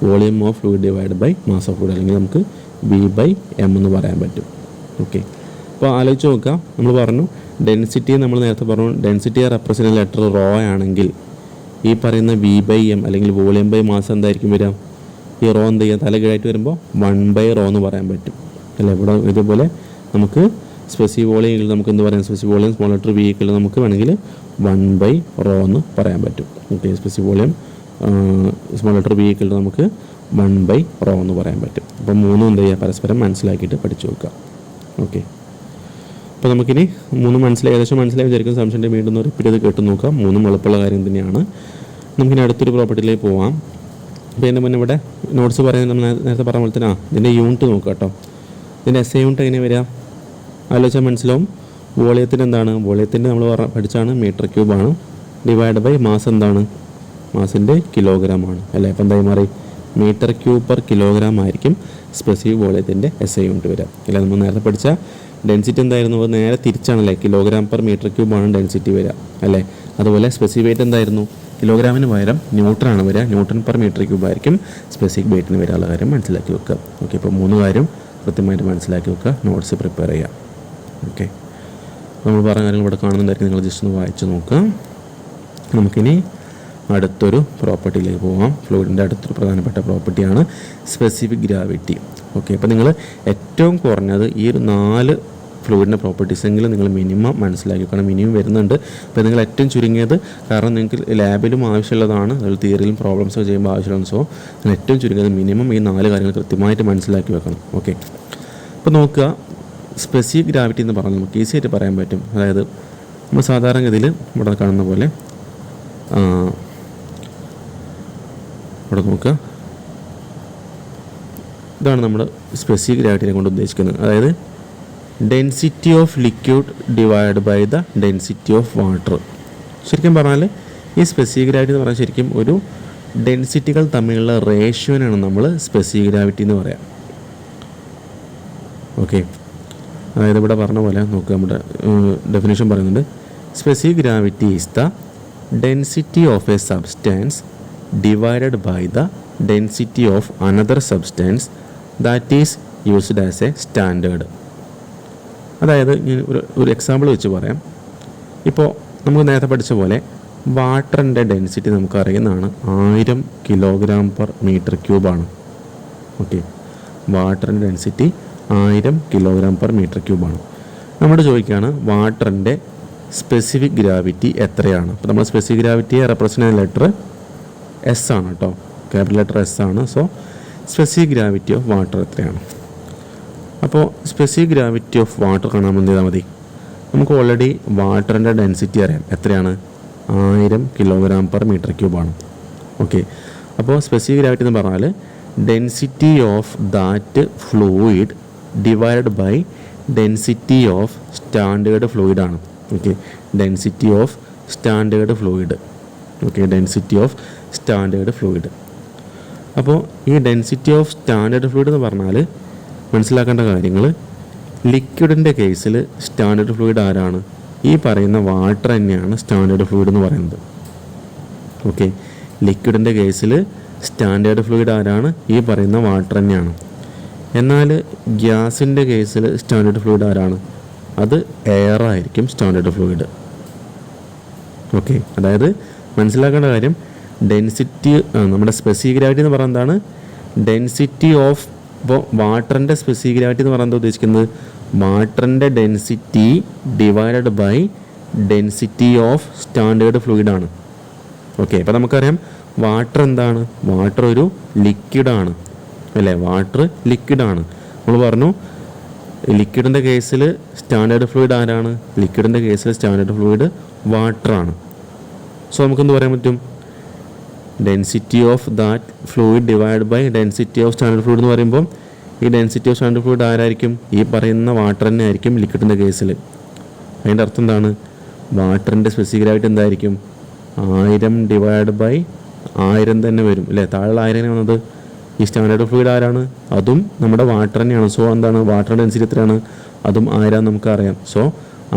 Speaker 2: volume of fluid divide by mass of fluid, അല്ലെങ്കിൽ നമുക്ക് V/m എന്ന് പറയാൻ പറ്റും. ഓക്കെ, അപ്പോൾ ആലോചിച്ച് നോക്കുക. നമ്മൾ പറഞ്ഞു ഡെൻസിറ്റി, നമ്മൾ നേരത്തെ പറഞ്ഞു ഡെൻസിറ്റിയെ റെപ്രസെൻ്റ് ലെറ്റർ റോ ആണെങ്കിൽ ഈ പറയുന്ന V/m അല്ലെങ്കിൽ വോളിയം ബൈ മാസ് എന്തായിരിക്കും വരിക, ഈ റോ എന്ത് ചെയ്യുക, തലകീഴായിട്ട് വരുമ്പോൾ 1/ρ എന്ന് പറയാൻ പറ്റും അല്ലേ. ഇവിടെ ഇതേപോലെ നമുക്ക് സ്പെസിഫിക് വോളിയം നമുക്ക് എന്ത് പറയാം, specific volume small letter V equal നമുക്ക് വേണമെങ്കിൽ 1/ρ എന്ന് പറയാൻ പറ്റും. Okay, specific volume small letter V equal നമുക്ക് 1/ρ എന്ന് പറയാൻ പറ്റും. അപ്പോൾ മൂന്നും എന്ത് ചെയ്യുക, പരസ്പരം മനസ്സിലാക്കിയിട്ട് പഠിച്ചു വെക്കുക. ഓക്കെ, അപ്പോൾ നമുക്കിനി മൂന്നും ഏകദേശം മനസ്സിലായി വിചാരിക്കുന്ന സംശയം വീണ്ടും റിപ്പീറ്റ് ചെയ്ത് കേട്ട് നോക്കാം. മൂന്നും എളുപ്പമുള്ള കാര്യം തന്നെയാണ്. നമുക്കിനി അടുത്തൊരു പ്രോപ്പർട്ടിയിലേക്ക് പോവാം. അപ്പോൾ എൻ്റെ മുന്നേ ഇവിടെ നോട്ട്സ് പറയുന്നത് നമ്മൾ നേരത്തെ പറഞ്ഞ പോലെ തന്നെ ഇതിൻ്റെ യൂണിറ്റ് നോക്കുക കേട്ടോ. ഇതിൻ്റെ SI യൂണിറ്റ് എങ്ങനെ വരിക ആലോചിച്ചാൽ മനസ്സിലാവും. വോളിയത്തിൻ്റെ എന്താണ്, വോളിയത്തിൻ്റെ നമ്മൾ പഠിച്ചാണ് മീറ്റർ ക്യൂബാണ്, ഡിവൈഡ് ബൈ മാസ് എന്താണ്, മാസിൻ്റെ കിലോഗ്രാം ആണ് അല്ലേ. അപ്പോൾ എന്തായി മാറി, മീറ്റർ ക്യൂബ് പെർ കിലോഗ്രാം ആയിരിക്കും സ്പെസിഫിക് വോളിയത്തിൻ്റെ SI യൂണിറ്റ് വരിക അല്ലേ. നമ്മൾ നേരത്തെ പഠിച്ച ഡെൻസിറ്റി എന്തായിരുന്നു, അത് നേരെ തിരിച്ചാണല്ലേ, കിലോഗ്രാം പെർ മീറ്റർ ക്യൂബാണ് ഡെൻസിറ്റി വരിക അല്ലേ. അതുപോലെ സ്പെസിഫിക് വെയിറ്റ് എന്തായിരുന്നു, കിലോഗ്രാമിന് പകരം ന്യൂട്ടനാണ് വരിക, ന്യൂട്ടൺ പെർ മീറ്റർ ക്യൂബ് ആയിരിക്കും സ്പെസിഫിക് വെയിറ്റിന് വരാനുള്ള കാര്യം മനസ്സിലാക്കി വെക്കുക. ഓക്കെ, ഇപ്പോൾ മൂന്ന് കാര്യം കൃത്യമായിട്ട് മനസ്സിലാക്കി വെക്കുക, നോട്ട്സ് പ്രിപ്പയർ ചെയ്യുക. ഓക്കെ, നമ്മൾ പറഞ്ഞ കാര്യങ്ങൾ ഇവിടെ കാണുന്നുണ്ടായിരിക്കും, നിങ്ങൾ ജസ്റ്റ് ഒന്ന് വായിച്ച് നോക്കുക. നമുക്കിനി അടുത്തൊരു പ്രോപ്പർട്ടിയിലേക്ക് പോകാം. ഫ്ലൂയിഡിൻ്റെ അടുത്തൊരു പ്രധാനപ്പെട്ട പ്രോപ്പർട്ടിയാണ് സ്പെസിഫിക് ഗ്രാവിറ്റി. ഓക്കെ, അപ്പോൾ നിങ്ങൾ ഏറ്റവും കുറഞ്ഞത് ഈ ഒരു 4 ഫ്ലൂയിഡിൻ്റെ പ്രോപ്പർട്ടീസെങ്കിലും നിങ്ങൾ മിനിമം മനസ്സിലാക്കി വെക്കണം. മിനിമം വരുന്നുണ്ട്. അപ്പോൾ നിങ്ങൾ ഏറ്റവും ചുരുങ്ങിയത്, കാരണം നിങ്ങൾക്ക് ലാബിലും ആവശ്യമുള്ളതാണ്, അതുപോലെ തിയറിയിലും പ്രോബ്ലംസ് ചെയ്യുമ്പോൾ ആവശ്യമുള്ളതാണ്. സോ നിങ്ങൾ ഏറ്റവും ചുരുങ്ങിയത് മിനിമം ഈ 4 കാര്യങ്ങൾ കൃത്യമായിട്ട് മനസ്സിലാക്കി വെക്കണം. ഓക്കെ, അപ്പോൾ നോക്കുക, സ്പെസിഫിക് ഗ്രാവിറ്റി എന്ന് പറഞ്ഞാൽ നമുക്ക് ഈസി ആയിട്ട് പറയാൻ പറ്റും. അതായത് നമ്മൾ സാധാരണഗതിയിൽ ഇവിടെ കാണുന്ന പോലെ ഇവിടെ നോക്കുക, ഇതാണ് നമ്മൾ സ്പെസിഫിക് ഗ്രാവിറ്റിനെ കൊണ്ട് ഉദ്ദേശിക്കുന്നത്. അതായത് density of liquid divide by the density of water. ശരിക്കും പറഞ്ഞാൽ ഈ സ്പെസിഫിക് ഗ്രാവിറ്റി എന്ന് പറഞ്ഞാൽ ശരിക്കും ഒരു ഡെൻസിറ്റികൾ തമ്മിലുള്ള റേഷ്യോനാണ് നമ്മൾ സ്പെസിഫിക് ഗ്രാവിറ്റി എന്ന് പറയാം. ഓക്കെ, അതായത് ഇവിടെ പറഞ്ഞ പോലെ നോക്കുക, നമ്മുടെ ഡെഫിനേഷൻ പറയുന്നുണ്ട്, specific gravity is the density of a substance divided by the density of another substance that is used as a standard. അതായത് ഞാൻ ഒരു എക്സാമ്പിൾ വെച്ച് പറയാം. ഇപ്പോൾ നമുക്ക് നേരത്തെ പഠിച്ച പോലെ വാട്ടറിൻ്റെ ഡെൻസിറ്റി നമുക്കറിയുന്നതാണ് 1000 kg/m³. ഓക്കെ, വാട്ടറിൻ്റെ ഡെൻസിറ്റി 1000 kg/m³. നമ്മൾ ചോദിക്കുകയാണ് വാട്ടറിൻ്റെ സ്പെസിഫിക് ഗ്രാവിറ്റി എത്രയാണ്. അപ്പോൾ നമ്മൾ സ്പെസിഫിക് ഗ്രാവിറ്റിയെ റെപ്രസെൻ്റ് ചെയ്യുന്ന ലെറ്റർ എസ് ആണ് കേട്ടോ, ക്യാപിറ്റൽ ലെറ്റർ എസ് ആണ്. So specific gravity of water എത്രയാണ്? അപ്പോൾ സ്പെസിഫിക് ഗ്രാവിറ്റി ഓഫ് വാട്ടർ കാണാൻ എന്ത് ചെയ്താൽ മതി, നമുക്ക് ഓൾറെഡി വാട്ടറിൻ്റെ ഡെൻസിറ്റി അറിയാം. എത്രയാണ്? 1000 kg/m³. ഓക്കെ, അപ്പോൾ സ്പെസിഫിക് ഗ്രാവിറ്റി എന്ന് പറഞ്ഞാൽ density of that fluid divided by density of standard fluid ആണ്. Okay, density of standard fluid. Okay, density of standard fluid. അപ്പോൾ ഈ ഡെൻസിറ്റി ഓഫ് സ്റ്റാൻഡേർഡ് ഫ്ലൂയിഡ് എന്ന് പറഞ്ഞാൽ മനസ്സിലാക്കേണ്ട കാര്യങ്ങൾ, ലിക്വിഡിൻ്റെ കേസിൽ സ്റ്റാൻഡേർഡ് ഫ്ലൂയിഡ് ആരാണ്? ഈ പറയുന്ന വാട്ടർ തന്നെയാണ് സ്റ്റാൻഡേർഡ് ഫ്ലൂയിഡ് എന്ന് പറയുന്നത്. ഓക്കെ, ലിക്വിഡിൻ്റെ കേസിൽ സ്റ്റാൻഡേർഡ് ഫ്ലൂയിഡ് ആരാണ്? ഈ പറയുന്ന വാട്ടർ തന്നെയാണ്. എന്നാൽ ഗ്യാസിൻ്റെ കേസിൽ സ്റ്റാൻഡേർഡ് ഫ്ലൂയിഡ് ആരാണ്? അത് എയർ ആയിരിക്കും സ്റ്റാൻഡേർഡ് ഫ്ലൂയിഡ്. ഓക്കെ, അതായത് മനസ്സിലാക്കേണ്ട കാര്യം, ഡെൻസിറ്റി നമ്മുടെ സ്പെസിഫിക് ഗ്രാവിറ്റി എന്ന് പറയുന്നത് എന്താണ്? ഡെൻസിറ്റി ഓഫ്, ഇപ്പോൾ വാട്ടറിൻ്റെ സ്പെസിഫിക് ഗ്രാവിറ്റി എന്ന് പറയുന്നത് ഉദ്ദേശിക്കുന്നത് വാട്ടറിൻ്റെ density divided by density of standard fluid ആണ്. ഓക്കെ, അപ്പോൾ നമുക്കറിയാം വാട്ടർ എന്താണ്? വാട്ടർ ഒരു ലിക്വിഡാണ് അല്ലേ? വാട്ടർ ലിക്വിഡാണ്. നമ്മൾ പറഞ്ഞു ലിക്വിഡിൻ്റെ കേസിൽ സ്റ്റാൻഡേർഡ് ഫ്ലൂയിഡ് ആരാണ്? ലിക്വിഡിൻ്റെ കേസിൽ സ്റ്റാൻഡേർഡ് ഫ്ലൂയിഡ് വാട്ടറാണ്. സോ നമുക്കെന്ത് പറയാൻ പറ്റും? Density of that fluid divide by density of standard fluid എന്ന് പറയുമ്പോൾ ഈ ഡെൻസിറ്റി ഓഫ് സ്റ്റാൻഡേർഡ് ഫ്ലൂയിഡ് ആരായിരിക്കും? ഈ പറയുന്ന വാട്ടർ തന്നെ ആയിരിക്കും ലിക്വിഡിൻ്റെ കേസിൽ. അതിൻ്റെ അർത്ഥം എന്താണ്? വാട്ടറിൻ്റെ സ്പെസിഫിക് ഗ്രാവിറ്റി എന്തായിരിക്കും? 1000 ഡിവൈഡ് ബൈ 1000 തന്നെ വരും അല്ലേ? താഴെ 1000 വന്നത്. ഈ സ്റ്റാൻഡേർഡ് ഫ്ലൂയിഡ് ആരാണ്? അതും നമ്മുടെ വാട്ടർ തന്നെയാണ്. സോ എന്താണ്? വാട്ടറിൻ്റെ ഡെൻസിറ്റി എത്രയാണ്? അതും 1000 നമുക്കറിയാം. സോ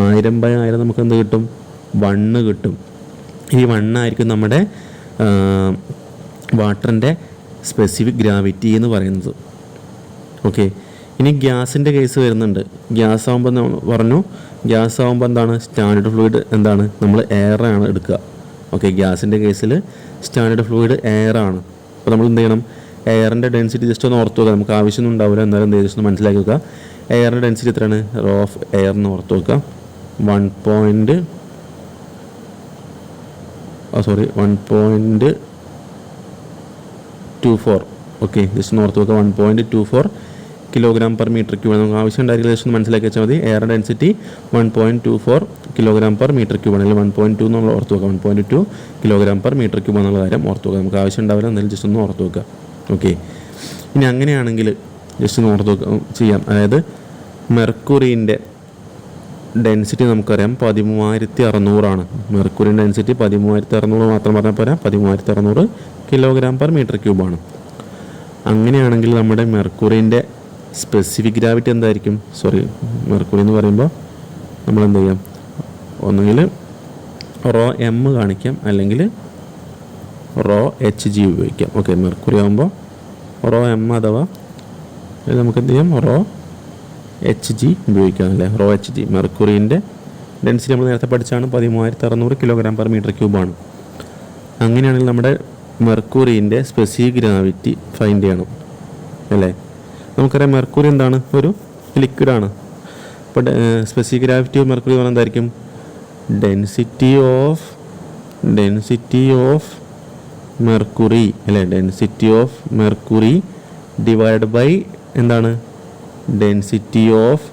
Speaker 2: 1000/1000 നമുക്ക് എന്ത് കിട്ടും? 1 കിട്ടും. ഈ 1 ആയിരിക്കും നമ്മുടെ വാട്ടറിൻ്റെ സ്പെസിഫിക് ഗ്രാവിറ്റി എന്ന് പറയുന്നത്. ഓക്കെ, ഇനി ഗ്യാസിൻ്റെ കേസ് വരുന്നുണ്ട്. ഗ്യാസ് ആകുമ്പോൾ നമ്മൾ പറഞ്ഞു, ഗ്യാസ് ആകുമ്പോൾ എന്താണ്? സ്റ്റാൻഡേർഡ് ഫ്ലൂയിഡ് എന്താണ്? നമ്മൾ എയറാണ് എടുക്കുക. ഓക്കെ, ഗ്യാസിൻ്റെ കേസിൽ സ്റ്റാൻഡേർഡ് ഫ്ലൂയിഡ് എയറാണ്. അപ്പോൾ നമ്മൾ എന്ത് ചെയ്യണം? എയറിൻ്റെ ഡെൻസിറ്റി ജസ്റ്റ് ഒന്ന് ഓർത്ത് വെക്കുക. നമുക്ക് ആവശ്യമൊന്നും ഉണ്ടാവില്ല, എന്നാലും എന്ത് ജസ്റ്റ് ഒന്ന് മനസ്സിലാക്കി വെക്കുക. എയറിൻ്റെ ഡെൻസിറ്റി എത്രയാണ്? റോ ഓഫ് എയർ എന്ന് ഓർത്ത് വെക്കുക. 1.24. ഓക്കെ, ജസ്റ്റ് ഒന്ന് ഓർത്ത് വെക്കുക. 1.24 kg/m³. നമുക്ക് ആവശ്യം ഉണ്ടായിരിക്കില്ല, ജസ്റ്റ് ഒന്ന് മനസ്സിലാക്കി വെച്ചാൽ മതി. എയർ ഡെൻസിറ്റി 1.24 kg/m³ അല്ലെങ്കിൽ 1.2 നമ്മൾ ഓർത്ത് വെക്കുക. 1.2 kg/m³ എന്നുള്ള കാര്യം ഓർത്ത് വെക്കുക. നമുക്ക് ആവശ്യം ഉണ്ടാവില്ല, എന്നാലും ജസ്റ്റ് ഒന്ന് ഓർത്ത് വെക്കുക. ഓക്കെ, ഇനി അങ്ങനെയാണെങ്കിൽ ജസ്റ്റ് ഒന്ന് ഓർത്ത് വെക്കുക ചെയ്യാം. അതായത് മെർക്കുറീൻ്റെ ഡെൻസിറ്റി നമുക്കറിയാം 13600 മെർക്കുറിൻ്റെ ഡെൻസിറ്റി 13600 മാത്രം പറഞ്ഞാൽ പോരാ, 13600 kg/m³. അങ്ങനെയാണെങ്കിൽ നമ്മുടെ മെർക്കുറിൻ്റെ സ്പെസിഫിക് ഗ്രാവിറ്റി എന്തായിരിക്കും? മെർക്കുറി എന്ന് പറയുമ്പോൾ നമ്മൾ എന്ത് ചെയ്യാം? ഒന്നുകിൽ റോ എം കാണിക്കാം, അല്ലെങ്കിൽ റോ HG ഉപയോഗിക്കാം. ഓക്കെ, മെർക്കുറി ആകുമ്പോൾ റോ എം അഥവാ നമുക്ക് എന്ത് ചെയ്യാം? റോ HG ഉപയോഗിക്കാം അല്ലേ? Raw HG. മെർക്കുറിൻ്റെ ഡെൻസിറ്റി നമ്മൾ നേരത്തെ പഠിച്ചാണ് 13600 kg/m³. അങ്ങനെയാണെങ്കിൽ നമ്മുടെ മെർക്കുറിൻ്റെ സ്പെസിഫിക് ഗ്രാവിറ്റി ഫൈൻഡ് ചെയ്യണം അല്ലേ? നമുക്കറിയാം മെർക്കുറി എന്താണ്? ഒരു ലിക്വിഡാണ്. അപ്പോൾ സ്പെസിഫിക് ഗ്രാവിറ്റി ഓഫ് മെർക്കുറി പറഞ്ഞാൽ എന്തായിരിക്കും? ഡെൻസിറ്റി ഓഫ് മെർക്കുറി അല്ലേ? Density of mercury divide by എന്താണ്? ഡെൻസിറ്റി ഓഫ്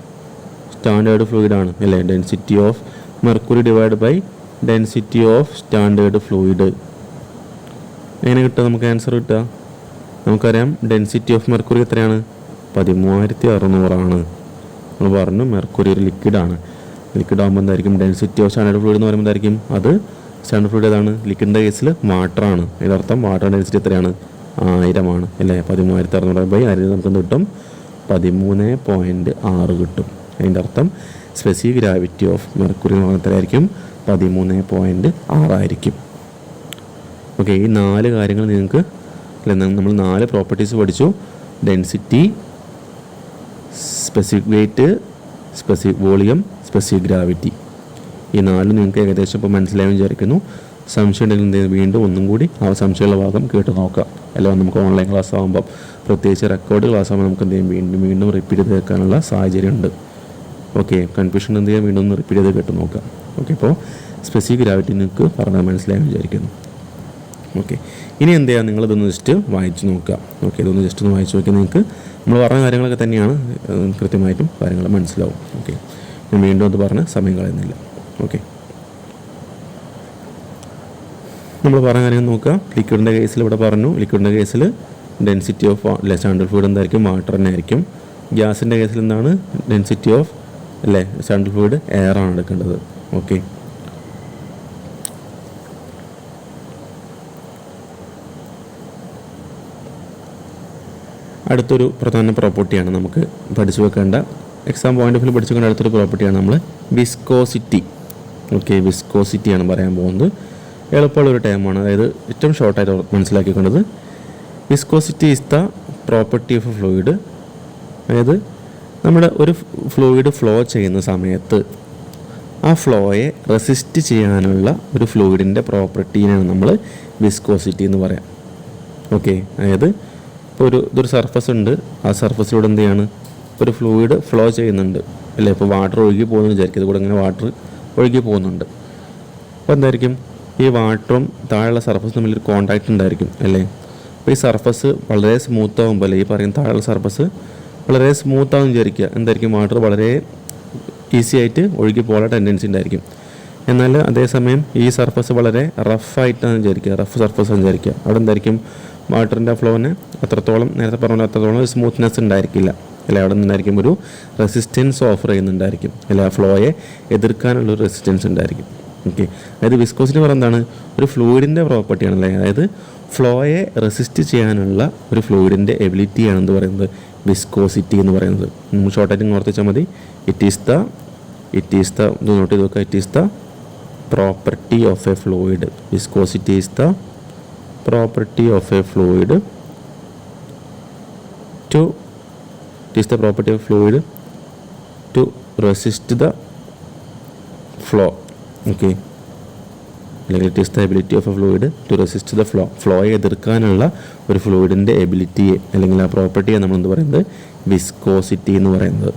Speaker 2: സ്റ്റാൻഡേർഡ് ഫ്ലൂയിഡ് ആണ് അല്ലേ? Density of mercury divide by density of standard fluid. എങ്ങനെ കിട്ടുക നമുക്ക് ആൻസർ കിട്ടുക? നമുക്കറിയാം ഡെൻസിറ്റി ഓഫ് മെർക്കുറി എത്രയാണ്? 13600 നമ്മൾ പറഞ്ഞു മെർക്കുറി ഒരു ലിക്വിഡാണ്. ലിക്വിഡ് ആകുമ്പോൾ എന്തായിരിക്കും ഡെൻസിറ്റി ഓഫ് സ്റ്റാൻഡേർഡ് ഫ്ലൂയിഡ് എന്ന് പറയുമ്പോൾ എന്തായിരിക്കും? അത് സ്റ്റാൻഡേർഡ് ഫ്ലൂയിഡ് ഏതാണ്? ലിക്വിഡിൻ്റെ കേസിൽ വാട്ടറാണ്. ഇതിനർത്ഥം വാട്ടർ ഡെൻസിറ്റി എത്രയാണ്? 1000 അല്ലേ? 13600/1000 നമുക്ക് എന്ത് കിട്ടും? 13.6 കിട്ടും. അതിൻ്റെ അർത്ഥം സ്പെസിഫിക് ഗ്രാവിറ്റി ഓഫ് മെർക്കുറി എന്ന് പറഞ്ഞാൽ എത്രയായിരിക്കും? 13.6 ആയിരിക്കും. ഓക്കെ, ഈ 4 കാര്യങ്ങൾ നിങ്ങൾക്ക് നമ്മൾ 4 പ്രോപ്പർട്ടീസ് പഠിച്ചു. Density, specific weight, specific volume, specific gravity. ഈ 4 നിങ്ങൾക്ക് ഏകദേശം ഇപ്പോൾ മനസ്സിലായെന്ന് വിചാരിക്കുന്നു. സംശയം ഉണ്ടെങ്കിൽ വീണ്ടും ഒന്നും കൂടി ആ സംശയമുള്ള ഭാഗം കേട്ട് നോക്കാം. അല്ലെങ്കിൽ നമുക്ക് ഓൺലൈൻ ക്ലാസ് ആകുമ്പോൾ, പ്രത്യേകിച്ച് റെക്കോർഡ് ക്ലാസ് ആകുമ്പോൾ നമുക്ക് എന്ത് ചെയ്യും? വീണ്ടും റിപ്പീറ്റ് ചെയ്ത് കേൾക്കാനുള്ള സാഹചര്യമുണ്ട്. ഓക്കെ, കൺഫ്യൂഷൻ എന്ത് ചെയ്യാൻ വീണ്ടും ഒന്ന് റിപ്പീറ്റ് ചെയ്ത് കേട്ട് നോക്കാം. ഓക്കെ, അപ്പോൾ സ്പെസിഫിക് ഗ്രാവിറ്റി നിങ്ങൾക്ക് പറഞ്ഞാൽ മനസ്സിലായെന്ന് വിചാരിക്കുന്നു. ഓക്കെ, ഇനി എന്ത് ചെയ്യുക? നിങ്ങളിതൊന്ന് ജസ്റ്റ് വായിച്ച് നോക്കുക. ഓക്കെ, ഇതൊന്ന് ജസ്റ്റ് ഒന്ന് വായിച്ച് നോക്കി. നിങ്ങൾക്ക് നമ്മൾ പറഞ്ഞ കാര്യങ്ങളൊക്കെ തന്നെയാണ്, കൃത്യമായിട്ടും കാര്യങ്ങൾ മനസ്സിലാവും. ഓക്കെ, ഞാൻ വീണ്ടും അത് പറഞ്ഞ് സമയം കളയുന്നില്ല. ഓക്കെ, നമ്മൾ പറഞ്ഞ കാര്യങ്ങൾ നോക്കുക. ലിക്വിഡിൻ്റെ കേസിൽ ഇവിടെ പറഞ്ഞു, ലിക്വിഡിൻ്റെ കേസിൽ ഡെൻസിറ്റി ഓഫ് സ്റ്റാൻഡേർഡ് ഫ്ലൂയിഡ് എന്തായിരിക്കും? വാട്ടർ തന്നെ ആയിരിക്കും. ഗ്യാസിൻ്റെ കേസിൽ എന്താണ്? Density of standard fluid air ആണ് എടുക്കേണ്ടത്. ഓക്കെ, അടുത്തൊരു പ്രധാന പ്രോപ്പർട്ടിയാണ് നമുക്ക് പഠിച്ചു വെക്കേണ്ട, എക്സാം പോയിന്റ് ഓഫ് വ്യൂ പഠിച്ചു വെക്കേണ്ട അടുത്തൊരു പ്രോപ്പർട്ടിയാണ് നമ്മൾ വിസ്കോസിറ്റി. ഓക്കെ, വിസ്കോസിറ്റിയാണ് പറയാൻ പോകുന്നത്. എളുപ്പമുള്ളൊരു ടൈമാണ്, അതായത് ഏറ്റവും ഷോർട്ടായിട്ട് മനസ്സിലാക്കിക്കൊണ്ടത്. Viscosity is the property of a fluid. അതായത് നമ്മുടെ ഒരു ഫ്ലൂയിഡ് ഫ്ലോ ചെയ്യുന്ന സമയത്ത് ആ ഫ്ലോയെ റെസിസ്റ്റ് ചെയ്യാനുള്ള ഒരു ഫ്ലൂയിഡിൻ്റെ പ്രോപ്പർട്ടീനാണ് നമ്മൾ വിസ്കോസിറ്റി എന്ന് പറയാം. ഓക്കെ, അതായത് ഇപ്പോൾ ഇതൊരു സർഫസ് ഉണ്ട്. ആ സർഫസിലൂടെ എന്ത് ചെയ്യാണ്? ഒരു ഫ്ലൂയിഡ് ഫ്ലോ ചെയ്യുന്നുണ്ട് അല്ലേ? ഇപ്പോൾ വാട്ടർ ഒഴുകി പോകുന്നു വിചാരിക്കും. ഇതുകൂടെ ഇങ്ങനെ വാട്ടർ ഒഴുകി പോകുന്നുണ്ട്. അപ്പോൾ എന്തായിരിക്കും? ഈ വാട്ടറും താഴെയുള്ള സർഫസ് തമ്മിലൊരു കോൺടാക്റ്റ് ഉണ്ടായിരിക്കും അല്ലേ? അപ്പോൾ ഈ സർഫസ് വളരെ സ്മൂത്ത് ആകുമ്പോൾ അല്ലേ, ഈ പറയുന്ന താഴെയുള്ള സർഫസ് വളരെ സ്മൂത്ത് ആകും വിചാരിക്കുക. എന്തായിരിക്കും? വാട്ടർ വളരെ ഈസി ആയിട്ട് ഒഴുകി പോകാനുള്ള ടെൻഡൻസി ഉണ്ടായിരിക്കും. എന്നാൽ അതേസമയം ഈ സർഫസ് വളരെ റഫായിട്ടാണ് വിചാരിക്കുക, റഫ് സർഫസ് വിചാരിക്കുക. അവിടെ എന്തായിരിക്കും? വാട്ടറിൻ്റെ ഫ്ലോന് അത്രത്തോളം, നേരത്തെ പറഞ്ഞ അത്രത്തോളം ഒരു സ്മൂത്ത്നെസ് ഉണ്ടായിരിക്കില്ല അല്ലെ? അവിടെ നിന്നായിരിക്കും ഒരു റെസിസ്റ്റൻസ് ഓഫർ ചെയ്യുന്നുണ്ടായിരിക്കും അല്ലെ? ആ ഫ്ലോയെ എതിർക്കാനുള്ളൊരു റെസിസ്റ്റൻസ് ഉണ്ടായിരിക്കും. ഓക്കെ, അതായത് വിസ്കോസിറ്റി പറയുന്നത് എന്താണ്? ഒരു ഫ്ലൂയിഡിൻ്റെ പ്രോപ്പർട്ടിയാണല്ലേ? അതായത് ഫ്ലോയെ റെസിസ്റ്റ് ചെയ്യാനുള്ള ഒരു ഫ്ലൂയിഡിൻ്റെ എബിലിറ്റിയാണ് എന്ത് പറയുന്നത്? വിസ്കോസിറ്റി എന്ന് പറയുന്നത്. ഷോർട്ടായിട്ട് ഓർത്ത് വെച്ചാൽ മതി. ഇറ്റ് ഈസ് ദ ഇത് നോട്ട് ചെയ്ത് നോക്കുക. It is the property of a fluid. Viscosity is the property of a fluid to resist the flow. Okay, അല്ലെങ്കിൽ it is the ability of a fluid to resist the ഫ്ലോയെ എതിർക്കാനുള്ള ഒരു ഫ്ലൂയിഡിൻ്റെ എബിലിറ്റിയെ അല്ലെങ്കിൽ ആ പ്രോപ്പർട്ടിയെ നമ്മൾ എന്ത് പറയുന്നത്? വിസ്കോസിറ്റി എന്ന് പറയുന്നത്.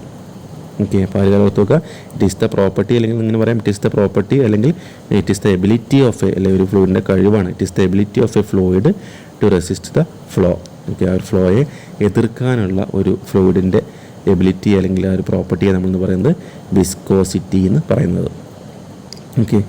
Speaker 2: ഓക്കെ, അപ്പോൾ അതിൽ ഓർത്ത് നോക്കുക. ഇറ്റ് ഈസ് ദ പ്രോപ്പർട്ടി, അല്ലെങ്കിൽ ഇങ്ങനെ പറയാം, ഇറ്റ് ഈസ് ദ പ്രോപ്പർട്ടി അല്ലെങ്കിൽ it is the ability of a, അല്ലെങ്കിൽ ഒരു ഫ്ലൂയിഡിൻ്റെ കഴിവാണ്. It is the ability of a fluid to resist the flow. Okay, ആ ഒരു ഫ്ലോയെ എതിർക്കാനുള്ള ഒരു ഫ്ലൂയിഡിൻ്റെ എബിലിറ്റി അല്ലെങ്കിൽ ആ ഒരു പ്രോപ്പർട്ടിയെ നമ്മളെന്ന് പറയുന്നത് വിസ്കോസിറ്റി എന്ന് പറയുന്നത്. ഓക്കെ,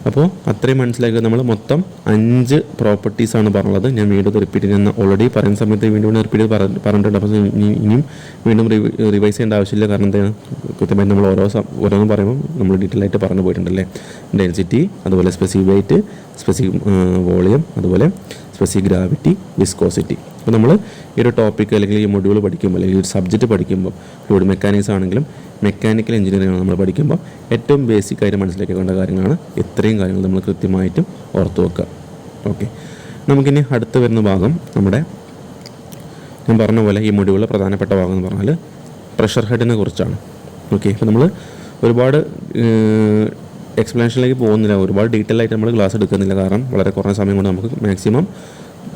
Speaker 2: അപ്പോൾ അത്രയും മനസ്സിലാക്കുക. നമ്മൾ മൊത്തം 5 പ്രോപ്പർട്ടീസാണ് പറഞ്ഞത്. ഞാൻ വീണ്ടും റിപ്പീറ്റ് ഞാൻ ഓൾറെഡി പറയുന്ന സമയത്ത് വീണ്ടും റിപ്പീറ്റ് പറഞ്ഞിട്ടുണ്ട്. അപ്പോൾ ഇനിയും വീണ്ടും റിവൈസ് ചെയ്യേണ്ട ആവശ്യമില്ല. കാരണം എന്താണ്? കൃത്യമായിട്ട് നമ്മൾ ഓരോന്നും പറയുമ്പോൾ നമ്മൾ ഡീറ്റെയിൽ ആയിട്ട് പറഞ്ഞു പോയിട്ടുണ്ടല്ലേ? ഡെൻസിറ്റി, അതുപോലെ സ്പെസിഫിക് വെയിറ്റ്, സ്പെസിഫിക് വോളിയം, അതുപോലെ സ്പെസിഫിക് ഗ്രാവിറ്റി, വിസ്കോസിറ്റി. അപ്പോൾ നമ്മൾ ഈ ഒരു ടോപ്പിക്ക് അല്ലെങ്കിൽ ഈ മൊഡ്യൂൾ പഠിക്കുമ്പോൾ അല്ലെങ്കിൽ ഒരു സബ്ജക്റ്റ് പഠിക്കുമ്പോൾ, ഫ്ലൂയിഡ് മെക്കാനിക്സ് ആണെങ്കിലും മെക്കാനിക്കൽ എഞ്ചിനീയറിംഗ് നമ്മൾ പഠിക്കുമ്പോൾ ഏറ്റവും ബേസിക്കായിട്ട് മനസ്സിലാക്കേണ്ട കാര്യങ്ങളാണ്. ഇത്രയും കാര്യങ്ങൾ നമ്മൾ കൃത്യമായിട്ടും ഓർത്തു വെക്കുക. ഓക്കെ, നമുക്കിനി അടുത്ത് വരുന്ന ഭാഗം നമ്മുടെ ഞാൻ പറഞ്ഞ പോലെ ഈ മൊഡ്യൂളിലെ പ്രധാനപ്പെട്ട ഭാഗം എന്ന് പറഞ്ഞാൽ പ്രഷർ ഹെഡിനെ കുറിച്ചാണ്. ഓക്കെ, അപ്പോൾ നമ്മൾ ഒരുപാട് എക്സ്പ്ലനേഷനിലേക്ക് പോകുന്നില്ല, ഒരുപാട് ഡീറ്റെയിൽ ആയിട്ട് നമ്മൾ ക്ലാസ് എടുക്കുന്നില്ല. കാരണം വളരെ കുറഞ്ഞ സമയം കൊണ്ട് നമുക്ക് മാക്സിമം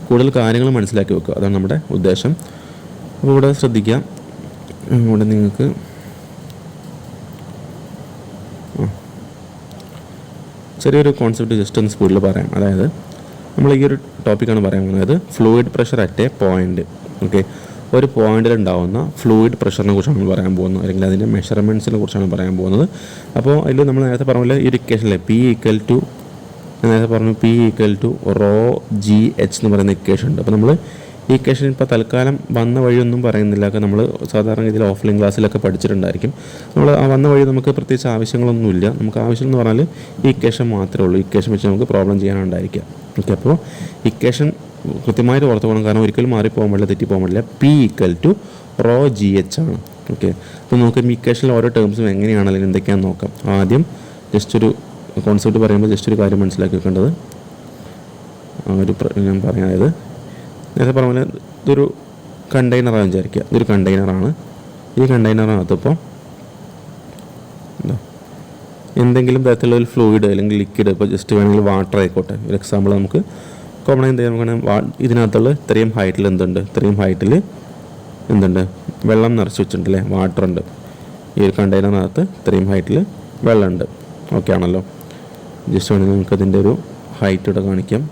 Speaker 2: കൂടുതൽ കാര്യങ്ങൾ മനസ്സിലാക്കി വെക്കുക, അതാണ് നമ്മുടെ ഉദ്ദേശം. അപ്പോൾ ഇവിടെ ശ്രദ്ധിക്കുക. ഇവിടെ നിങ്ങൾക്ക് ചെറിയൊരു കോൺസെപ്റ്റ് ജസ്റ്റ് ഒന്ന് സ്പീഡിൽ പറയാം. അതായത് നമ്മൾ ഈ ഒരു ടോപ്പിക്കാണ് പറയാൻ പോകുന്നത്, fluid pressure at A point. Okay, ഒരു പോയിന്റിലുണ്ടാവുന്ന ഫ്ലൂയിഡ് പ്രഷറിനെ കുറിച്ചാണ് നമ്മൾ പറയാൻ പോകുന്നത്, അല്ലെങ്കിൽ അതിൻ്റെ മെഷർമെൻറ്റ്സിനെ കുറിച്ചാണ് പറയാൻ പോകുന്നത്. അപ്പോൾ അതിൽ നമ്മൾ നേരത്തെ പറഞ്ഞ പോലെ ഈ ഒരു ഇക്വേഷനിലെ P = നേരത്തെ പറഞ്ഞു P equal to rho G H എന്ന് പറയുന്ന ഇക്വേഷൻ ഉണ്ട്. അപ്പോൾ നമ്മൾ ഈ ഇക്വേഷൻ ഇപ്പോൾ തൽക്കാലം വന്ന വഴിയൊന്നും പറയുന്നില്ല. നമ്മൾ സാധാരണ രീതിയിൽ ഓഫ്ലൈൻ ക്ലാസ്സിലൊക്കെ പഠിച്ചിട്ടുണ്ടായിരിക്കും. നമ്മൾ ആ വന്ന വഴി നമുക്ക് പ്രത്യേകിച്ച് ആവശ്യങ്ങളൊന്നുമില്ല. നമുക്ക് ആവശ്യം എന്ന് പറഞ്ഞാൽ ഈ ഇക്വേഷൻ മാത്രമേ ഉള്ളൂ. ഇക്വേഷൻ വെച്ച് നമുക്ക് പ്രോബ്ലം ചെയ്യാനുണ്ടായിരിക്കുക. ഓക്കെ, അപ്പോൾ ഇക്വേഷൻ കൃത്യമായിട്ട് ഓർത്ത് പോകണം, കാരണം ഒരിക്കലും മാറിപ്പോകാൻ പാടില്ല, തെറ്റിപ്പോകാൻ പാടില്ല. P equal to rho G H ആണ്. ഓക്കെ, അപ്പോൾ നമുക്ക് ഇക്വേഷനിൽ ഓരോ ടേംസും എങ്ങനെയാണ് അല്ലെങ്കിൽ എന്തൊക്കെയാണെന്ന് നോക്കാം. ആദ്യം ജസ്റ്റ് ഒരു കോൺസെപ്റ്റ് പറയുമ്പോൾ ജസ്റ്റ് ഒരു കാര്യം മനസ്സിലാക്കി വെക്കേണ്ടത് ഞാൻ പറയാം. അതായത് നേരത്തെ പറഞ്ഞ പോലെ ഇതൊരു കണ്ടെയ്നറാണ് വിചാരിക്കുക. ഇതൊരു കണ്ടെയ്നറാണ്. ഈ കണ്ടെയ്നറിനകത്തിപ്പോൾ എന്തെങ്കിലും തരത്തിലുള്ള ഒരു ഫ്ലൂയിഡ് അല്ലെങ്കിൽ ലിക്വിഡ്, ഇപ്പോൾ ജസ്റ്റ് വേണമെങ്കിൽ വാട്ടർ ആയിക്കോട്ടെ, ഒരു എക്സാമ്പിൾ നമുക്ക് കോമൺ എന്ത് ചെയ്യാൻ ഇതിനകത്തുള്ള ഇത്രയും ഹൈറ്റിൽ എന്തുണ്ട്, ഇത്രയും ഹൈറ്റിൽ എന്തുണ്ട്, വെള്ളം നിറച്ച് വെച്ചിട്ടുണ്ട് അല്ലേ, വാട്ടർ ഉണ്ട്. ഈ ഒരു കണ്ടെയ്നറിനകത്ത് ഇത്രയും ഹൈറ്റിൽ വെള്ളമുണ്ട്. ഓക്കെ ആണല്ലോ. ജസ്റ്റ് വേണമെങ്കിൽ നമുക്ക് അതിൻ്റെ ഒരു ഹൈറ്റ് ഇവിടെ കാണിക്കാം.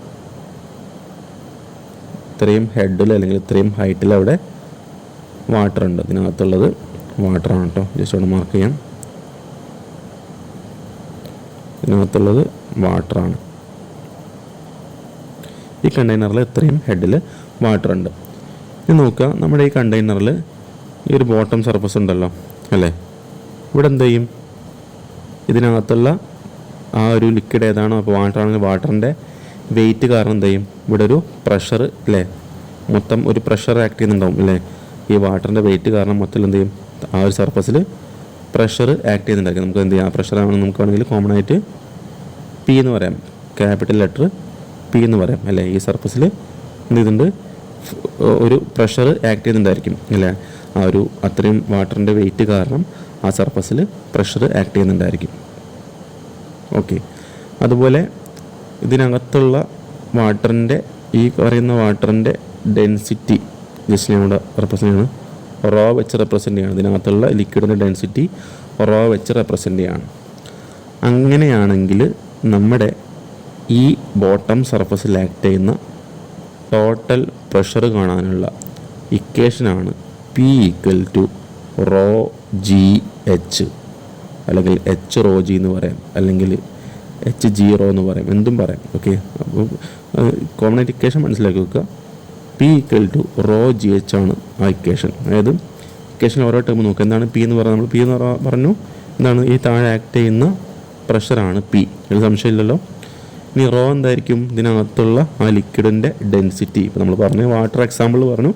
Speaker 2: ഇത്രയും ഹെഡിൽ അല്ലെങ്കിൽ ഇത്രയും ഹൈറ്റിൽ അവിടെ വാട്ടർ ഉണ്ട്. ഇതിനകത്തുള്ളത് വാട്ടറാണ് കേട്ടോ. ജസ്റ്റ് അവിടെ മാർക്ക് ചെയ്യാം. ഇതിനകത്തുള്ളത് വാട്ടറാണ്. ഈ കണ്ടെയ്നറിൽ ഇത്രയും ഹെഡിൽ വാട്ടർ ഉണ്ട്. ഇനി നോക്കുക, നമ്മുടെ ഈ കണ്ടെയ്നറിൽ ഈ ഒരു ബോട്ടം സർഫസ് ഉണ്ടല്ലോ അല്ലേ. ഇവിടെ എന്ത് ചെയ്യും, ഇതിനകത്തുള്ള ആ ഒരു ലിക്വിഡ് ഏതാണോ, അപ്പോൾ വാട്ടർ ആണെങ്കിൽ വാട്ടറിൻ്റെ വെയിറ്റ് കാരണം എന്ത് ചെയ്യും, ഇവിടെ ഒരു പ്രഷർ അല്ലേ, മൊത്തം ഒരു പ്രഷർ ആക്ട് ചെയ്യുന്നുണ്ടാവും അല്ലേ. ഈ വാട്ടറിൻ്റെ വെയിറ്റ് കാരണം മൊത്തം എന്ത് ചെയ്യും, ആ ഒരു സർഫസിൽ പ്രഷർ ആക്ട് ചെയ്യുന്നുണ്ടായിരിക്കും. നമുക്ക് എന്ത് ചെയ്യാം, ആ പ്രഷർ ആണെങ്കിൽ നമുക്ക് വേണമെങ്കിൽ കോമൺ ആയിട്ട് പി എന്ന് പറയാം, ക്യാപിറ്റൽ ലെറ്റർ പി എന്ന് പറയാം അല്ലേ. ഈ സർഫസിൽ എന്ത് ചെയ്തിട്ടുണ്ട്, ഒരു പ്രഷർ ആക്ട് ചെയ്യുന്നുണ്ടായിരിക്കും അല്ലേ. ആ ഒരു അത്രയും വാട്ടറിൻ്റെ വെയിറ്റ് കാരണം ആ സർഫസിൽ പ്രഷർ ആക്ട് ചെയ്യുന്നുണ്ടായിരിക്കും. ഓക്കെ, അതുപോലെ ഇതിനകത്തുള്ള വാട്ടറിൻ്റെ ഈ പറയുന്ന വാട്ടറിൻ്റെ ഡെൻസിറ്റി ജസ്റ്റ് നമ്മുടെ റെപ്രസെൻ്റ് ചെയ്യാണ്, റോ വെച്ച് റെപ്രസെൻ്റ് ചെയ്യാണ്. ഇതിനകത്തുള്ള ലിക്വിഡിൻ്റെ ഡെൻസിറ്റി റോ വെച്ച് റെപ്രസെൻ്റ് ചെയ്യാണ്. അങ്ങനെയാണെങ്കിൽ നമ്മുടെ ഈ ബോട്ടം സർഫസിൽ ആക്ട് ചെയ്യുന്ന ടോട്ടൽ പ്രഷർ കാണാനുള്ള ഇക്വേഷനാണ് P equal to rho G h, അല്ലെങ്കിൽ എച്ച് റോ ജി എന്ന് പറയാം, അല്ലെങ്കിൽ എച്ച് ജി റോ എന്ന് പറയാം, എന്തും പറയാം. ഓക്കെ, അപ്പോൾ കോമൺ ആയിട്ട് ഇക്വേഷൻ മനസ്സിലാക്കി വെക്കുക. P equal to rho G H ആണ് ആ ഇക്വേഷൻ. അതായത് ഇക്വേഷൻ ഓരോ ടേം നോക്കുക. എന്താണ് പി എന്ന് പറയുന്നത്, നമ്മൾ പി എന്ന് പറഞ്ഞു എന്താണ്, ഈ താഴെ ആക്ട് ചെയ്യുന്ന പ്രഷറാണ് പി, ഒരു സംശയമില്ലല്ലോ. ഇനി റോ എന്തായിരിക്കും, ഇതിനകത്തുള്ള ആ ലിക്വിഡിൻ്റെ ഡെൻസിറ്റി. ഇപ്പോൾ നമ്മൾ പറഞ്ഞു വാട്ടർ എക്സാമ്പിൾ പറഞ്ഞു,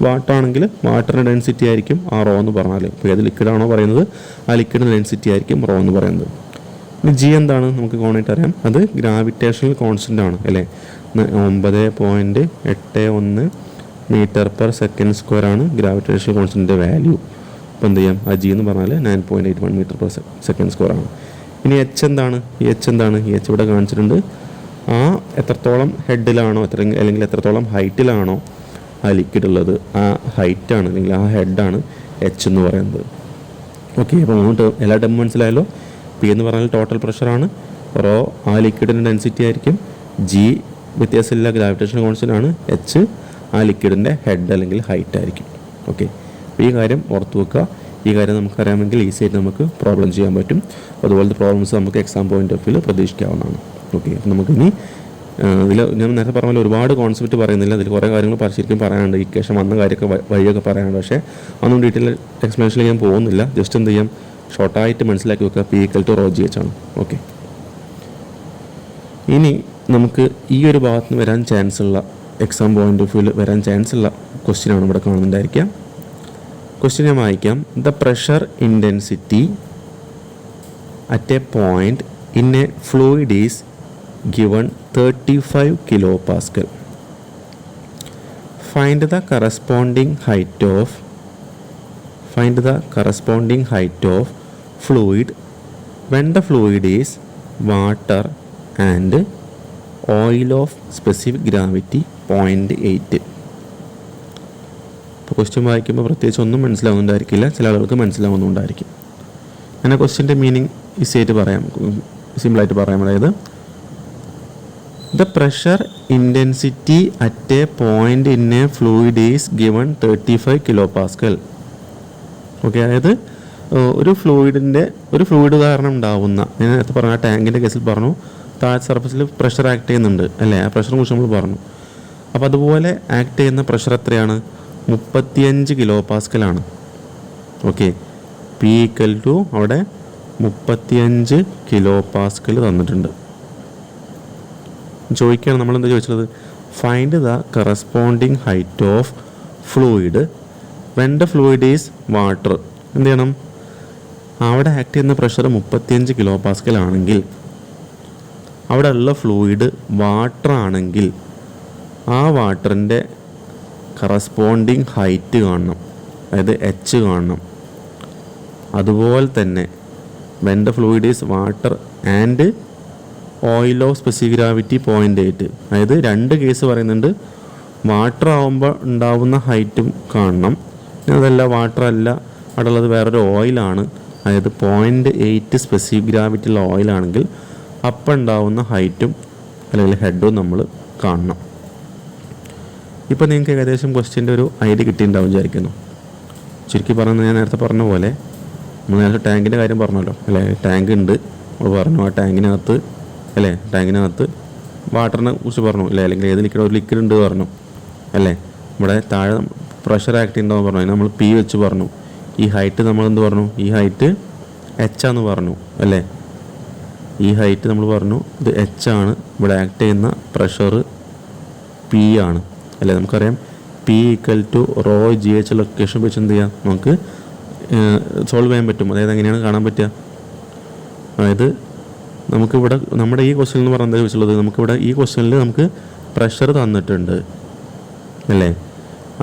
Speaker 2: വാട്ടർ ആണെങ്കിൽ വാട്ടറിൻ്റെ ഡെൻസിറ്റി ആയിരിക്കും ആ റോ എന്ന് പറഞ്ഞാൽ. ഇപ്പോൾ ഏത് ലിക്വിഡാണോ പറയുന്നത് ആ ലിക്വിഡിൻ്റെ ഡെൻസിറ്റി ആയിരിക്കും റോ എന്ന് പറയുന്നത്. ഇനി ജി എന്താണ് നമുക്ക് കോണായിട്ട് അറിയാം, അത് ഗ്രാവിറ്റേഷണൽ കോൺസ്റ്റൻ്റ് ആണ് അല്ലേ. 9.81 മീറ്റർ പെർ സെക്കൻഡ് സ്ക്വയർ ആണ് ഗ്രാവിറ്റേഷണൽ കോൺസ്റ്റൻ്റിൻ്റെ വാല്യൂ. അപ്പോൾ എന്ത് ചെയ്യാം, ആ ജി എന്ന് പറഞ്ഞാൽ 9.81 മീറ്റർ പെർ സെക്കൻഡ് സ്ക്വയർ ആണ്. ഇനി എച്ച് എന്താണ്, ഈ എച്ച് എന്താണ്, ഈ എച്ച് ഇവിടെ കാണിച്ചിട്ടുണ്ട്. ആ എത്രത്തോളം ഹെഡിലാണോ അല്ലെങ്കിൽ എത്രത്തോളം ഹൈറ്റിലാണോ ആ ലിക്വിഡ് ഉള്ളത്, ആ ഹൈറ്റാണ് അല്ലെങ്കിൽ ആ ഹെഡാണ് എച്ച് എന്ന് പറയുന്നത്. ഓക്കെ, അപ്പോൾ എല്ലാ ടേമും മനസ്സിലായല്ലോ. പി എന്ന് പറഞ്ഞാൽ ടോട്ടൽ പ്രഷറാണ്, റോ ആ ലിക്വിഡിൻ്റെ ഡെൻസിറ്റി ആയിരിക്കും, ജി വ്യത്യാസമില്ല ഗ്രാവിറ്റേഷണൽ കോൺസ്റ്റൻ്റ് ആണ്, എച്ച് ആ ലിക്വിഡിൻ്റെ ഹെഡ് അല്ലെങ്കിൽ ഹൈറ്റ് ആയിരിക്കും. ഓക്കെ, അപ്പോൾ ഈ കാര്യം ഓർത്ത് വെക്കുക. ഈ കാര്യം നമുക്കറിയാമെങ്കിൽ ഈസി ആയിട്ട് നമുക്ക് പ്രോബ്ലം ചെയ്യാൻ പറ്റും. അതുപോലത്തെ പ്രോബ്ലംസ് നമുക്ക് എക്സാം പോയിന്റ് ഓഫ് വ്യൂ പ്രതീക്ഷിക്കാവുന്നതാണ്. ഓക്കെ, അപ്പോൾ നമുക്കിനി ഇതിൽ ഞാൻ നേരത്തെ പറഞ്ഞ പോലെ ഒരുപാട് കോൺസെപ്റ്റ് പറയുന്നില്ല, അതിൽ കുറേ കാര്യങ്ങൾ ശരിക്കും പറയാനുണ്ട്. ഇക്വേഷൻ വന്ന കാര്യമൊക്കെ വഴിയൊക്കെ പറയാനുണ്ട്, പക്ഷേ അതൊന്നും ഡീറ്റെയിൽ എക്സ്പ്ലനേഷൻ ചെയ്യാൻ പോകുന്നില്ല. ജസ്റ്റ് എന്ത് ചെയ്യാം, ഷോർട്ടായിട്ട് മനസ്സിലാക്കി വെക്കുക, P equal to rho G H ആണ്. ഓക്കെ, ഇനി നമുക്ക് ഈ ഒരു ഭാഗത്ത് നിന്ന് വരാൻ ചാൻസ് ഉള്ള, എക്സാം പോയിന്റ് ഓഫ് വ്യൂവിൽ വരാൻ ചാൻസ് ഉള്ള ക്വസ്റ്റ്യനാണ് ഇവിടെ കാണുന്നുണ്ടായിരിക്കാം. ക്വസ്റ്റ്യൻ ഞാൻ വായിക്കാം. The pressure intensity at A point in A fluid is given 35 kilopascal. Find the corresponding height of fluid when the fluid is water and oil of specific gravity 0.8. ഇപ്പോൾ question വായിക്കുമ്പോൾ പ്രത്യേകിച്ച് ഒന്നും മനസ്സിലാവുന്നുണ്ടായിരിക്കില്ല, ചില ആളുകൾക്ക് മനസ്സിലാവുന്നുണ്ടായിരിക്കും. അങ്ങനെ ക്വസ്റ്റ്യൻ്റെ മീനിങ് ഈസിയായിട്ട് പറയാം, സിമ്പിളായിട്ട് പറയാം. അതായത് the pressure intensity at a point in a fluid is given 35 kilopascal. Okay, അതായത് ഒരു ഫ്ലൂയിഡ് കാരണം ഉണ്ടാവുന്ന, ഞാൻ നേരത്തെ പറഞ്ഞ ടാങ്കിൻ്റെ കേസിൽ പറഞ്ഞു താഴത്തെ സർഫസിൽ പ്രഷർ ആക്ട് ചെയ്യുന്നുണ്ട് അല്ലേ, ആ പ്രഷറിനെ കുറിച്ച് നമ്മൾ പറഞ്ഞു. അപ്പോൾ അതുപോലെ ആക്ട് ചെയ്യുന്ന പ്രഷർ എത്രയാണ്? 35 കിലോ പാസ്കലാണ്. ഓക്കെ, പി ഈക്വൽ ടു അവിടെ 35 കിലോ പാസ്കൽ തന്നിട്ടുണ്ട്. ചോദിക്കുകയാണ്, നമ്മളെന്താ ചോദിച്ചത്? Find the corresponding height of fluid when the fluid is water. എന്ത് ചെയ്യണം? അവിടെ ആക്ട് ചെയ്യുന്ന പ്രഷർ 35 കിലോ പാസ്കൽ ആണെങ്കിൽ അവിടെ ഉള്ള ഫ്ലൂയിഡ് വാട്ടർ ആണെങ്കിൽ ആ വാട്ടറിൻ്റെ കറസ്പോണ്ടിങ് ഹൈറ്റ് കാണണം, അതായത് എച്ച് കാണണം. അതുപോലെ തന്നെ when the fluid is water and oil of specific gravity 0.8, അതായത് 2 കേസ് പറയുന്നുണ്ട്. വാട്ടർ ആവുമ്പോൾ ഉണ്ടാവുന്ന ഹൈറ്റും കാണണം. അതല്ല, വാട്ടർ അല്ല, അവിടെ ഉള്ളത് വേറൊരു ഓയിലാണ്, അതായത് 0.8 സ്പെസിഫിക് ഗ്രാവിറ്റി ഉള്ള ഓയിലാണെങ്കിൽ അപ്പം ഉണ്ടാവുന്ന ഹൈറ്റും അല്ലെങ്കിൽ ഹെഡും നമ്മൾ കാണണം. ഇപ്പോൾ നിങ്ങൾക്ക് ഏകദേശം ക്വസ്റ്റ്യൻ്റെ ഒരു ഐഡിയ കിട്ടിയിട്ടുണ്ടാവും വിചാരിക്കുന്നു. ചുരുക്കി പറഞ്ഞാൽ ഞാൻ നേരത്തെ പറഞ്ഞ പോലെ നമ്മൾ നേരത്തെ ടാങ്കിൻ്റെ കാര്യം പറഞ്ഞല്ലോ അല്ലേ, ടാങ്ക് ഉണ്ട് നമ്മൾ പറഞ്ഞു. ആ ടാങ്കിനകത്ത് അല്ലേ, ടാങ്കിനകത്ത് വാട്ടറിനെ കുറിച്ച് പറഞ്ഞു അല്ലേ, അല്ലെങ്കിൽ ഏത് ലിക്വിഡ് ഒരു ലിക്വിഡ് ഉണ്ട് പറഞ്ഞു അല്ലേ. ഇവിടെ താഴെ പ്രഷർ ആക്ട് ചെയ്യുന്നുണ്ടാവും പറഞ്ഞു, അതിന് നമ്മൾ പി വെച്ച് പറഞ്ഞു. ഈ ഹൈറ്റ് നമ്മളെന്ത് പറഞ്ഞു? ഈ ഹൈറ്റ് എച്ചാന്ന് പറഞ്ഞു അല്ലേ. ഈ ഹൈറ്റ് നമ്മൾ പറഞ്ഞു ഇത് എച്ചാണ്. ഇവിടെ ആക്ട് ചെയ്യുന്ന പ്രഷർ പി ആണ് അല്ലേ. നമുക്കറിയാം P equal to rho G H location വെച്ച് എന്ത് ചെയ്യാം, നമുക്ക് സോൾവ് ചെയ്യാൻ പറ്റും. അതായത് എങ്ങനെയാണ് കാണാൻ പറ്റുക? അതായത് നമുക്കിവിടെ നമ്മുടെ ഈ ക്വസ്റ്റ്യൻ എന്ന് പറഞ്ഞാൽ എന്താ ചോദിച്ചുള്ളത്? നമുക്കിവിടെ ഈ ക്വസ്റ്റ്യനിൽ നമുക്ക് പ്രഷർ തന്നിട്ടുണ്ട് അല്ലേ.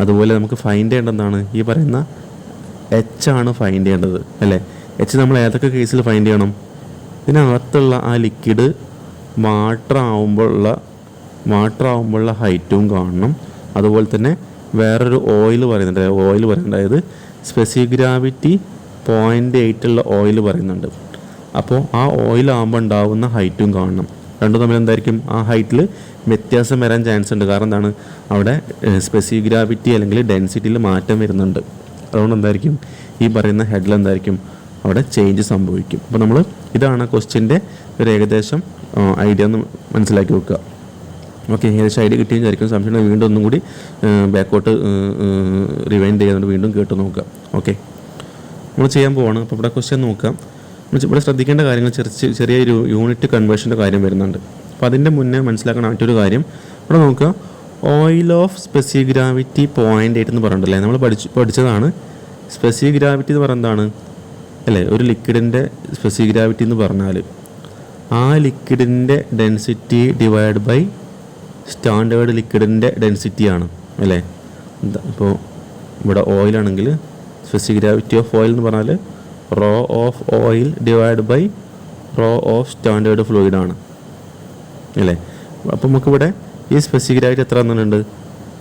Speaker 2: അതുപോലെ നമുക്ക് ഫൈൻഡ് ചെയ്യേണ്ടതാണ് ഈ പറയുന്ന എച്ച് ആണ് ഫൈൻഡ് ചെയ്യേണ്ടത് അല്ലേ. എച്ച് നമ്മൾ ഏതൊക്കെ കേസിൽ ഫൈൻഡ് ചെയ്യണം? ഇതിനകത്തുള്ള ആ ലിക്വിഡ് വാട്ടർ ആവുമ്പോഴുള്ള ഹൈറ്റും കാണണം. അതുപോലെ തന്നെ വേറൊരു ഓയിൽ പറയുന്നുണ്ട്, അതായത് സ്പെസിഫിക് ഗ്രാവിറ്റി 0.8 ഉള്ള ഓയിൽ പറയുന്നുണ്ട്. അപ്പോൾ ആ ഓയിലാകുമ്പോൾ ഉണ്ടാവുന്ന ഹൈറ്റും കാണണം. രണ്ടും തമ്മിൽ എന്തായിരിക്കും? ആ ഹൈറ്റിൽ വ്യത്യാസം വരാൻ ചാൻസ് ഉണ്ട്. കാരണം എന്താണ്? അവിടെ സ്പെസിഫിക് ഗ്രാവിറ്റി അല്ലെങ്കിൽ ഡെൻസിറ്റിയിൽ മാറ്റം വരുന്നുണ്ട്. അതുകൊണ്ട് എന്തായിരിക്കും ഈ പറയുന്ന ഹെഡിൽ എന്തായിരിക്കും അവിടെ ചേഞ്ച് സംഭവിക്കും. അപ്പോൾ നമ്മൾ ഇതാണ് ക്വസ്റ്റ്യൻ്റെ ഒരു ഏകദേശം ഐഡിയ ഒന്ന് മനസ്സിലാക്കി വെക്കുക. ഓക്കെ, ഏകദേശം ഐഡിയ കിട്ടിയെന്ന് വിചാരിക്കും. സംശയം വീണ്ടും ഒന്നും കൂടി ബാക്കോട്ട് റിവൈൻഡ് ചെയ്യുന്നുണ്ട്, വീണ്ടും കേട്ട് നോക്കുക. ഓക്കെ, നമ്മൾ ചെയ്യാൻ പോവാണ്. അപ്പോൾ ഇവിടെ ക്വസ്റ്റ്യൻ നോക്കാം. ഇവിടെ ശ്രദ്ധിക്കേണ്ട കാര്യങ്ങൾ ചെറിയൊരു യൂണിറ്റ് കൺവേർഷൻ്റെ കാര്യം വരുന്നുണ്ട്. അപ്പോൾ അതിൻ്റെ മുന്നേ മനസ്സിലാക്കണം മറ്റൊരു കാര്യം. ഇവിടെ നോക്കുക, ഓയിൽ ഓഫ് സ്പെസിഫിക് ഗ്രാവിറ്റി 0.8 എന്ന് പറഞ്ഞിട്ടല്ലേ നമ്മൾ പഠിച്ചതാണ്. സ്പെസിഫിക് ഗ്രാവിറ്റി എന്ന് പറയുന്നത് എന്താണ് അല്ലേ? ഒരു ലിക്വിഡിൻ്റെ സ്പെസിഫിക് ഗ്രാവിറ്റി എന്ന് പറഞ്ഞാൽ ആ ലിക്വിഡിൻ്റെ ഡെൻസിറ്റി ഡിവൈഡ് ബൈ സ്റ്റാൻഡേർഡ് ലിക്വിഡിൻ്റെ ഡെൻസിറ്റിയാണ് അല്ലേ. ഇപ്പോൾ ഇവിടെ ഓയിലാണെങ്കിൽ സ്പെസിഫിക് ഗ്രാവിറ്റി ഓഫ് ഓയിൽ എന്ന് പറഞ്ഞാൽ rho of oil divide by rho of standard ഫ്ലൂയിഡാണ് അല്ലേ. അപ്പോൾ നമുക്കിവിടെ ഈ സ്പെസിഫിക് ഗ്രാവിറ്റി എത്ര തന്നിട്ടുണ്ട്?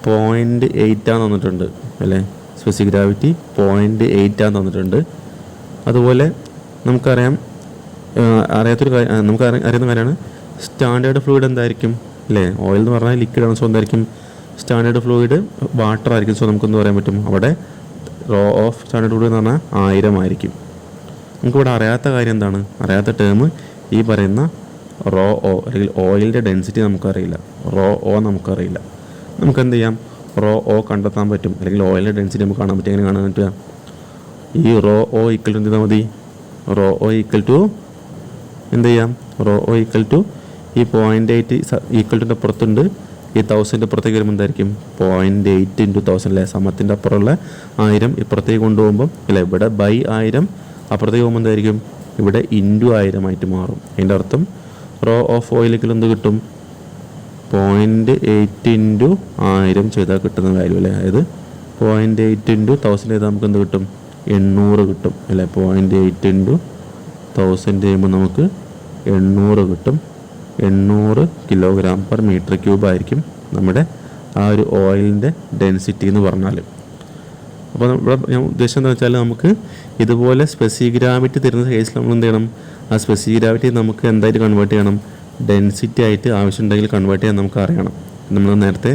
Speaker 2: 0.8 തന്നിട്ടുണ്ട് അല്ലേ. സ്പെസിഫിക് ഗ്രാവിറ്റി 0.8 തന്നിട്ടുണ്ട്. അതുപോലെ നമുക്കറിയാം അറിയുന്ന കാര്യമാണ് സ്റ്റാൻഡേർഡ് ഫ്ലൂയിഡ് എന്തായിരിക്കും അല്ലേ. ഓയിൽ എന്ന് പറഞ്ഞാൽ ലിക്വിഡാണ്, സോ എന്തായിരിക്കും സ്റ്റാൻഡേർഡ് ഫ്ലൂയിഡ് വാട്ടർ ആയിരിക്കും. സോ നമുക്കെന്ത് പറയാൻ പറ്റും? അവിടെ റോ ഓഫ് സ്റ്റാൻഡേർഡ് ഫ്ലൂയിഡ് എന്ന് പറഞ്ഞാൽ 1000 ആയിരിക്കും. നമുക്കിവിടെ അറിയാത്ത കാര്യം എന്താണ്? അറിയാത്ത ടേം ഈ പറയുന്ന റോ ഓ അല്ലെങ്കിൽ ഓയിലിൻ്റെ ഡെൻസിറ്റി നമുക്കറിയില്ല, റോ ഓ നമുക്കറിയില്ല. നമുക്കെന്ത് ചെയ്യാം? റോ ഓ കണ്ടെത്താൻ പറ്റും, അല്ലെങ്കിൽ ഓയിലിൻ്റെ ഡെൻസിറ്റി നമുക്ക് കാണാൻ പറ്റും. എങ്ങനെ കാണാൻ പറ്റുക? ഈ റോ ഓ ഈക്വൽ ടു എന്ത് ചെയ്താൽ മതി? റോ ഓ ഈക്വൽ ടു എന്ത് ചെയ്യാം? റോ ഓ ഈക്വൽ ടു ഈ 0.8 ഈക്വൽ ടുൻ്റെ അപ്പുറത്തുണ്ട്, ഈ 1000 അപ്പുറത്തേക്ക് വരുമ്പോൾ എന്തായിരിക്കും? 0.8 × 1000 അല്ലേ. സമത്തിൻ്റെ അപ്പുറമുള്ള 1000 ഇപ്പുറത്തേക്ക് കൊണ്ടുപോകുമ്പം അല്ലേ, ഇവിടെ ബൈ 1000 അപ്പുറത്തേക്ക് പോകുമ്പോൾ എന്തായിരിക്കും? ഇവിടെ ഇൻറ്റു 1000 ആയിട്ട് മാറും. അതിൻ്റെ അർത്ഥം റോ ഓഫ് ഓയിലിൽ എന്ത് കിട്ടും? 0.8 × 1000 ചെയ്താൽ കിട്ടുന്ന കാര്യം അല്ലേ. അതായത് 0.8 × 1000 ചെയ്താൽ നമുക്ക് എന്ത് കിട്ടും? 800 കിട്ടും അല്ലേ. 0.8 × 1000 ചെയ്യുമ്പോൾ നമുക്ക് 800 കിട്ടും. 800 kg/m³ ആയിരിക്കും നമ്മുടെ ആ ഒരു ഓയിലിൻ്റെ ഡെൻസിറ്റി എന്ന് പറഞ്ഞാൽ. അപ്പോൾ ഇവിടെ ഞാൻ ഉദ്ദേശം എന്താ വെച്ചാൽ, നമുക്ക് ഇതുപോലെ സ്പെസിഫിക് ഗ്രാവിറ്റി തരുന്ന കേസിൽ നമ്മൾ എന്ത് ചെയ്യണം? ആ സ്പെസിഫിക് ഗ്രാവിറ്റി നമുക്ക് എന്തായിട്ട് കൺവേർട്ട് ചെയ്യണം? ഡെൻസിറ്റി ആയിട്ട് ആവശ്യമുണ്ടെങ്കിൽ കൺവേർട്ട് ചെയ്യാൻ നമുക്ക് അറിയണം. നമ്മൾ നേരത്തെ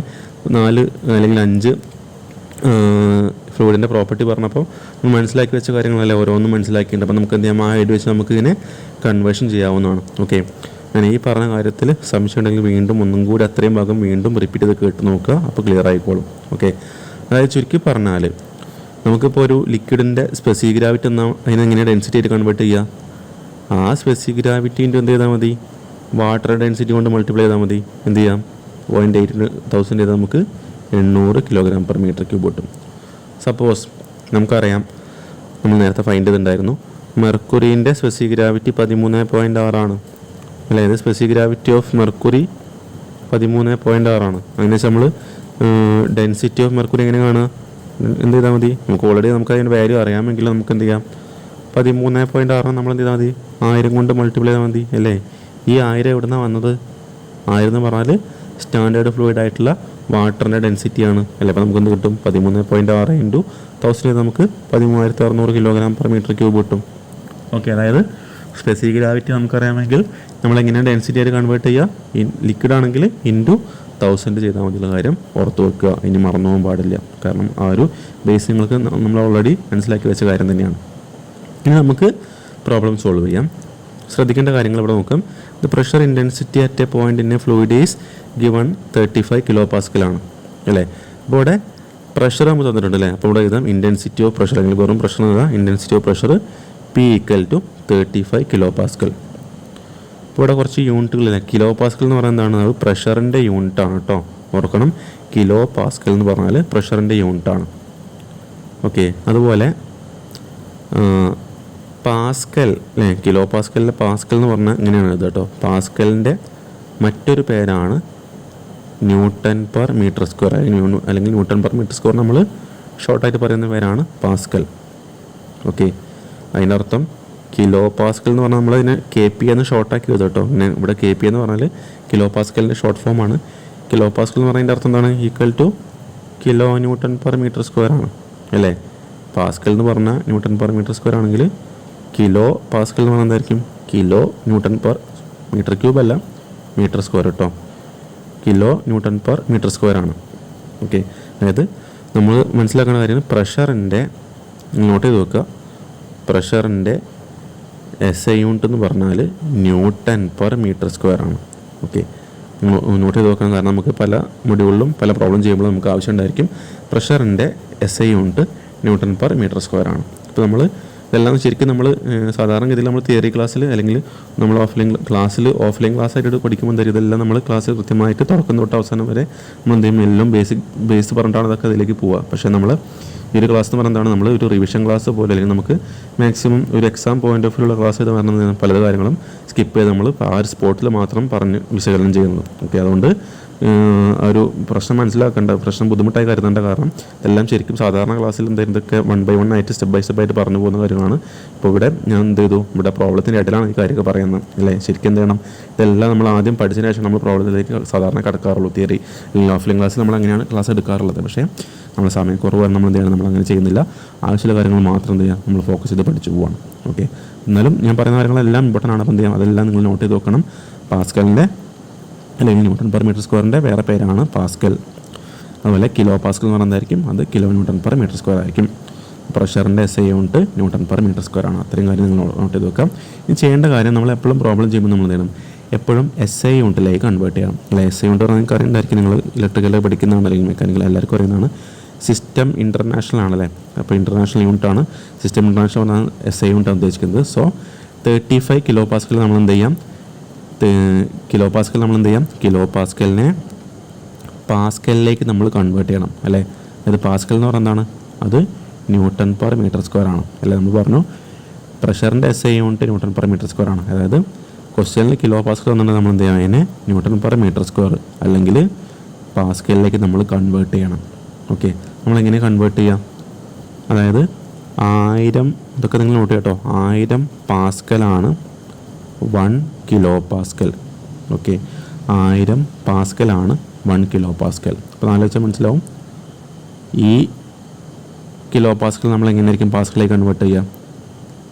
Speaker 2: 4 അല്ലെങ്കിൽ 5 ഫ്ലൂയിഡിൻ്റെ പ്രോപ്പർട്ടി പറഞ്ഞപ്പോൾ നമ്മൾ മനസ്സിലാക്കി വെച്ച കാര്യങ്ങളല്ലേ ഓരോന്നും മനസ്സിലാക്കിയിട്ടുണ്ട്. അപ്പോൾ നമുക്ക് എന്ത് ചെയ്യാം? ആ ഐഡിയ വെച്ച് നമുക്ക് ഇതിനെ കൺവേർഷൻ ചെയ്യാവുന്നതാണ്. ഓക്കെ, ഞാൻ ഈ പറഞ്ഞ കാര്യത്തിൽ സംശയം ഉണ്ടെങ്കിൽ വീണ്ടും ഒന്നും കൂടി അത്രയും ഭാഗം വീണ്ടും റിപ്പീറ്റ് ചെയ്ത് കേട്ട് നോക്കുക, അപ്പോൾ ക്ലിയർ ആയിക്കോളും. ഓക്കെ, അതായത് ചുരുക്കി പറഞ്ഞാൽ നമുക്കിപ്പോൾ ഒരു ലിക്വിഡിൻ്റെ സ്പെസിഫിക് ഗ്രാവിറ്റി എന്നാൽ അതിനെങ്ങനെയാണ് ഡെൻസിറ്റി ആയിട്ട് കൺവേർട്ട് ചെയ്യുക? ആ സ്പെസിഫിക് ഗ്രാവിറ്റീൻ്റെ എന്ത് ചെയ്താൽ മതി, വാട്ടർ ഡെൻസിറ്റി കൊണ്ട് മൾട്ടിപ്ലൈ ചെയ്താൽ മതി. എന്ത് ചെയ്യാം, 0.8,000 ചെയ്താൽ നമുക്ക് 800 kg/m³ കിട്ടും. സപ്പോസ് നമുക്കറിയാം, നമ്മൾ നേരത്തെ ഫൈൻഡ് ചെയ്തിട്ടുണ്ടായിരുന്നു, മെർക്കുറീൻ്റെ സ്പെസിഫിക് ഗ്രാവിറ്റി 13.6 ആണ്. അതായത് സ്പെസിഫിക് ഗ്രാവിറ്റി ഓഫ് മെർക്കുറി 13.6 ആണ്. അങ്ങനെ വെച്ചാൽ നമ്മൾ ഡെൻസിറ്റി ഓഫ് മെർക്കുറി എങ്ങനെ കാണുക? എന്ത് ചെയ്താൽ മതി, നമുക്ക് ഓൾറെഡി നമുക്ക് അതിൻ്റെ വാല്യൂ അറിയാമെങ്കിൽ നമുക്ക് എന്ത് ചെയ്യാം, 13.6 നമ്മൾ എന്ത് ചെയ്താൽ മതി, 1000 കൊണ്ട് മൾട്ടിപ്ലൈ ചെയ്താൽ മതി അല്ലേ. ഈ 1000 എവിടെ നിന്നാണ് വന്നത്? 1000 എന്ന് പറഞ്ഞാൽ സ്റ്റാൻഡേർഡ് ഫ്ലൂയിഡ് ആയിട്ടുള്ള വാട്ടറിൻ്റെ ഡെൻസിറ്റിയാണ് അല്ലേ. അപ്പോൾ നമുക്ക് എന്ത് കിട്ടും, 13.6 × 1000 നമുക്ക് 13,600 kg/m³ കിട്ടും. ഓക്കെ, അതായത് സ്പെസിഫിക് ഗ്രാവിറ്റി നമുക്കറിയാമെങ്കിൽ നമ്മളെങ്ങനെയാണ് ഡെൻസിറ്റി ആയിട്ട് കൺവേർട്ട് ചെയ്യുക? ലിക്വിഡ് ആണെങ്കിൽ ഇൻറ്റു 1000 ചെയ്താൽ മതിയുള്ള കാര്യം ഓർത്ത് വെക്കുക, ഇനി മറന്നു പോകാൻ പാടില്ല. കാരണം ആ ഒരു ബേസ് നിങ്ങൾക്ക് നമ്മൾ ഓൾറെഡി മനസ്സിലാക്കി വെച്ച കാര്യം തന്നെയാണ്. ഇനി നമുക്ക് പ്രോബ്ലം സോൾവ് ചെയ്യാം. ശ്രദ്ധിക്കേണ്ട കാര്യങ്ങൾ ഇവിടെ നോക്കാം. The pressure intensity at A point in A fluid is given 35 kPa ആണ് അല്ലേ. അപ്പോൾ ഇവിടെ പ്രഷർ നമുക്ക് തന്നിട്ടുണ്ട് അല്ലേ. അപ്പോൾ ഇവിടെ എഴുതാം ഇൻറ്റൻസിറ്റി ഓഫ് പ്രഷർ, അല്ലെങ്കിൽ വെറും പ്രഷർ എഴുതാം intensity of pressure P = 35 kPa. ഇപ്പോൾ ഇവിടെ കുറച്ച് യൂണിറ്റുകളില്ല. കിലോ പാസ്കൽ എന്ന് പറയുന്നത് എന്താണ്? അത് പ്രഷറിൻ്റെ യൂണിറ്റാണ് കേട്ടോ, ഓർക്കണം. കിലോ പാസ്കൽ എന്ന് പറഞ്ഞാൽ പ്രഷറിൻ്റെ യൂണിറ്റാണ്. ഓക്കെ, അതുപോലെ പാസ്കൽ അല്ലേ, കിലോ പാസ്കലിലെ പാസ്കൽ എന്ന് പറഞ്ഞാൽ ഇങ്ങനെയാണ് ഇത് കേട്ടോ. പാസ്കലിൻ്റെ മറ്റൊരു പേരാണ് Nm/m², അല്ലെങ്കിൽ Nm/m². നമ്മൾ ഷോർട്ടായിട്ട് പറയുന്ന പേരാണ് പാസ്കൽ. ഓക്കെ, അതിൻ്റെ അർത്ഥം കിലോ പാസ്കൽ എന്ന് പറഞ്ഞാൽ നമ്മളതിനെ KP എന്ന് ഷോർട്ടാക്കി എഴുതും കേട്ടോ. പിന്നെ ഇവിടെ KP എന്ന് പറഞ്ഞാൽ കിലോ പാസ്കലിൻ്റെ ഷോർട്ട് ഫോമാണ്. കിലോ പാസ്കൽ എന്ന് പറയുന്നതിൻ്റെ അർത്ഥം എന്താണ്? = kN/m² ആണ് അല്ലേ. പാസ്കൽ എന്ന് പറഞ്ഞാൽ Nm/m² ആണെങ്കിൽ കിലോ പാസ്കൽ എന്ന് പറഞ്ഞാൽ എന്തായിരിക്കും? kN/m³ അല്ല, m² കേട്ടോ. kN/m² ആണ്. ഓക്കെ, അതായത് നമ്മൾ മനസ്സിലാക്കുന്ന കാര്യം പ്രഷറിൻ്റെ, നോട്ട് ചെയ്ത് വെക്കുക, പ്രഷറിൻ്റെ SI യൂണിറ്റ് എന്ന് പറഞ്ഞാൽ Nm/m² ആണ്. ഓക്കെ, നോട്ട് ചെയ്ത് നോക്കാൻ കാരണം നമുക്ക് പല മൊഡ്യൂളിലും പല പ്രോബ്ലം ചെയ്യുമ്പോഴും നമുക്ക് ആവശ്യമുണ്ടായിരിക്കും. പ്രഷറിൻ്റെ SI യൂണിറ്റ് Nm/m² ആണ്. ഇപ്പോൾ നമ്മൾ ഇതെല്ലാം ശരിക്കും നമ്മൾ സാധാരണഗതിയിൽ നമ്മൾ തിയറി ക്ലാസ്സിൽ അല്ലെങ്കിൽ നമ്മൾ ഓഫ്ലൈൻ ക്ലാസ്സായിട്ട് പഠിക്കുമ്പോൾ എന്തായാലും ഇതെല്ലാം നമ്മൾ ക്ലാസ് കൃത്യമായിട്ട് തുടക്കം തൊട്ട് അവസാനം വരെ നമ്മൾ എന്ത് ചെയ്യും, എല്ലാം ബേസ് പറഞ്ഞിട്ടാണ് അതൊക്കെ അതിലേക്ക് പോവുക. പക്ഷേ നമ്മൾ ഈ ഒരു ക്ലാസ് എന്ന് പറഞ്ഞാൽ എന്താണ്, നമ്മൾ ഒരു റിവിഷൻ ക്ലാസ് പോലെ, അല്ലെങ്കിൽ നമുക്ക് മാക്സിമം ഒരു എക്സാം പോയിന്റ് ഓഫ് വ്യൂള്ള ക്ലാസ് ചെയ്ത് പറഞ്ഞാൽ പല കാര്യങ്ങളും സ്കിപ്പ് ചെയ്ത് നമ്മൾ ആ ഒരു സ്പോട്ടിൽ മാത്രം പറഞ്ഞ് വിശകലനം ചെയ്യുന്നത്. ഓക്കെ, അതുകൊണ്ട് ആ ഒരു പ്രശ്നം മനസ്സിലാക്കേണ്ട, പ്രശ്നം ബുദ്ധിമുട്ടായി കരുതേണ്ട. കാരണം എല്ലാം ശരിക്കും സാധാരണ ക്ലാസ്സിൽ എന്തായാലും ഇതൊക്കെ 1 by 1 ആയിട്ട് സ്റ്റെപ്പ് ബൈ സ്റ്റെപ്പ് ആയിട്ട് പറഞ്ഞു പോകുന്ന കാര്യമാണ്. ഇപ്പോൾ ഇവിടെ ഞാൻ എന്ത് ചെയ്തു, ഇവിടെ പ്രോബ്ലത്തിൻ്റെ ഇടയിലാണ് ഈ കാര്യമൊക്കെ പറയുന്നത് അല്ലേ. ശരിക്കും എന്ത് ചെയ്യണം, ഇതെല്ലാം നമ്മൾ ആദ്യം പഠിച്ചതിന് ശേഷം നമ്മൾ പ്രോബ്ലത്തിലേക്ക് സാധാരണ കടക്കാറുള്ളൂ. തിയറി അല്ലെങ്കിൽ ഓഫ്ലൈൻ ക്ലാസ്സിൽ നമ്മൾ അങ്ങനെയാണ് ക്ലാസ് എടുക്കാറുള്ളത്. പക്ഷേ നമ്മൾ സമയക്കുറവ് നമ്മൾ എന്ത് ചെയ്യണം, നമ്മൾ അങ്ങനെ ചെയ്യുന്നില്ല. ആവശ്യമുള്ള കാര്യങ്ങൾ മാത്രം എന്ത് ചെയ്യുക, നമ്മൾ ഫോക്കസ് ചെയ്ത് പഠിച്ചു പോവാണ്. ഓക്കെ, എന്നാലും ഞാൻ പറയുന്ന കാര്യങ്ങളെല്ലാം ഇമ്പോർട്ടൻ്റ് ആണ്. അപ്പോൾ എന്ത് ചെയ്യാം, അതെല്ലാം നിങ്ങൾ നോട്ട് ചെയ്ത് നോക്കണം. പാസ്കലിൻ്റെ അല്ലെങ്കിൽ Nm/m² വേറെ പേരാണ് പാസ്കൽ. അതുപോലെ കിലോ പാസ്കൽ എന്ന് പറയുന്നതായിരിക്കും, അത് kN/m² ആയിരിക്കും. പ്രഷറിൻ്റെ SI യൂണിറ്റ് Nm/m² ആണ്. അത്രയും കാര്യം നിങ്ങൾ നോട്ട് ചെയ്ത് വെക്കാം. ഇനി ചെയ്യേണ്ട കാര്യം, നമ്മൾ എപ്പോഴും പ്രോബ്ലം ചെയ്യുമ്പോൾ നമ്മൾ ചെയ്യണം, എപ്പോഴും SI യൂണിറ്റിലേക്ക് കൺവേർട്ട് ചെയ്യണം അല്ലെ. SI യൂണിറ്റ് പറഞ്ഞാൽ നിങ്ങൾക്ക് അറിയുന്നതായിരിക്കും, നിങ്ങൾ ഇലക്ട്രിക്കൽ പഠിക്കുന്നതാണ് അല്ലെങ്കിൽ മെക്കാനിക്കൽ എല്ലാവർക്കും അറിയുന്നതാണ്. സിസ്റ്റം ഇൻ്റർനാഷണൽ ആണല്ലേ, അപ്പോൾ ഇൻ്റർനാഷണൽ യൂണിറ്റാണ്. സിസ്റ്റം ഇൻ്റർനാഷണൽ പറഞ്ഞാൽ SI യൂണിറ്റാണ് ഉദ്ദേശിക്കുന്നത്. സോ 35 kPa നമ്മൾ എന്ത് ചെയ്യാം, കിലോ പാസ്കലിനെ പാസ്കലിലേക്ക് നമ്മൾ കൺവേർട്ട് ചെയ്യണം അല്ലേ. അത് പാസ്കൽ എന്ന് പറഞ്ഞാൽ എന്താണ്, അത് Nm/m² ആണ് അല്ലേ. നമ്മൾ പറഞ്ഞു പ്രഷറിൻ്റെ SI യൂണിറ്റ് Nm/m² ആണ്. അതായത് ക്വസ്റ്റ്യനിൽ കിലോ പാസ്കൽ എന്നുണ്ടെങ്കിൽ നമ്മൾ എന്ത് ചെയ്യണം, അതിനെ Nm/m² അല്ലെങ്കിൽ പാസ്കലിലേക്ക് നമ്മൾ കൺവേർട്ട് ചെയ്യണം. ഓക്കെ, നമ്മളെങ്ങനെ കൺവേർട്ട് ചെയ്യാം, അതായത് 1000, ഇതൊക്കെ നിങ്ങൾ നോട്ട് ചെയ്യട്ടോ, 1000 പാസ്കലാണ് 1 kPa. Okay, 1000 പാസ്കലാണ് 1 kPa. അപ്പോൾ ആലോചിച്ചാൽ മനസ്സിലാവും ഈ കിലോ പാസ്കൽ നമ്മൾ എങ്ങനെയായിരിക്കും പാസ്കലിലേക്ക് കൺവേർട്ട് ചെയ്യുക.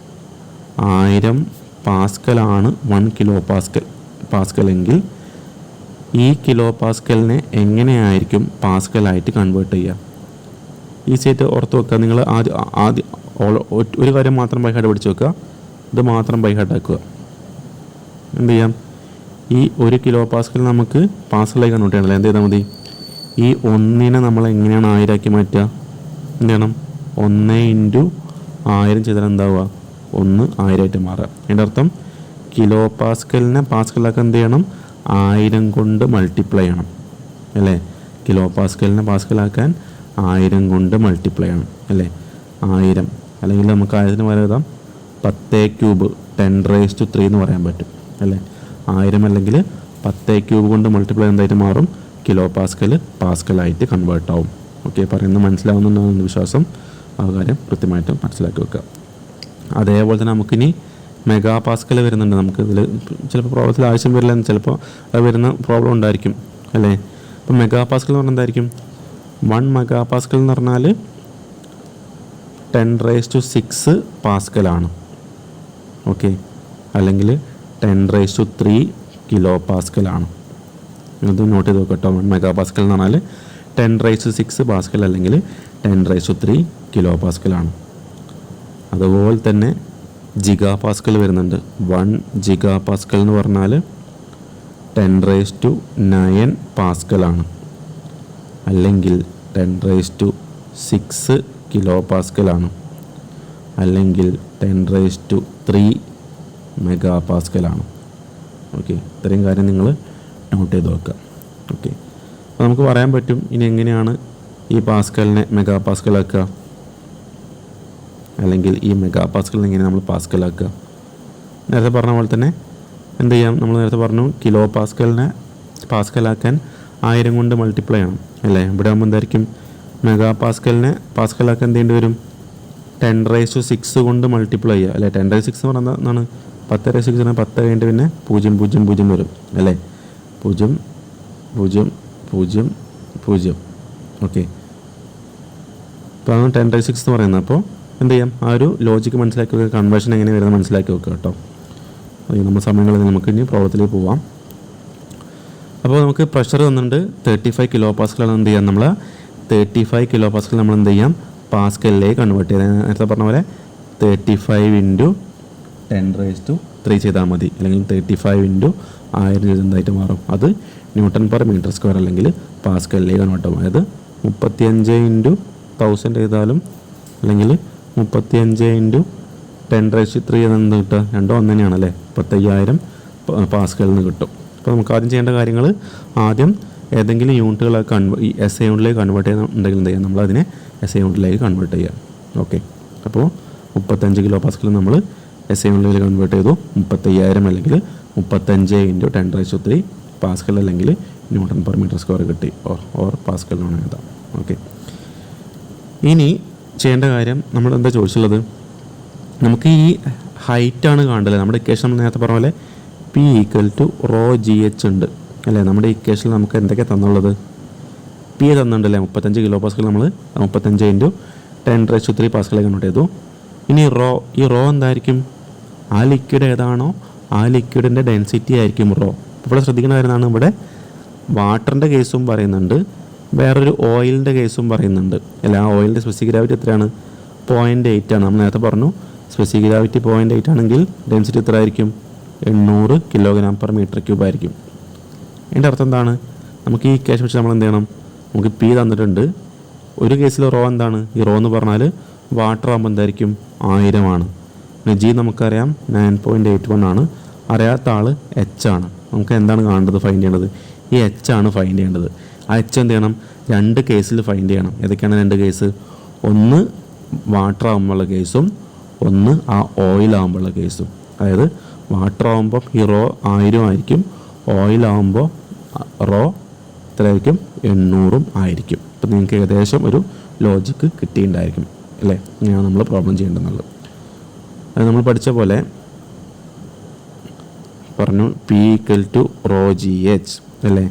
Speaker 2: 1000 പാസ്കലാണ് 1 kPa എങ്കിൽ ഈ കിലോ പാസ്കലിനെ എങ്ങനെയായിരിക്കും പാസ്കലായിട്ട് കൺവേർട്ട് ചെയ്യുക. ഈസിയായിട്ട് ഓർത്ത് വെക്കുക. നിങ്ങൾ ആദ്യം ഒരു കാര്യം മാത്രം ബൈ ഹാർട്ട് പഠിച്ച് വെക്കുക, ഇത് മാത്രം ബൈ ഹാർട്ട് ആക്കുക. എന്ത് ചെയ്യാം, ഈ 1 കിലോ പാസ്കൽ നമുക്ക് പാസ്കലായി കൺവേർട്ട് ചെയ്യണമല്ലോ. എന്ത് ചെയ്താൽ മതി, ഈ 1നെ നമ്മൾ എങ്ങനെയാണ് 1000 ആക്കി മാറ്റുക, എന്ത് ചെയ്യണം, 1 × 1000 ചെയ്താൽ എന്താവുക, 1 1000 ആയിട്ട് മാറുക. അതിൻ്റെ അർത്ഥം കിലോ പാസ്കലിനെ പാസ്കലാക്കാൻ എന്ത് ചെയ്യണം, 1000 കൊണ്ട് മൾട്ടിപ്ലൈ ചെയ്യണം അല്ലേ. കിലോ പാസ്കലിനെ പാസ്കലാക്കാൻ 1000 കൊണ്ട് മൾട്ടിപ്ലൈ ചെയ്യണം അല്ലേ. 1000 അല്ലെങ്കിൽ നമുക്ക് 1000 വരെ എഴുതാം 10³ 10⁻³ എന്ന് പറയാൻ പറ്റും അല്ലേ. 1000 അല്ലെങ്കിൽ 10³ കൊണ്ട് മൾട്ടിപ്ലൈ എന്തായിട്ട് മാറും, കിലോ പാസ്കൽ പാസ്കലായിട്ട് കൺവേർട്ട് ആവും. ഓക്കെ, പറയുന്നത് മനസ്സിലാവുന്നുണ്ടെന്ന് വിശ്വാസം. ആ കാര്യം കൃത്യമായിട്ട് മനസ്സിലാക്കി വെക്കുക. അതേപോലെ തന്നെ നമുക്കിനി മെഗാ പാസ്കൽ വരുന്നുണ്ട്. നമുക്ക് ഇതിൽ ചിലപ്പോൾ പ്രോബ്ലത്തിൽ ആവശ്യം വരില്ല, ചിലപ്പോൾ അത് വരുന്ന പ്രോബ്ലം ഉണ്ടായിരിക്കും അല്ലേ. അപ്പോൾ മെഗാ പാസ്കൽ എന്ന് പറഞ്ഞാൽ എന്തായിരിക്കും, 1 മെഗാ പാസ്കൽ എന്ന് പറഞ്ഞാൽ 10⁻6 പാസ്കലാണ്. ഓക്കെ, അല്ലെങ്കിൽ 10⁻³ കിലോ പാസ്കലാണ്. ഇത് നോട്ട് ചെയ്ത് നോക്കട്ടോ. 1 മെഗാ പാസ്കൽ എന്ന് പറഞ്ഞാൽ 10⁻6 പാസ്കൽ അല്ലെങ്കിൽ 10⁻³ കിലോ പാസ്കലാണ്. അതുപോലെ തന്നെ ജിഗാ പാസ്കൽ വരുന്നുണ്ട്. 1 ജിഗാ പാസ്കൽ എന്ന് പറഞ്ഞാൽ 10⁻9 പാസ്കലാണ്, അല്ലെങ്കിൽ 10⁻6 കിലോ പാസ്കലാണ്, അല്ലെങ്കിൽ 10⁻³ മെഗാ പാസ്കലാണ്. ഓക്കെ, ഇത്രയും കാര്യം നിങ്ങൾ നോട്ട് ചെയ്ത് വെക്കുക. ഓക്കെ, അപ്പോൾ നമുക്ക് പറയാൻ പറ്റും ഇനി എങ്ങനെയാണ് ഈ പാസ്കലിനെ മെഗാ പാസ്കലാക്കുക, അല്ലെങ്കിൽ ഈ മെഗാ പാസ്കലിനെ എങ്ങനെ നമ്മൾ പാസ്കലാക്കുക. നേരത്തെ പറഞ്ഞ പോലെ തന്നെ എന്ത് ചെയ്യാം, നമ്മൾ നേരത്തെ പറഞ്ഞു കിലോ പാസ്കലിനെ പാസ്കലാക്കാൻ 1000 കൊണ്ട് മൾട്ടിപ്ലൈ ചെയ്യണം അല്ലേ. ഇവിടെ ആകുമ്പോൾ എന്തായിരിക്കും, മെഗാ പാസ്കലിനെ പാസ്കലാക്കാൻ എന്ത് ചെയ്യേണ്ടി വരും, 10⁻6 കൊണ്ട് മൾട്ടിപ്ലൈ ചെയ്യുക അല്ലേ. 10⁻6 എന്ന് പറഞ്ഞാൽ എന്താണ്, 10⁻6 10 കഴിഞ്ഞിട്ട് പിന്നെ 000 വരും അല്ലേ. 0 0 0 0. ഓക്കെ, അപ്പോൾ അതാണ് 10⁻6 എന്ന് പറയുന്നത്. അപ്പോൾ എന്ത് ചെയ്യാം, ആ ഒരു ലോജിക്ക് മനസ്സിലാക്കി വെക്കുക, കൺവേർഷൻ എങ്ങനെ വരുന്നത് മനസ്സിലാക്കി വെക്കുക കേട്ടോ. നമ്മൾ സമയങ്ങളിൽ നമുക്ക് ഇനി പ്രോബ്ലത്തിലേക്ക് പോവാം. അപ്പോൾ നമുക്ക് പ്രഷർ തന്നിട്ടുണ്ട് 35 കിലോ പാസ്കലാണ്. എന്ത് ചെയ്യാം, നമ്മൾ 35 കിലോ പാസ്കൽ നമ്മൾ എന്ത് ചെയ്യാം, പാസ്കലിലേക്ക് കൺവേർട്ട് ചെയ്ത് നേരത്തെ പറഞ്ഞ പോലെ 35 × 10⁻³ ചെയ്താൽ മതി, അല്ലെങ്കിൽ 35 × 1000 ചെയ്ത് എന്തായിട്ട് മാറും, അത് Nm/m² അല്ലെങ്കിൽ പാസ്കലിലേക്ക് കൺവേർട്ട് ആകും. അതായത് 35 × 1000 ചെയ്താലും അല്ലെങ്കിൽ 35 × 10⁻³ എന്ന് കിട്ടുക, രണ്ടും ഒന്ന് തന്നെയാണല്ലേ. 35,000 പാസ്കലിൽ നിന്ന് കിട്ടും. അപ്പോൾ നമുക്ക് ആദ്യം ചെയ്യേണ്ട കാര്യങ്ങൾ, ആദ്യം ഏതെങ്കിലും യൂണിറ്റുകളൊക്കെ ഈ SI യൂണിറ്റിലേക്ക് കൺവേർട്ട് ചെയ്യുന്നുണ്ടെങ്കിൽ എന്ത് ചെയ്യാം, നമ്മളതിനെ SI യൂണിറ്റിലേക്ക് കൺവേർട്ട് ചെയ്യാം. ഓക്കെ, അപ്പോൾ 35 കിലോ പാസ്കൽ നമ്മൾ SI യൂണിറ്റിലേക്ക് കൺവേർട്ട് ചെയ്തു. 35,000 അല്ലെങ്കിൽ 35 × 10⁻³ പാസ്കൽ അല്ലെങ്കിൽ Nm/m² കിട്ടി, ഓർ പാസ്കൽ എന്ന് എഴുതാം. ഓക്കെ, ഇനി ചെയ്യേണ്ട കാര്യം നമ്മൾ എന്താ ചോദിച്ചുള്ളത്, നമുക്ക് ഈ ഹൈറ്റാണ് കാണേണ്ടത്. നമ്മുടെ ഇക്വേഷൻ നമ്മൾ നേരത്തെ പറഞ്ഞ പോലെ P = ρgh ഉണ്ട് അല്ലേ. നമ്മുടെ ഇക്വേഷനിൽ നമുക്ക് എന്തൊക്കെയാണ് തന്നുള്ളത്, P തന്നിട്ടുണ്ടല്ലേ, 35 കിലോ പാസ്കൽ നമ്മൾ 35 × 10⁻³ പാസ്കലേക്ക് കൺവേർട്ട് ചെയ്തു. ഇനി ഈ റോ എന്തായിരിക്കും, ആ ലിക്വിഡ് ഏതാണോ ആ ലിക്വിഡിൻ്റെ ഡെൻസിറ്റി ആയിരിക്കും റോ. ഇവിടെ ശ്രദ്ധിക്കുന്ന കാര്യമാണ്, ഇവിടെ വാട്ടറിൻ്റെ കേസും പറയുന്നുണ്ട്, വേറൊരു ഓയിലിൻ്റെ കേസും പറയുന്നുണ്ട് അല്ല. ആ ഓയിലിൻ്റെ സ്പെസിഫിക് ഗ്രാവിറ്റി എത്രയാണ്, 0.8 ആണ്. നമ്മൾ നേരത്തെ പറഞ്ഞു സ്പെസിഫിക് ഗ്രാവിറ്റി 0.8 ആണെങ്കിൽ ഡെൻസിറ്റി എത്ര ആയിരിക്കും, 800 kg/m³ ആയിരിക്കും. അതിൻ്റെ അർത്ഥം എന്താണ്, നമുക്ക് ഈ ഇക്വേഷൻ വെച്ച് നമ്മൾ എന്ത് ചെയ്യണം, നമുക്ക് P തന്നിട്ടുണ്ട്. ഒരു കേസിൽ റോ എന്താണ്, ഈ റോ എന്ന് പറഞ്ഞാൽ വാട്ടർ ആകുമ്പോൾ എന്തായിരിക്കും 1000 ആണ്. പിന്നെ G നമുക്കറിയാം 9.81 ആണ്. അറിയാത്ത ആൾ H ആണ്. നമുക്ക് എന്താണ് കാണേണ്ടത്, ഫൈൻഡ് ചെയ്യേണ്ടത്, ഈ H ആണ് ഫൈൻഡ് ചെയ്യേണ്ടത്. ആ H എന്ത് ചെയ്യണം, 2 കേസിൽ ഫൈൻഡ് ചെയ്യണം. ഏതൊക്കെയാണ് 2 കേസ്, ഒന്ന് വാട്ടർ ആകുമ്പോഴുള്ള കേസും ഒന്ന് ആ ഓയിൽ ആകുമ്പോഴുള്ള കേസും. അതായത് വാട്ടർ ആകുമ്പോൾ ഈ റോ 1000 ആയിരിക്കും, ഓയിലാകുമ്പോൾ റോ എത്രയായിരിക്കും, 800 ആയിരിക്കും. അപ്പോൾ നിങ്ങൾക്ക് ഏകദേശം ഒരു ലോജിക്ക് കിട്ടിയിട്ടുണ്ടായിരിക്കും അല്ലേ. ഇങ്ങനെയാണ് നമ്മൾ പ്രോബ്ലം ചെയ്യേണ്ടതെന്നുള്ളത്. അത് നമ്മൾ പഠിച്ച പോലെ പറഞ്ഞു, P = ρgh അല്ലേ.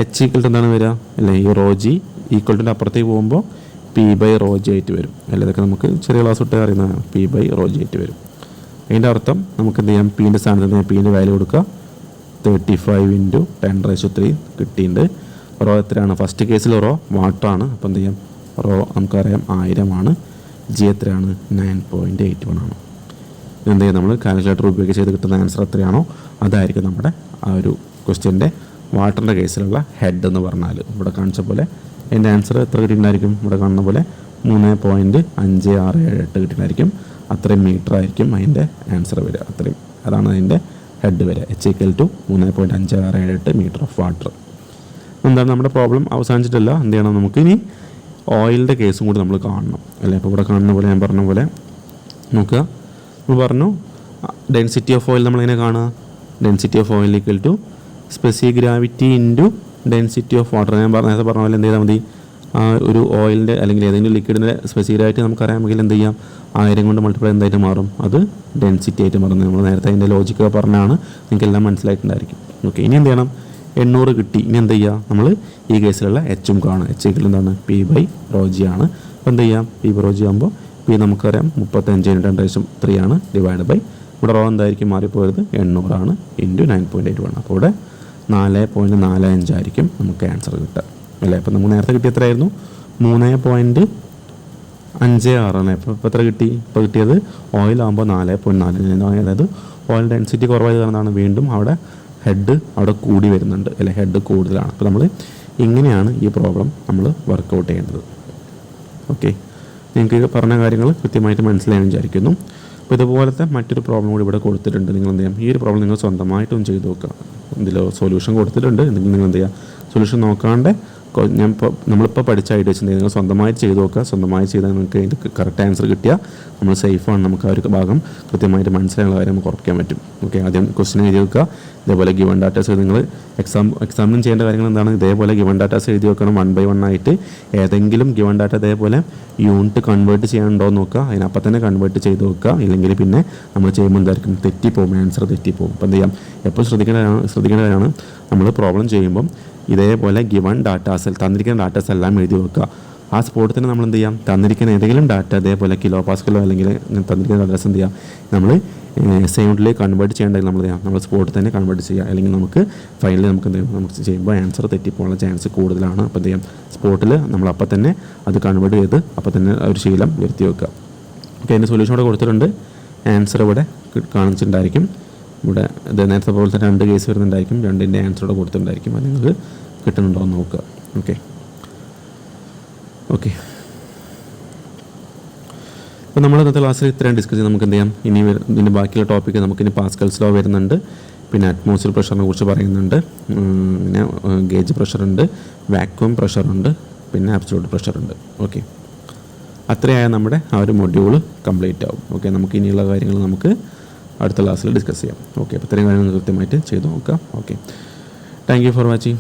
Speaker 2: H = എന്താണ് വരിക അല്ലേ, ഈ ρg = അപ്പുറത്തേക്ക് പോകുമ്പോൾ P/ρg ആയിട്ട് വരും അല്ലേ. ഇതൊക്കെ നമുക്ക് ചെറിയ ക്ലാസ് തൊട്ടേ അറിയുന്നതാണ്, P/ρg ആയിട്ട് വരും. അതിൻ്റെ അർത്ഥം നമുക്ക് എന്ത് ചെയ്യാം, Pൻ്റെ സ്ഥാനത്ത് Pൻ്റെ വാല്യൂ കൊടുക്കുക, 35 × 10⁻³ കിട്ടിയിട്ടുണ്ട്. റോ എത്രയാണ്, ഫസ്റ്റ് കേസിൽ റോ വാട്ടറാണ്. അപ്പോൾ എന്ത് ചെയ്യാം, റോ നമുക്കറിയാം 1000 ആണ്. G എത്രയാണ്, 9.81 ആണ്. എന്ത് ചെയ്യാം, നമ്മൾ കാൽക്കുലേറ്റർ ഉപയോഗിച്ച് ചെയ്ത് കിട്ടുന്ന ആൻസർ എത്രയാണോ അതായിരിക്കും നമ്മുടെ ആ ഒരു ക്വസ്റ്റ്യൻ്റെ വാട്ടറിൻ്റെ കേസിലുള്ള ഹെഡ് എന്ന് പറഞ്ഞാൽ ഇവിടെ കാണിച്ച പോലെ അതിൻ്റെ ആൻസർ എത്ര കിട്ടിയിട്ടുണ്ടായിരിക്കും? ഇവിടെ കാണുന്ന പോലെ 3.5678 കിട്ടിയിട്ടുണ്ടായിരിക്കും. അത്രയും മീറ്റർ ആയിരിക്കും അതിൻ്റെ ആൻസർ വരിക. അത്രയും അതാണ് അതിൻ്റെ ഹെഡ് വരിക. H=3.5678 metre of water. എന്താണ് നമ്മുടെ പ്രോബ്ലം അവസാനിച്ചിട്ടില്ല. എന്ത് ചെയ്യണം? നമുക്കിനി ഓയിലിൻ്റെ കേസും കൂടി നമ്മൾ കാണണം അല്ലേ? അപ്പോൾ ഇവിടെ കാണുന്ന പോലെ ഞാൻ പറഞ്ഞ പോലെ നോക്കുക. നമ്മൾ പറഞ്ഞു ഡെൻസിറ്റി ഓഫ് ഓയിൽ നമ്മളെങ്ങനെ കാണുക? Density of oil equal to specific gravity into density of water. ഞാൻ നേരത്തെ പറഞ്ഞ പോലെ എന്ത് ചെയ്താൽ മതി? ആ ഒരു ഓയിലിൻ്റെ അല്ലെങ്കിൽ ഏതെങ്കിലും ലിക്വിഡിൻ്റെ സ്പെസിഫിക് ഗ്രാവിറ്റി നമുക്കറിയാമെങ്കിൽ എന്ത് ചെയ്യാം? 1000 കൊണ്ട് മൾട്ടിപ്ലൈ എന്തായിട്ട് മാറും? അത് ഡെൻസിറ്റി ആയിട്ട് മാറുന്നത്. നമ്മൾ നേരത്തെ അതിൻ്റെ ലോജിക്ക് പറഞ്ഞാണ്, നിങ്ങൾക്ക് എല്ലാം മനസ്സിലായിട്ടുണ്ടായിരിക്കും. ഓക്കെ, ഇനി എന്ത് ചെയ്യണം? 800 കിട്ടി. ഇനി എന്ത് ചെയ്യുക? നമ്മൾ ഈ കേസിലുള്ള എച്ചും കാണും. എച്ച് എന്താണ്? P/ρg ആണ്. അപ്പോൾ എന്ത് ചെയ്യാം? P/ρg ആകുമ്പോൾ P നമുക്കറിയാം 35 × 10³ ആണ് ഡിവൈഡ് ബൈ ഇവിടെ റോ എന്തായിരിക്കും? മാറിപ്പോയത് 800 ആണ് ഇൻറ്റു 9.81. അപ്പോൾ ഇവിടെ 4.45 ആയിരിക്കും നമുക്ക് ആൻസർ കിട്ടുക അല്ലേ? അപ്പോൾ നമുക്ക് നേരത്തെ കിട്ടിയ എത്രയായിരുന്നു? 3.56 ആണ്. ഇപ്പോൾ എത്ര കിട്ടി? ഇപ്പോൾ കിട്ടിയത് ഓയിലാകുമ്പോൾ 4.49. അതായത് ഓയിൽ ഡെൻസിറ്റി കുറവായത് കാരണമാണ് വീണ്ടും അവിടെ ഹെഡ് അവിടെ കൂടി വരുന്നുണ്ട് അല്ലേ? ഹെഡ് കൂടുതലാണ്. അപ്പോൾ നമ്മൾ ഇങ്ങനെയാണ് ഈ പ്രോബ്ലം നമ്മൾ വർക്കൗട്ട് ചെയ്യേണ്ടത്. ഓക്കെ, നിങ്ങൾക്ക് പറഞ്ഞ കാര്യങ്ങൾ കൃത്യമായിട്ട് മനസ്സിലായെന്ന് വിചാരിക്കുന്നു. അപ്പോൾ ഇതുപോലത്തെ മറ്റൊരു പ്രോബ്ലം കൂടി ഇവിടെ കൊടുത്തിട്ടുണ്ട്. നിങ്ങൾ എന്ത് ചെയ്യാം? ഈ ഒരു പ്രോബ്ലം നിങ്ങൾ സ്വന്തമായിട്ടും ചെയ്ത് നോക്കുക. ഇതിലോ സൊല്യൂഷൻ കൊടുത്തിട്ടുണ്ട്. എന്തെങ്കിലും നിങ്ങൾ എന്ത് ചെയ്യുക? സൊല്യൂഷൻ നോക്കാണ്ട് നമ്മളിപ്പോൾ പഠിച്ച ഐഡിയ വെച്ച് നിങ്ങൾ സ്വന്തമായിട്ട് ചെയ്ത് നോക്കുക. സ്വന്തമായി ചെയ്താൽ നിങ്ങൾക്ക് അതിൻ്റെ കറക്റ്റ് ആൻസർ കിട്ടിയാൽ നമ്മൾ സേഫാണ്. നമുക്ക് ആ ഒരു ഭാഗം കൃത്യമായിട്ട് മനസ്സിലായുള്ള കാര്യം നമുക്ക് ഉറപ്പിക്കാൻ പറ്റും. ഓക്കെ, ആദ്യം ക്വസ്റ്റ്യൻ എഴുതി വെക്കുക. ഇതേപോലെ ഗിവൺ ഡാറ്റാസ് നിങ്ങൾ എക്സാമിനും ചെയ്യേണ്ട കാര്യങ്ങൾ എന്താണ്? ഇതേപോലെ ഗിവൺ ഡാറ്റാസ് എഴുതി വെക്കണം 1 by 1 ആയിട്ട്. ഏതെങ്കിലും ഗിവൺ ഡാറ്റ ഇതേപോലെ യൂണിറ്റ് കൺവേർട്ട് ചെയ്യാനുണ്ടോ എന്ന് നോക്കുക. അതിനപ്പം തന്നെ കൺവേർട്ട് ചെയ്ത് വെക്കുക. ഇല്ലെങ്കിൽ പിന്നെ നമ്മൾ ചെയ്യുമ്പോൾ എന്തായിരിക്കും? തെറ്റിപ്പോകും, ആൻസർ തെറ്റിപ്പോകും. അപ്പോൾ എന്ത് ചെയ്യാം? എപ്പോഴും ശ്രദ്ധിക്കേണ്ട കാര്യമാണ് നമ്മൾ പ്രോബ്ലം ചെയ്യുമ്പം ഇതേപോലെ ഗിവൺ ഡാറ്റാസ് തന്നിരിക്കുന്ന ഡാറ്റാസ് എല്ലാം എഴുതി വെക്കുക. ആ സ്പോട്ടിൽ തന്നെ നമ്മൾ എന്ത് ചെയ്യാം? തന്നിരിക്കുന്ന ഏതെങ്കിലും ഡാറ്റ അതേപോലെ കിലോ പാസ്കലോ അല്ലെങ്കിൽ തന്നിരിക്കുന്ന ഡാറ്റാസ് എന്ത് ചെയ്യാം? നമ്മൾ SI യൂണിറ്റിലേക്ക് കൺവേർട്ട് ചെയ്യേണ്ടത് നമ്മൾ സ്പോട്ടിൽ തന്നെ കൺവേർട്ട് ചെയ്യുക. അല്ലെങ്കിൽ നമുക്ക് ഫൈനലി നമുക്ക് എന്ത് ചെയ്യും? നമുക്ക് ചെയ്യുമ്പോൾ ആൻസർ തെറ്റിപ്പോകാനുള്ള ചാൻസ് കൂടുതലാണ്. അപ്പോൾ എന്ത് ചെയ്യാം? സ്പോട്ടിൽ നമ്മൾ അപ്പം തന്നെ അത് കൺവേർട്ട് ചെയ്ത് അപ്പം തന്നെ ഒരു ശീലം വരുത്തി വെക്കുക. ഓക്കെ, അതിൻ്റെ സൊല്യൂഷൻ ഇവിടെ കൊടുത്തിട്ടുണ്ട്. ആൻസർ ഇവിടെ കാണിച്ചിട്ടുണ്ടായിരിക്കും. ഇവിടെ ഇത് നേരത്തെ പോലെ തന്നെ 2 കേസ് വരുന്നുണ്ടായിരിക്കും. 2ൻ്റെ ആൻസർ ഇവിടെ കൊടുത്തിട്ടുണ്ടായിരിക്കും. അത് നിങ്ങൾക്ക് കിട്ടുന്നുണ്ടോ എന്ന് നോക്കുക. ഓക്കെ, അപ്പോൾ നമ്മൾ ഇന്നത്തെ ക്ലാസ്സിൽ ഇത്രയും ഡിസ്കസ് ചെയ്ത് നമുക്ക് എന്ത് ചെയ്യാം? ഇനി ഇതിൻ്റെ ബാക്കിയുള്ള ടോപ്പിക്ക് നമുക്കിനി പാസ്കൽസ് ലോ വരുന്നുണ്ട്. പിന്നെ അറ്റ്മോസ്ഫിയർ പ്രഷറിനെ കുറിച്ച് പറയുന്നുണ്ട്. പിന്നെ ഗേജ് പ്രഷറുണ്ട്, വാക്വം പ്രഷറുണ്ട്, പിന്നെ അബ്സോല്യൂട്ട് പ്രഷറുണ്ട്. ഓക്കെ, അത്രയായ നമ്മുടെ ആ ഒരു മൊഡ്യൂൾ കംപ്ലീറ്റ് ആവും. ഓക്കെ, നമുക്ക് ഇനിയുള്ള കാര്യങ്ങൾ നമുക്ക് അടുത്ത ക്ലാസ്സിൽ ഡിസ്കസ് ചെയ്യാം. ഓക്കെ, അപ്പോൾ ഇത്രയും കാര്യങ്ങൾ കൃത്യമായിട്ട് ചെയ്ത് നോക്കാം. Okay, thank you for watching.